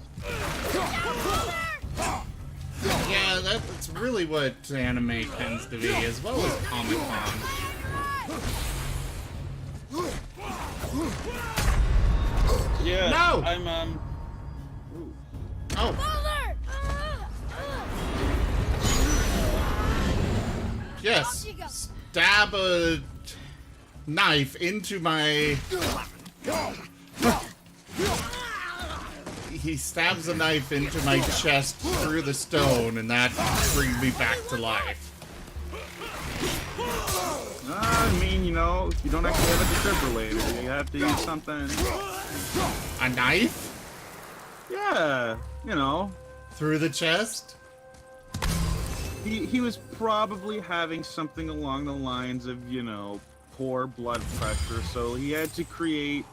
Yeah, that's really what anime tends to be, as well as Comic Con. Yeah. No! I'm Oh, Boulder! yes. Stab a knife into my... He stabs a knife into my chest through the stone, and that brings me back to life. I mean, you know, you don't actually have a defibrillator. You have to use something. A knife? Yeah, you know. Through the chest? He was probably having something along the lines of, you know, poor blood pressure, so he had to create,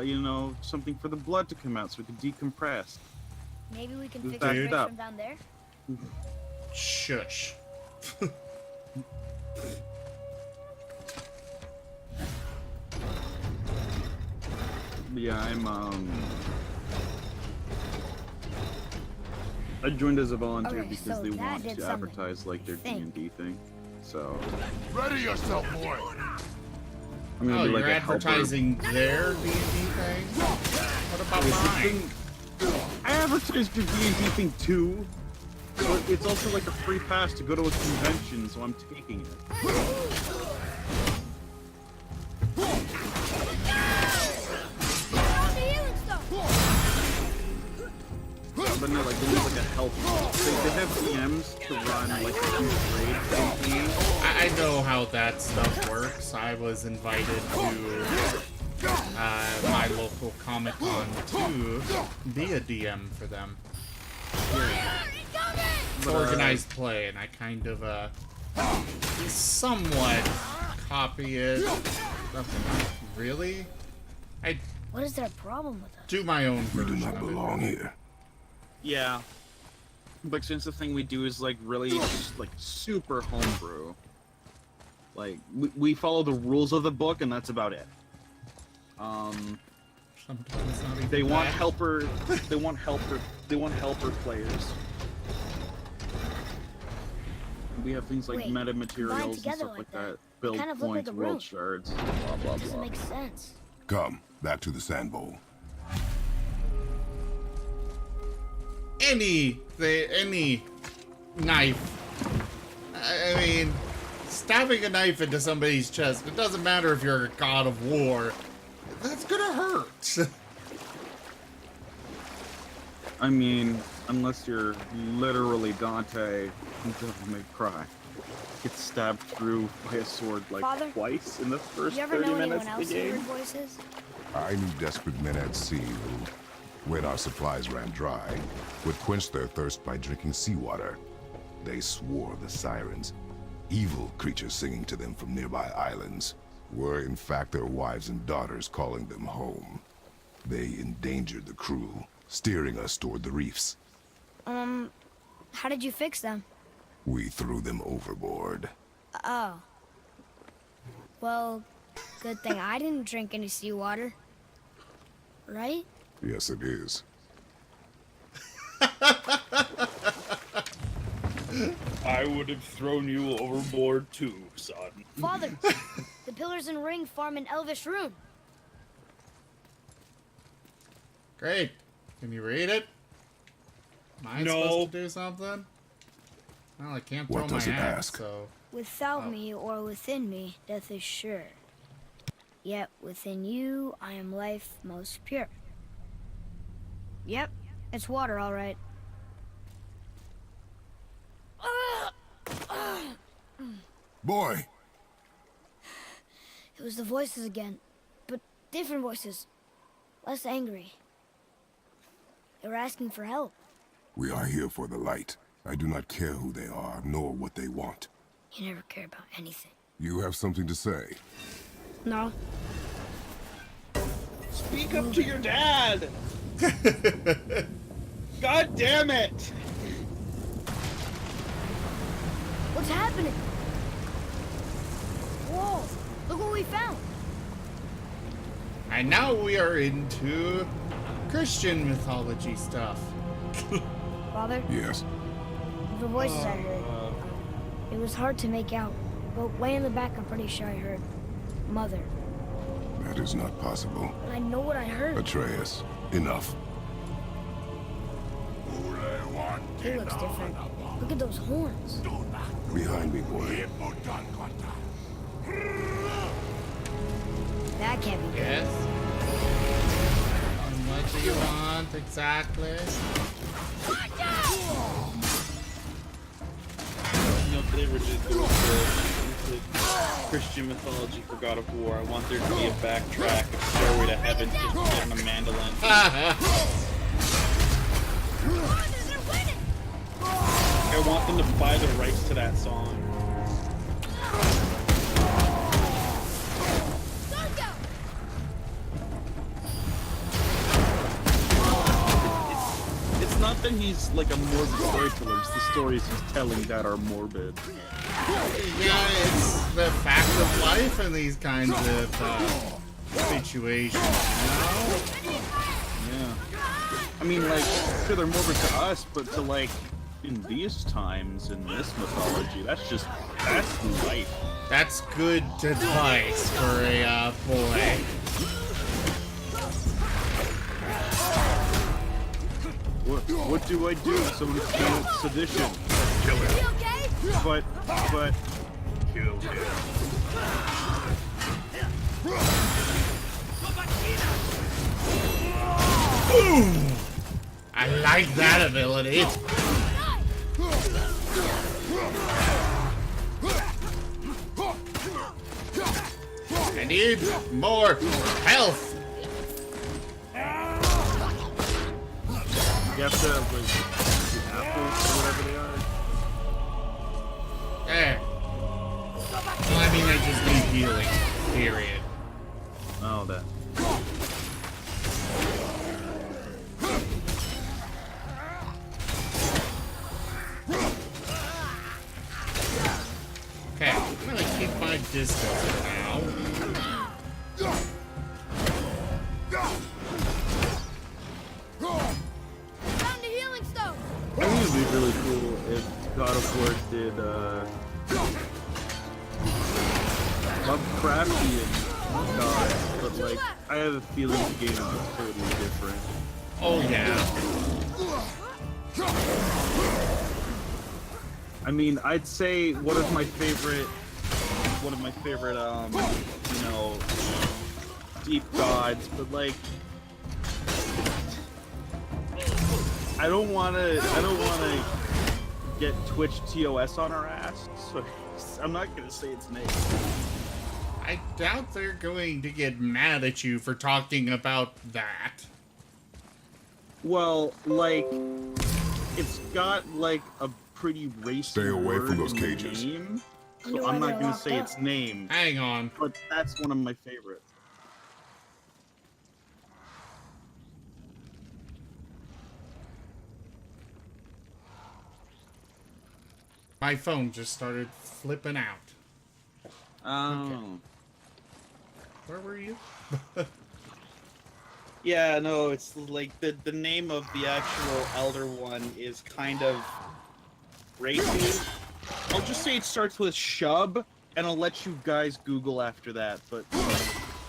you know, something for the blood to come out so it could decompress. Maybe we can Who's fix the backed bridge up? from down there? Shush. Yeah, I joined as a volunteer Okay, because so they that want did to something. advertise like their Think. D&D thing. So Ready yourself, boy. I'm gonna Oh, be like you're a helper. advertising their D&D thing? What about mine? I advertised your D&D thing too, but it's also like a free pass to go to a convention, so I'm taking it. Found the healing stone! But no, like they need like a help. They have DMs to run like a huge raid campaign. I know how that stuff works. I was invited to my local Comic Con to be a DM for them. It's organized play, and I kind of somewhat copy it. Really? I What is their problem with us? do my own We do version not of it. belong here. Yeah. But since the thing we do is like really like super homebrew, like we follow the rules of the book and that's about it. Sometimes not even They want that. helper. They want helper players. We have things like Wait, meta combined materials and together stuff like like that. that. Build kind of look points, like a world room. shards, blah blah Doesn't blah. make sense. Come, back to the sand bowl. Any knife. I mean, stabbing a knife into somebody's chest, it doesn't matter if you're a god of war. That's gonna hurt. I mean, unless you're literally Dante from Devil May Cry, gets stabbed through by a sword like Father, twice in the first You ever 30 know minutes anyone of the else who heard game. voices? I knew desperate men at sea who, when our supplies ran dry, would quench their thirst by drinking seawater. They swore the sirens, evil creatures singing to them from nearby islands, were in fact their wives and daughters calling them home. They endangered the crew, steering us toward the reefs. How did you fix them? We threw them overboard. Oh. Well, good thing I didn't drink any seawater. Right? Yes, it is. I would have thrown you overboard too, son. Father, the pillars and ring form an elvish rune. Great. Can you read it? Am I No. supposed to do something? Well, I can't throw What my does it axe, ask? so... Without me or within me, death is sure. Yet within you, I am life most pure. Yep, it's water, all right. Boy! It was the voices again, but different voices. Less angry. They were asking for help. We are here for the light. I do not care who they are, nor what they want. You never care about anything. You have something to say? No? Speak up to your dad! God damn it! What's happening? Whoa! Look what we found! And now we are into Christian mythology stuff. Father, Yes. the voices I heard. It was hard to make out, but way in the back I'm pretty sure I heard Mother. That is not possible. But I know what I heard. Atreus, enough. He looks different. Look at those horns. Behind me, boy. That can't be good. Yes? And what do you want exactly? You know, today we're just doing the Christian mythology for God of War. I want there to be a backtrack of Stairway to Heaven just on a mandolin. I want them to buy the rights to that song. It's not that he's like a morbid storyteller, it's the stories he's telling that are morbid. Yeah, it's the fact of life in these kinds of situations, you know? Yeah. I mean, like, sure, they're morbid to us, but to, like, in these times, in this mythology, that's life. That's good advice for a boy. What do I do? Someone commits sedition. Kill him. But, Kill him. Boom! I like that ability. I need more health. you have to have, like, the apples or whatever they are. There. Well, I mean, I just need healing. Period. Oh, that. Okay, I'm gonna keep my distance for now. Found the healing stone! I think it'd be really cool if God of War did, Lovecraftian gods, but, like, I have a feeling the game is totally different. Oh, yeah. I mean, I'd say one of my favorite, you know, deep gods, but like, I don't wanna get Twitch TOS on our ass, so I'm not gonna say its name. I doubt they're going to get mad at you for talking about that. Well, like, it's got like a pretty racy Stay away from word those in the cages. name, I know so why I'm not they're gonna locked say up. its name, Hang on. but that's one of my favorites. My phone just started flipping out. Oh. Okay. Where were you? Yeah, no, it's like the name of the actual Elder one is kind of racy. I'll just say it starts with Shub, and I'll let you guys Google after that, but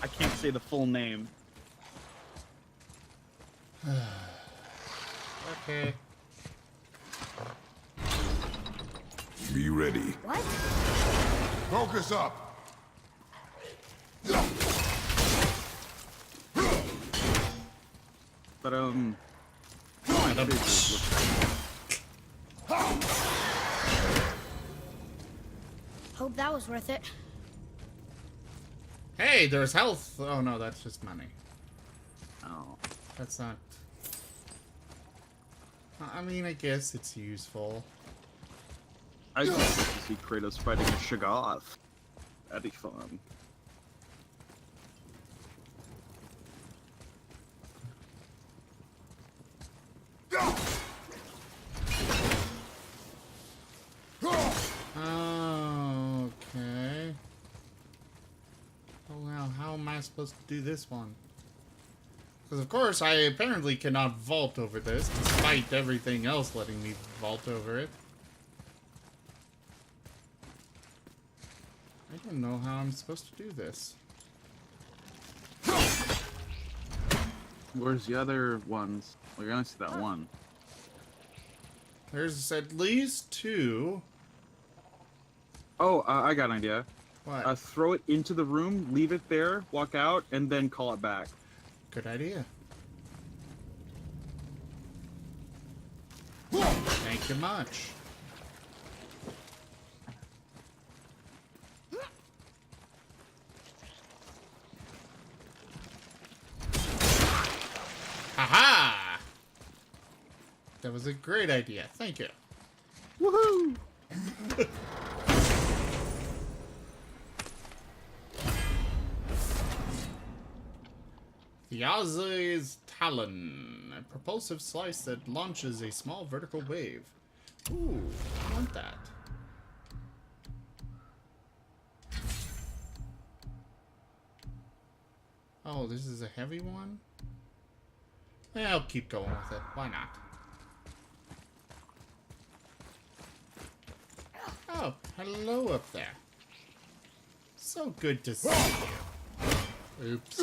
I can't say the full name. Okay. Be ready. What? Focus up. But Hope that was worth it. Hey, there's health. Oh no, that's just money. oh, That's not... I mean, I guess it's useful. I just like to see Kratos fighting a Shoggoth. That'd be fun. Okay. Oh wow, how am I supposed to do this one? Because of course I apparently cannot vault over this, despite everything else letting me vault over it. I don't know how I'm supposed to do this. Where's the other ones? Well, you're gonna see that one. There's at least two. Oh, I got an idea. What? Throw it into the room, leave it there, walk out, and then call it back. Good idea. Thank you much. Aha! That was a great idea. Thank you. Woohoo! The Ozzy's Talon, a propulsive slice that launches a small vertical wave. Ooh, I want that. Oh, this is a heavy one? Yeah, I'll keep going with it. Why not? Oh, hello up there. So good to see you. Oops.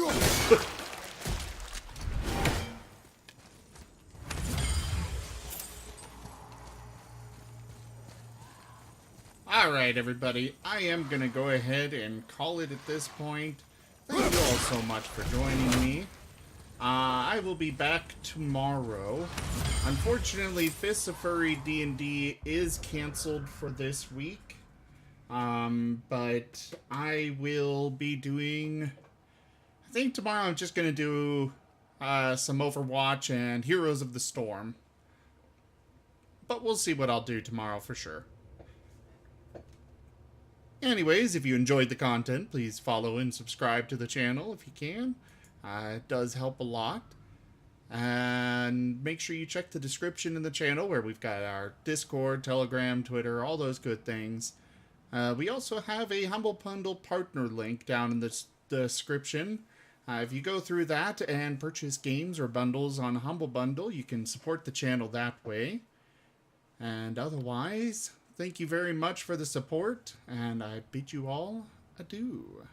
Alright, everybody. I am going to go ahead and call it at this point. Thank you all so much for joining me. I will be back tomorrow. Unfortunately, Fists of Furry D&D is canceled for this week. But I will be doing... I think tomorrow I'm just going to do some Overwatch and Heroes of the Storm. But we'll see what I'll do tomorrow for sure. Anyways, if you enjoyed the content, please follow and subscribe to the channel if you can. It does help a lot. And make sure you check the description in the channel where we've got our Discord, Telegram, Twitter, all those good things. We also have a Humble Bundle partner link down in the description. If you go through that and purchase games or bundles on Humble Bundle, you can support the channel that way. And otherwise, thank you very much for the support, and I bid you all adieu.